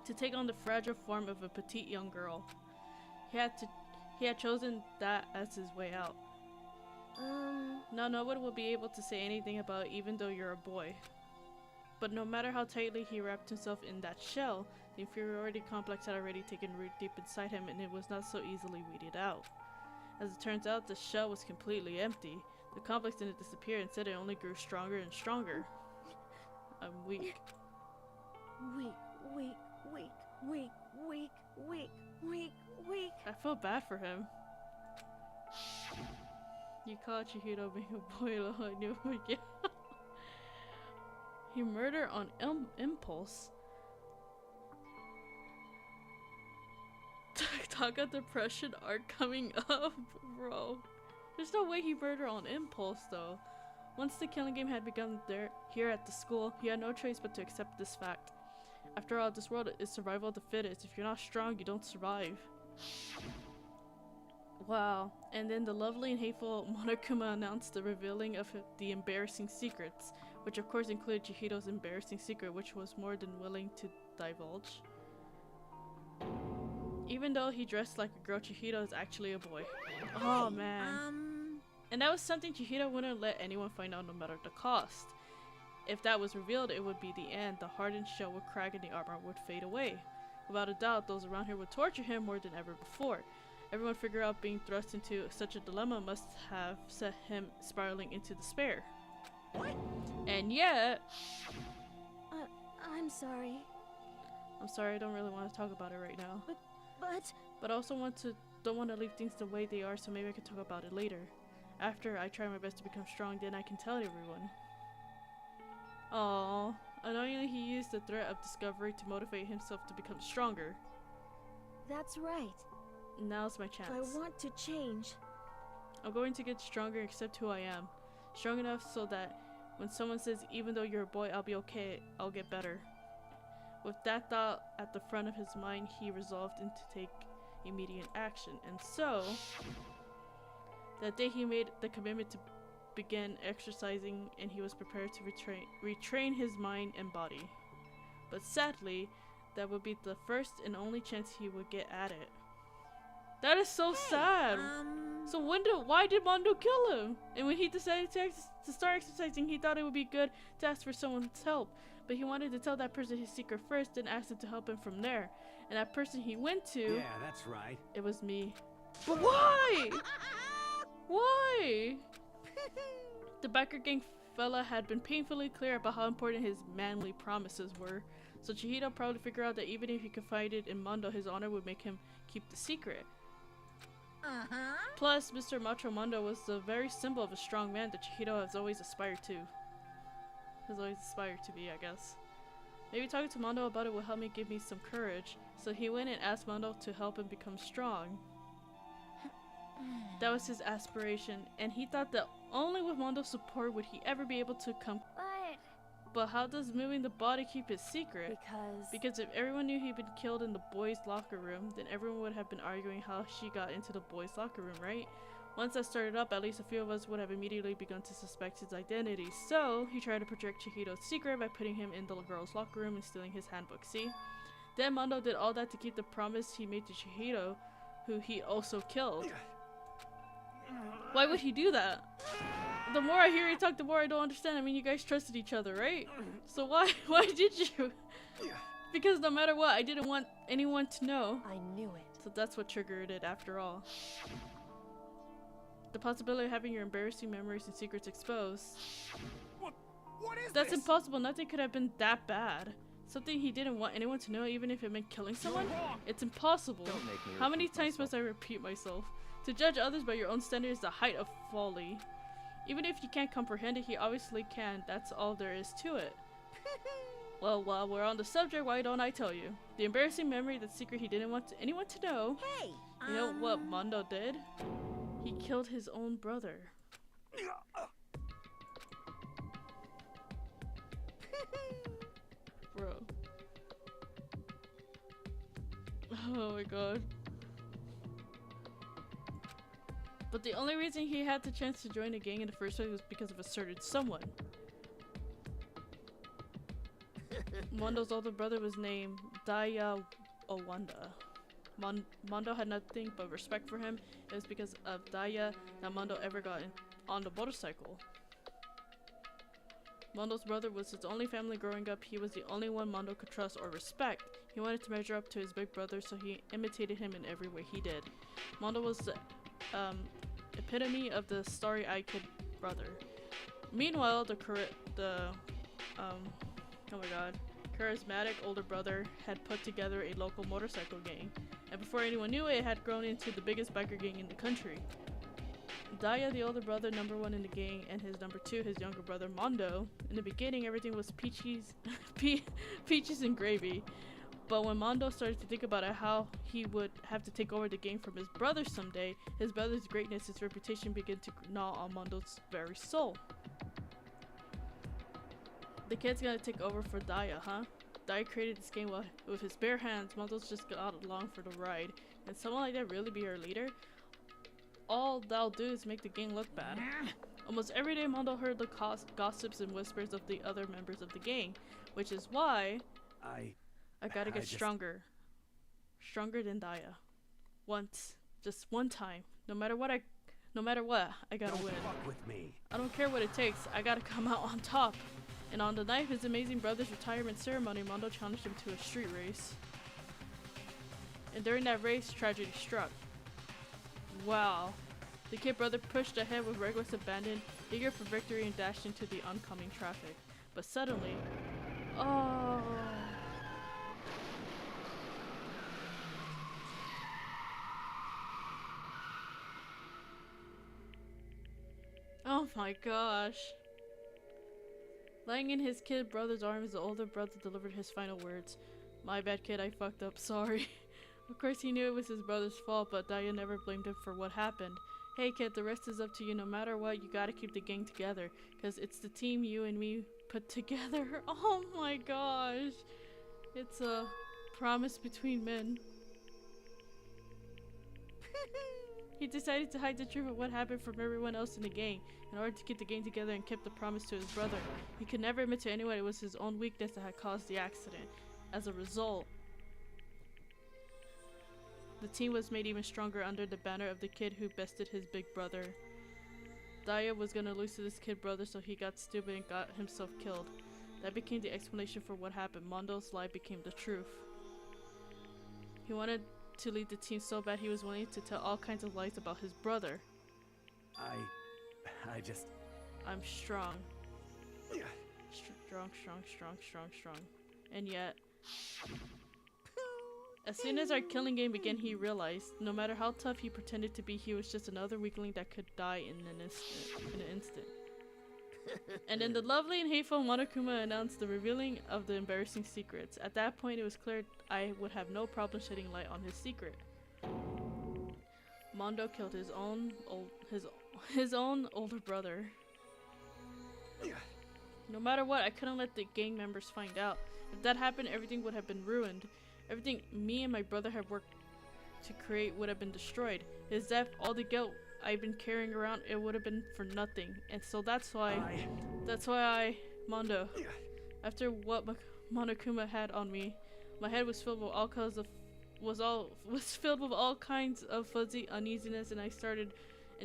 to take on the fragile form of a petite young girl. He had chosen that as his way out. Now no one will be able to say anything about it, even though you're a boy. But no matter how tightly he wrapped himself in that shell, the inferiority complex had already taken root deep inside him, and it was not so easily weeded out. As it turns out, the shell was completely empty. The complex didn't disappear, instead it only grew stronger and stronger. I'm weak. Weak. I feel bad for him. You caught Chihiro being a boy, I knew it. Yeah. He murdered on impulse. Taka depression arc coming up, bro. There's no way he murdered on impulse, though. Once the killing game had begun here at the school, he had no choice but to accept this fact. After all, this world is survival of the fittest. If you're not strong, you don't survive. Wow. And then the lovely and hateful Monokuma announced the revealing of the embarrassing secrets, which of course included Chihiro's embarrassing secret, which was more than willing to divulge. Even though he dressed like a girl, Chihiro is actually a boy. Oh man. And that was something Chihiro wouldn't let anyone find out no matter the cost. If that was revealed, it would be the end. The hardened shell would crack and the armor would fade away. Without a doubt, those around here would torture him more than ever before. Everyone figured out being thrust into such a dilemma must have set him spiraling into despair. What? And yet... I'm sorry. I'm sorry, I don't really want to talk about it right now. But I also don't want to leave things the way they are, so maybe I can talk about it later. After I try my best to become strong, then I can tell everyone. Aww. Annoyingly, he used the threat of discovery to motivate himself to become stronger. That's right. Now's my chance. I want to change. I'm going to get stronger and accept who I am. Strong enough so that when someone says, even though you're a boy, I'll be okay, I'll get better. With that thought at the front of his mind, he resolved to take immediate action. And so, that day he made the commitment to begin exercising, and he was prepared to retrain his mind and body. But sadly, that would be the first and only chance he would get at it. That is so sad. So why did Mondo kill him? And when he decided to start exercising, he thought it would be good to ask for someone's help. But he wanted to tell that person his secret first, and asked him to help him from there. And that person he went to... Yeah, that's right. It was me. But why? Why? The biker gang fella had been painfully clear about how important his manly promises were. So Chihiro probably figured out that even if he confided in Mondo, his honor would make him keep the secret. Plus, Mr. Macho Mondo was the very symbol of a strong man that Chihiro has always aspired to. Has always aspired to be, I guess. Maybe talking to Mondo about it will help me give me some courage. So he went and asked Mondo to help him become strong. That was his aspiration, and he thought that only with Mondo's support would he ever be able to come. But how does moving the body keep his secret? Because if everyone knew he'd been killed in the boys' locker room, then everyone would have been arguing how she got into the boys' locker room, right? Once that started up, at least a few of us would have immediately begun to suspect his identity. So he tried to protect Chihiro's secret by putting him in the girls' locker room and stealing his handbook, see? Then Mondo did all that to keep the promise he made to Chihiro, who he also killed. Why would he do that? The more I hear you talk, the more I don't understand. I mean, you guys trusted each other, right? So why did you? Because no matter what, I didn't want anyone to know. I knew it. So that's what triggered it after all. The possibility of having your embarrassing memories and secrets exposed. What is That's this? impossible. Nothing could have been that bad. Something he didn't want anyone to know, even if it meant killing someone? It's impossible. Don't make me How many repeat times must I repeat myself? To judge others by your own standards is the height of folly. Even if you can't comprehend it, he obviously can. That's all there is to it. Well, while we're on the subject, why don't I tell you? The embarrassing memory, that secret he didn't want anyone to know. Hey, You know what Mondo did? He killed his own brother. Bro. Oh my god. But the only reason he had the chance to join the gang in the first place was because of a certain someone. Mondo's older brother was named Daya Owanda. Mondo had nothing but respect for him. It was because of Daya that Mondo ever got on the motorcycle. Mondo's brother was his only family growing up. He was the only one Mondo could trust or respect. He wanted to measure up to his big brother, so he imitated him in every way he did. Mondo was the epitome of the starry-eyed kid brother. Meanwhile, oh my god, charismatic older brother had put together a local motorcycle gang, and before anyone knew it, it had grown into the biggest biker gang in the country. Daya, the older brother, number one in the gang, and his number two, his younger brother Mondo. In the beginning, everything was peaches and gravy. But when Mondo started to think about it, how he would have to take over the gang from his brother someday, his brother's greatness, his reputation began to gnaw on Mondo's very soul. The kid's gonna take over for Daya, huh? Daya created this game with his bare hands. Mondo's just got along for the ride. And someone like that really be our leader? all that'll do is make the gang look bad. Almost every day Mondo heard the gossips and whispers of the other members of the gang, which is why I gotta get stronger. Stronger than Daya. Once. Just one time. No matter what, I gotta win. Fuck with me. I don't care what it takes, I gotta come out on top. And on the night of his amazing brother's retirement ceremony, Mondo challenged him to a street race. And during that race, tragedy struck. Wow. The kid brother pushed ahead with reckless abandon, eager for victory, and dashed into the oncoming traffic. But suddenly, oh my gosh. Lying in his kid brother's arms, the older brother delivered his final words. My bad, kid, I fucked up, sorry. Of course he knew it was his brother's fault, but Daya never blamed him for what happened. Hey kid, the rest is up to you. No matter what, you gotta keep the gang together, cause it's the team you and me put together. Oh my gosh. It's a promise between men. He decided to hide the truth of what happened from everyone else in the gang in order to keep the gang together and kept the promise to his brother. He could never admit to anyone it was his own weakness that had caused the accident. As a result, the team was made even stronger under the banner of the kid who bested his big brother. Daya was gonna lose to this kid brother, so he got stupid and got himself killed. That became the explanation for what happened. Mondo's lie became the truth. He wanted to lead the team so bad he was willing to tell all kinds of lies about his brother. I'm strong. Strong. And yet, as soon as our killing game began, he realized no matter how tough he pretended to be, he was just another weakling that could die in an instant. And then the lovely and hateful Monokuma announced the revealing of the embarrassing secrets. At that point, it was clear I would have no problem shedding light on his secret. Mondo killed his own older brother. No matter what, I couldn't let the gang members find out. If that happened, everything would have been ruined. Everything me and my brother had worked to create would have been destroyed. His death, all the guilt I've been carrying around, it would have been for nothing. And so that's why Mondo, after what Monokuma had on me, my head was filled with all kinds of fuzzy uneasiness, and I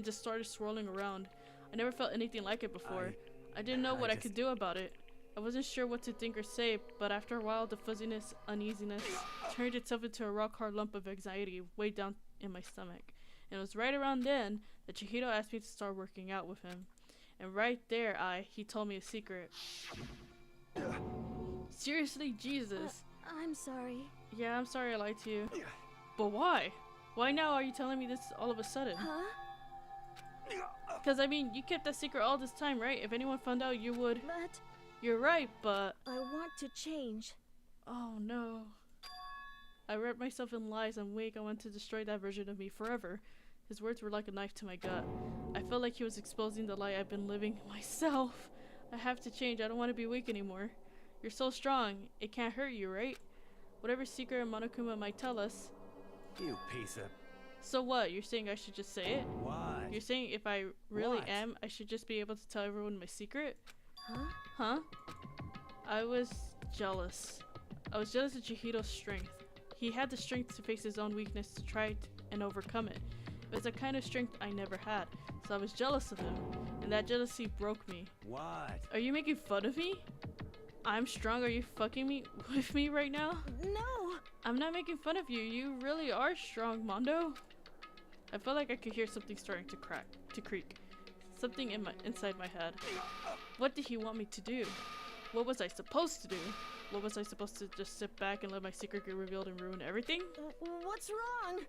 just started swirling around. I never felt anything like it before. I didn't know what I could do about it. I wasn't sure what to think or say, but after a while the fuzziness, uneasiness turned itself into a rock hard lump of anxiety way down in my stomach. And it was right around then that Chihiro asked me to start working out with him. And right there he told me a secret. Seriously, Jesus. I'm sorry. Yeah, I'm sorry I lied to you. But why? Why now are you telling me this all of a sudden? Huh? Because, I mean, you kept that secret all this time, right? If anyone found out, you would... But... You're right, but... I want to change. Oh, no. I wrapped myself in lies and I want to destroy that version of me forever. His words were like a knife to my gut. I felt like he was exposing the lie I've been living myself. I have to change. I don't want to be weak anymore. You're so strong. It can't hurt you, right? Whatever secret Monokuma might tell us. You piece of... So what? You're saying I should just say it? What? You're saying if I really am, I should just be able to tell everyone my secret? Huh? I was jealous. I was jealous of Chihiro's strength. He had the strength to face his own weakness to try and overcome it. It was a kind of strength I never had, so I was jealous of him, and that jealousy broke me. What? Are you making fun of me? I'm strong. Are you fucking with me right now? No! I'm not making fun of you. You really are strong, Mondo. I felt like I could hear something starting to creak. Something inside my head. What did he want me to do? What was I supposed to do? What was I supposed to just sit back and let my secret get revealed and ruin everything? What's wrong?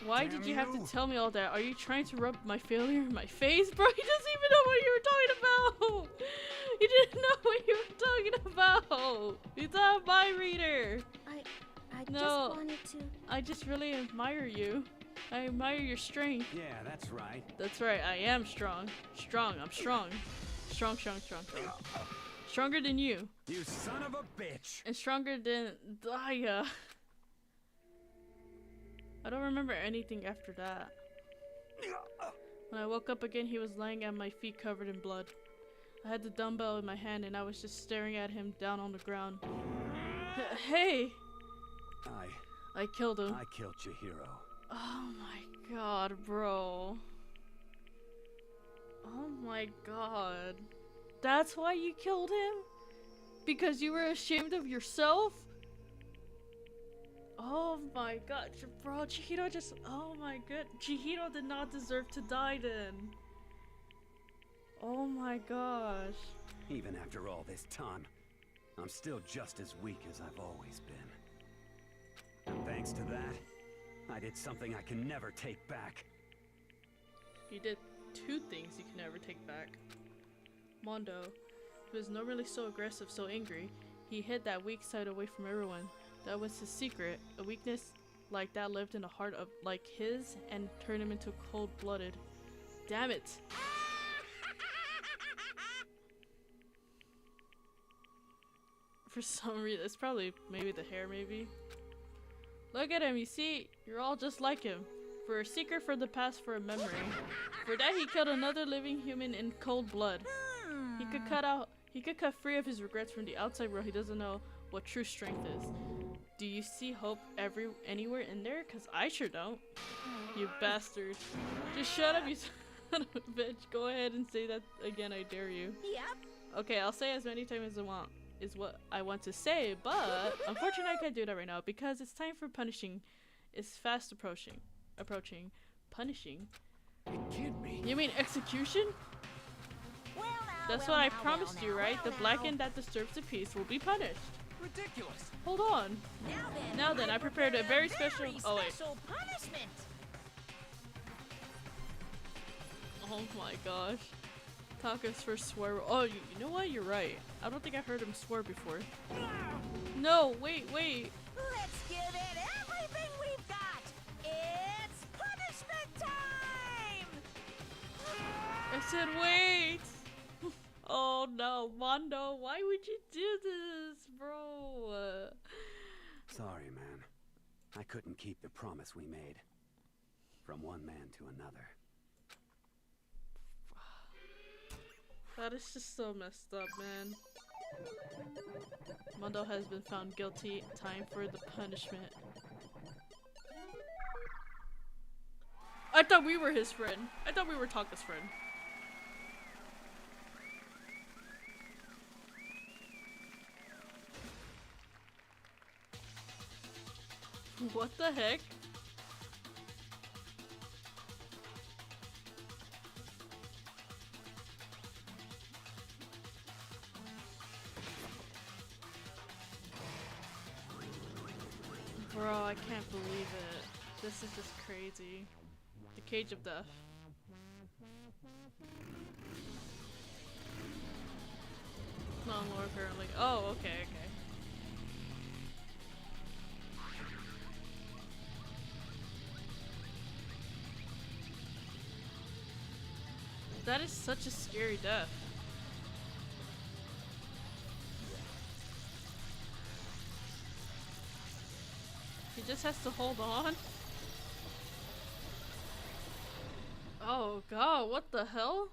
Why did you have to tell me all that? Are you trying to rub my failure in my face? Bro, he doesn't even know what you were talking about! He didn't know what you were talking about! He's not a mind reader! I No, just wanted to... I just really admire you. I admire your strength. Yeah, that's right. That's right, I am strong. I'm strong. Strong. Stronger than you. You son of a bitch! And stronger than Daya. I don't remember anything after that. When I woke up again, he was laying at my feet covered in blood. I had the dumbbell in my hand and I was just staring at him down on the ground. Hey! I killed him. I killed Chihiro. Oh my god, bro. Oh my god. That's why you killed him? Because you were ashamed of yourself? Oh my god, bro, Chihiro just— oh my god, Chihiro did not deserve to die then. Oh my gosh. Even after all this time, I'm still just as weak as I've always been. And thanks to that, I did something I can never take back. You did two things you can never take back. Mondo, who was normally so aggressive, so angry, he hid that weak side away from everyone. That was his secret. A weakness like that lived in a heart of like his and turned him into cold-blooded. Damn it! For some reason, it's probably maybe the hair, maybe. Look at him, you see? You're all just like him. For a secret, for the past, for a memory. For that, he killed another living human in cold blood. He could cut free of his regrets from the outside world. He doesn't know what true strength is. Do you see hope anywhere in there? Cause I sure don't. You bastard. Just shut up, you son of a bitch. Go ahead and say that again, I dare you. Yep. Okay, I'll say as many times as I want. Is what I want to say, but unfortunately I can't do that right now because it's time for punishing. It's fast approaching. Punishing? It can't be. You mean execution? That's what I promised you, right? The blackened that disturbs the peace will be punished. Ridiculous. Hold on. Now then, I prepared a very special— oh wait. Punishment. Oh my gosh. Taka's first swear— oh, you know what? You're right. I don't think I heard him swear before. No, wait. Let's give it everything we've got. It's punishment time. I said wait. Oh no, Mondo, why would you do this, bro? Sorry, man. I couldn't keep the promise we made. From one man to another. That is just so messed up, man. Mondo has been found guilty. Time for the punishment. I thought we were his friend. I thought we were Taka's friend. What the heck? Bro, I can't believe it. This is just crazy. The Cage of Death. Not on lore currently. Oh, okay. That is such a scary death. He just has to hold on. Oh god, what the hell?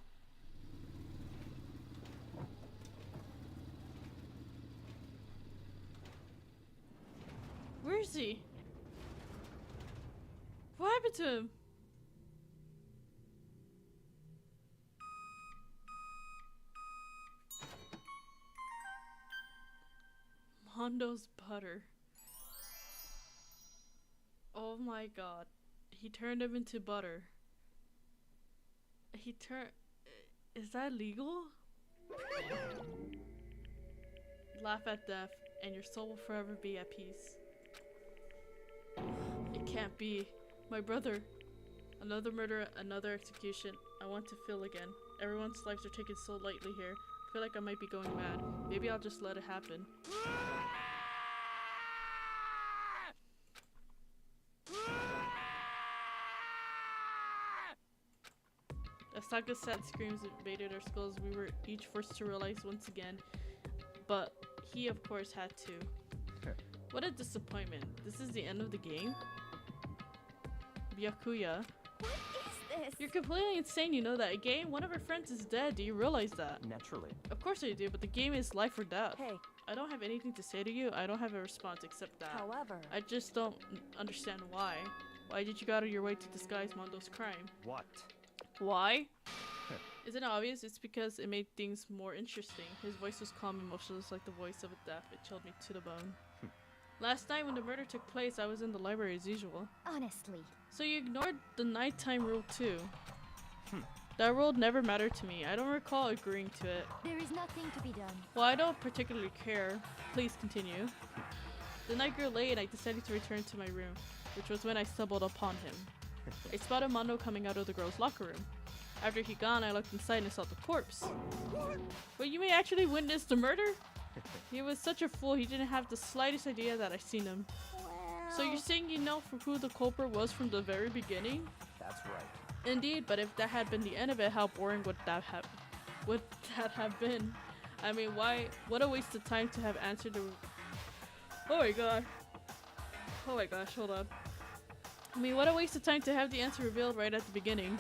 Where is he? What happened to him? Mondo's butter. Oh my god. He turned him into butter. Is that legal? Laugh at death, and your soul will forever be at peace. It can't be. My brother. Another murder, another execution. I want to feel again. Everyone's lives are taken so lightly here. I feel like I might be going mad. Maybe I'll just let it happen. As Taka's sad screams invaded our skulls, we were each forced to realize once again, but he of course had to. What a disappointment. This is the end of the game? Byakuya. What is this? You're completely insane, you know that. Again, one of our friends is dead. Do you realize that? Naturally. Of course I do, but the game is life or death. Hey, I don't have anything to say to you. I don't have a response except that. however, I just don't understand why. Why did you go out of your way to disguise Mondo's crime? What? Why? Isn't it obvious? It's because it made things more interesting. His voice was calm and emotionless like the voice of a deaf. It chilled me to the bone. Last night when the murder took place, I was in the library as usual. Honestly. So you ignored the nighttime rule too. That rule never mattered to me. I don't recall agreeing to it. There is nothing to be done. Well, I don't particularly care. Please continue. The night grew late and I decided to return to my room, which was when I stumbled upon him. I spotted Mondo coming out of the girls' locker room. After he gone, I looked inside and saw the corpse. But you may actually witness the murder? He was such a fool, he didn't have the slightest idea that I seen him. So you're saying you know who the culprit was from the very beginning? That's right. Indeed, but if that had been the end of it, how boring would that have been? I mean, what a waste of time to have answered the... Oh my god. Oh my gosh, hold on. I mean, what a waste of time to have the answer revealed right at the beginning.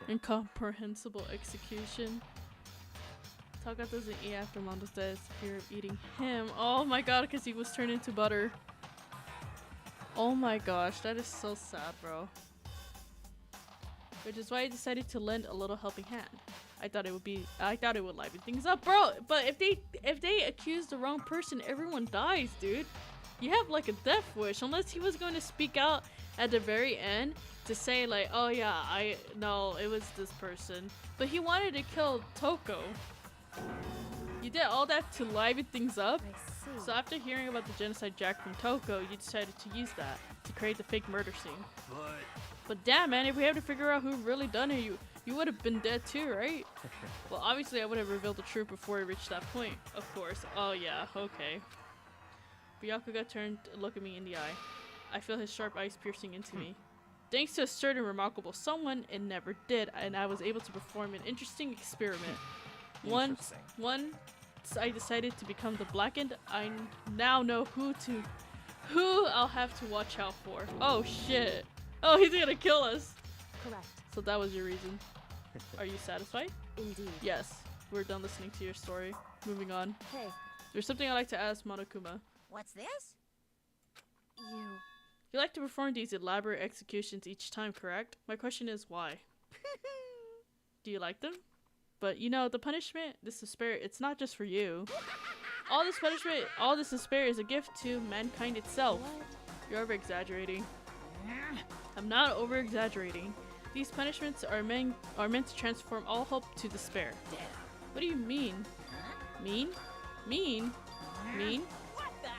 Incomprehensible execution. Taka doesn't eat after Mondo's death. Fear of eating him. Oh my god, because he was turned into butter. Oh my gosh, that is so sad, bro. Which is why I decided to lend a little helping hand. I thought it would liven things up, bro. But if they accuse the wrong person, everyone dies, dude. You have like a death wish, unless he was going to speak out at the very end to say like, oh yeah, no, it was this person. But he wanted to kill Toko. You did all that to liven things up? I see. So after hearing about the genocide jack from Toko, you decided to use that to create the fake murder scene. But damn, man, if we have to figure out who really done it, you would have been dead too, right? Well, obviously I would have revealed the truth before we reached that point, of course. Oh yeah, okay. Byakuga turned to look at me in the eye. I feel his sharp eyes piercing into me. Thanks to a certain remarkable someone, it never did, and I was able to perform an interesting experiment. Once I decided to become the Blackened, I now know who I'll have to watch out for. Oh shit. Oh, he's gonna kill us. Correct. So that was your reason. Are you satisfied? Indeed. Yes. We're done listening to your story. Moving on. Hey, There's something I'd like to ask Monokuma. What's this? You like to perform these elaborate executions each time, correct? My question is why? Do you like them? But you know, the punishment, this despair, it's not just for you. All this punishment, all this despair is a gift to mankind itself. what? You're over-exaggerating. I'm not over-exaggerating. These punishments are meant to transform all hope to despair. What do you mean? Mean? Mean? Mean?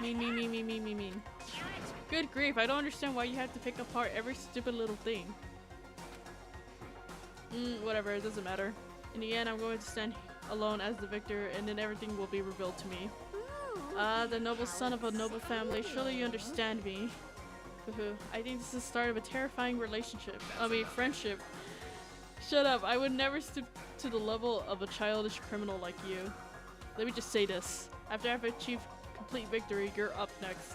Mean. Good grief, I don't understand why you have to pick apart every stupid little thing. Whatever, it doesn't matter. In the end, I'm going to stand alone as the victor, and then everything will be revealed to me. The noble son of a noble family, surely you understand me. I think this is the start of a terrifying relationship. Friendship. Shut up, I would never stoop to the level of a childish criminal like you. Let me just say this. After I've achieved complete victory, you're up next.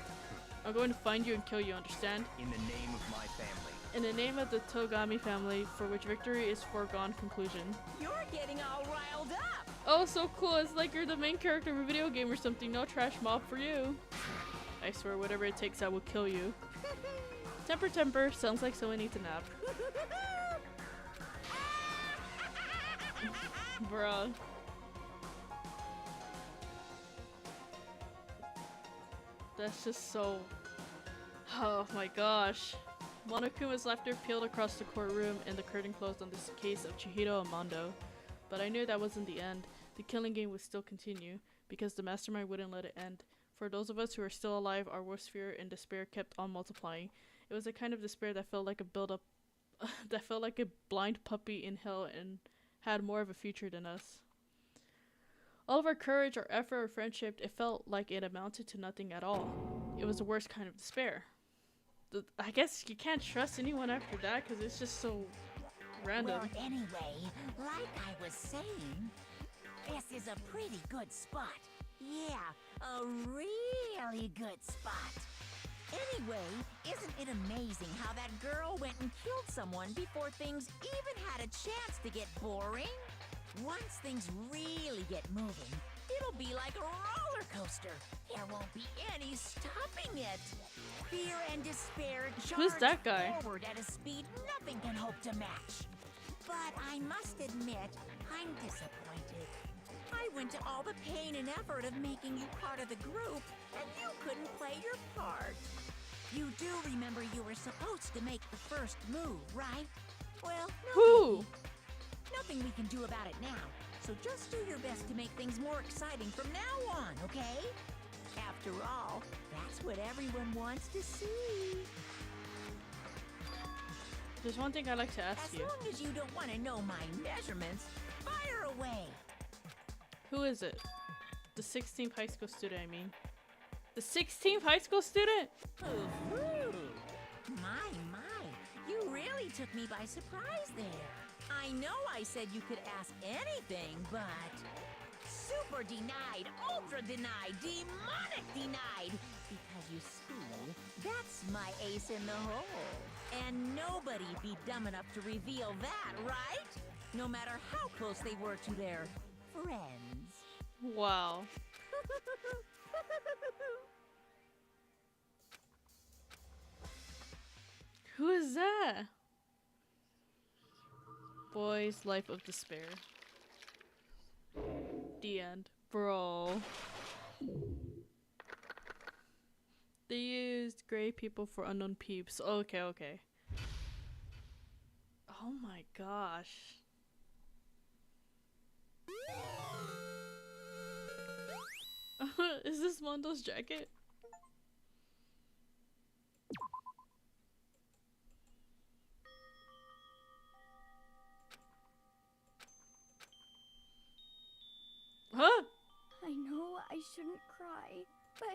I'm going to find you and kill you, understand? In the name of my family. In the name of the Togami family, for which victory is foregone conclusion. You're getting all riled up! Oh, so cool. It's like you're the main character of a video game or something. No trash mob for you. I swear, whatever it takes, I will kill you. Temper. Sounds like someone needs a nap. Bruh. That's just so... Oh my gosh. Monokuma's laughter peeled across the courtroom and the curtain closed on this case of Chihiro and Mondo. But I knew that wasn't the end. The killing game would still continue, because the mastermind wouldn't let it end. For those of us who are still alive, our worst fear and despair kept on multiplying. It was a kind of despair that felt like a build-up, that felt like a blind puppy in hell and had more of a future than us. All of our courage, our effort, our friendship, it felt like it amounted to nothing at all. It was the worst kind of despair. I guess you can't trust anyone after that because it's just so random. Well, anyway, like I was saying, this is a pretty good spot. Yeah, a really good spot. Anyway, isn't it amazing how that girl went and killed someone before things even had a chance to get boring? Once things really get moving, it'll be like a roller coaster. There won't be any stopping it. Fear and despair Who's charge that guy? forward at a speed nothing can hope to match. But I must admit, I'm disappointed. I went to all the pain and effort of making you part of the group, and you couldn't play your part. You do remember you were supposed to make the first move, right? Well, no Who? biggie. Nothing we can do about it now, so just do your best to make things more exciting from now on, okay? After all, that's what everyone wants to see. There's one thing I'd like to ask As you. long as you don't want to know my measurements, fire away. Who is it? The 16th high school student, I mean. The 16th high school student? Ooh, my, you really took me by surprise there. I know I said you could ask anything, but super denied, ultra denied, demonic denied. Because you see, that's my ace in the hole. And nobody be dumb enough to reveal that, right? No matter how close they were to their friends. Wow. Who is that? Boy's Life of Despair. The end. Bro. They used gray people for unknown peeps. Okay, okay. Oh my gosh. Is this Mondo's jacket? Huh? I know I shouldn't cry, but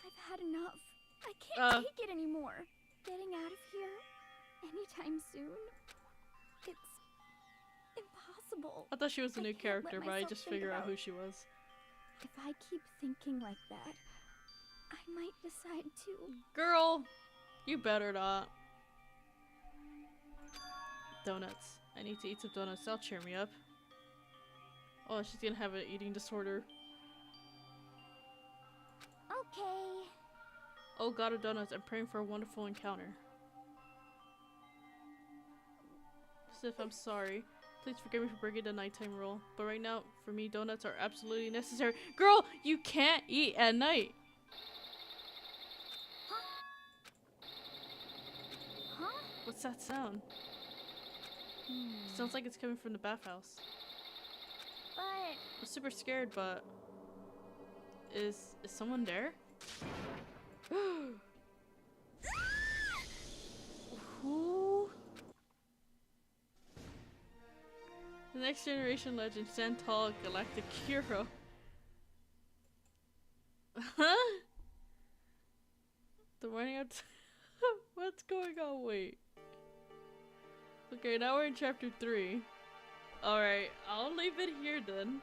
I've had enough. I can't take it anymore. Getting out of here anytime soon, it's impossible. I thought she was a new can't let character, but I myself just think figured out about- who she was. If I keep thinking like that, I might decide to. Girl, you better not. Donuts. I need to eat some donuts. That'll cheer me up. Oh, she's gonna have an eating disorder. Okay. Oh, God of Donuts. I'm praying for a wonderful encounter. Sif, I'm sorry. Please forgive me for breaking the nighttime rule. But right now, for me, donuts are absolutely necessary. Girl, you can't eat at night. Huh? What's that sound? Sounds like it's coming from the bathhouse. But I'm super scared, but is someone there? Who? The next generation legend, Santal Galactic Hero. Huh? The running out. What's going on? Wait. Okay, now we're in chapter 3. Alright, I'll leave it here then.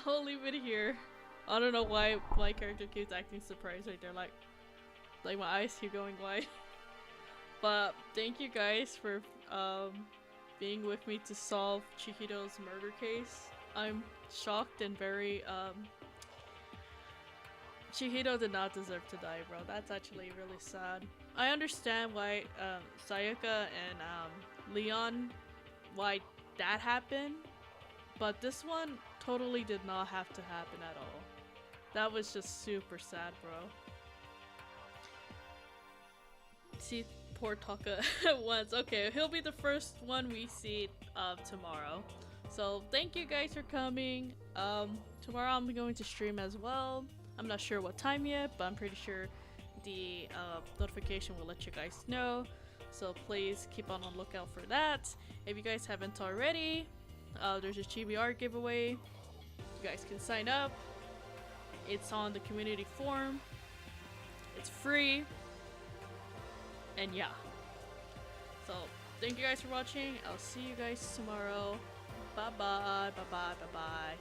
I'll leave it here. I don't know why my character keeps acting surprised right there, like my eyes keep going wide. But thank you guys for being with me to solve Chihiro's murder case. I'm shocked and very Chihiro did not deserve to die, bro. That's actually really sad. I understand why Sayaka and Leon, why that happened, but this one totally did not have to happen at all. That was just super sad, bro. See, poor Taka at once. Okay, he'll be the first one we see tomorrow. So thank you guys for coming. Tomorrow I'm going to stream as well. I'm not sure what time yet, but I'm pretty sure the notification will let you guys know. So please keep on the lookout for that. If you guys haven't already, there's a Chibi art giveaway. You guys can sign up. It's on the community forum. It's free. And yeah. So thank you guys for watching. I'll see you guys tomorrow. Bye bye. Bye bye. Bye bye.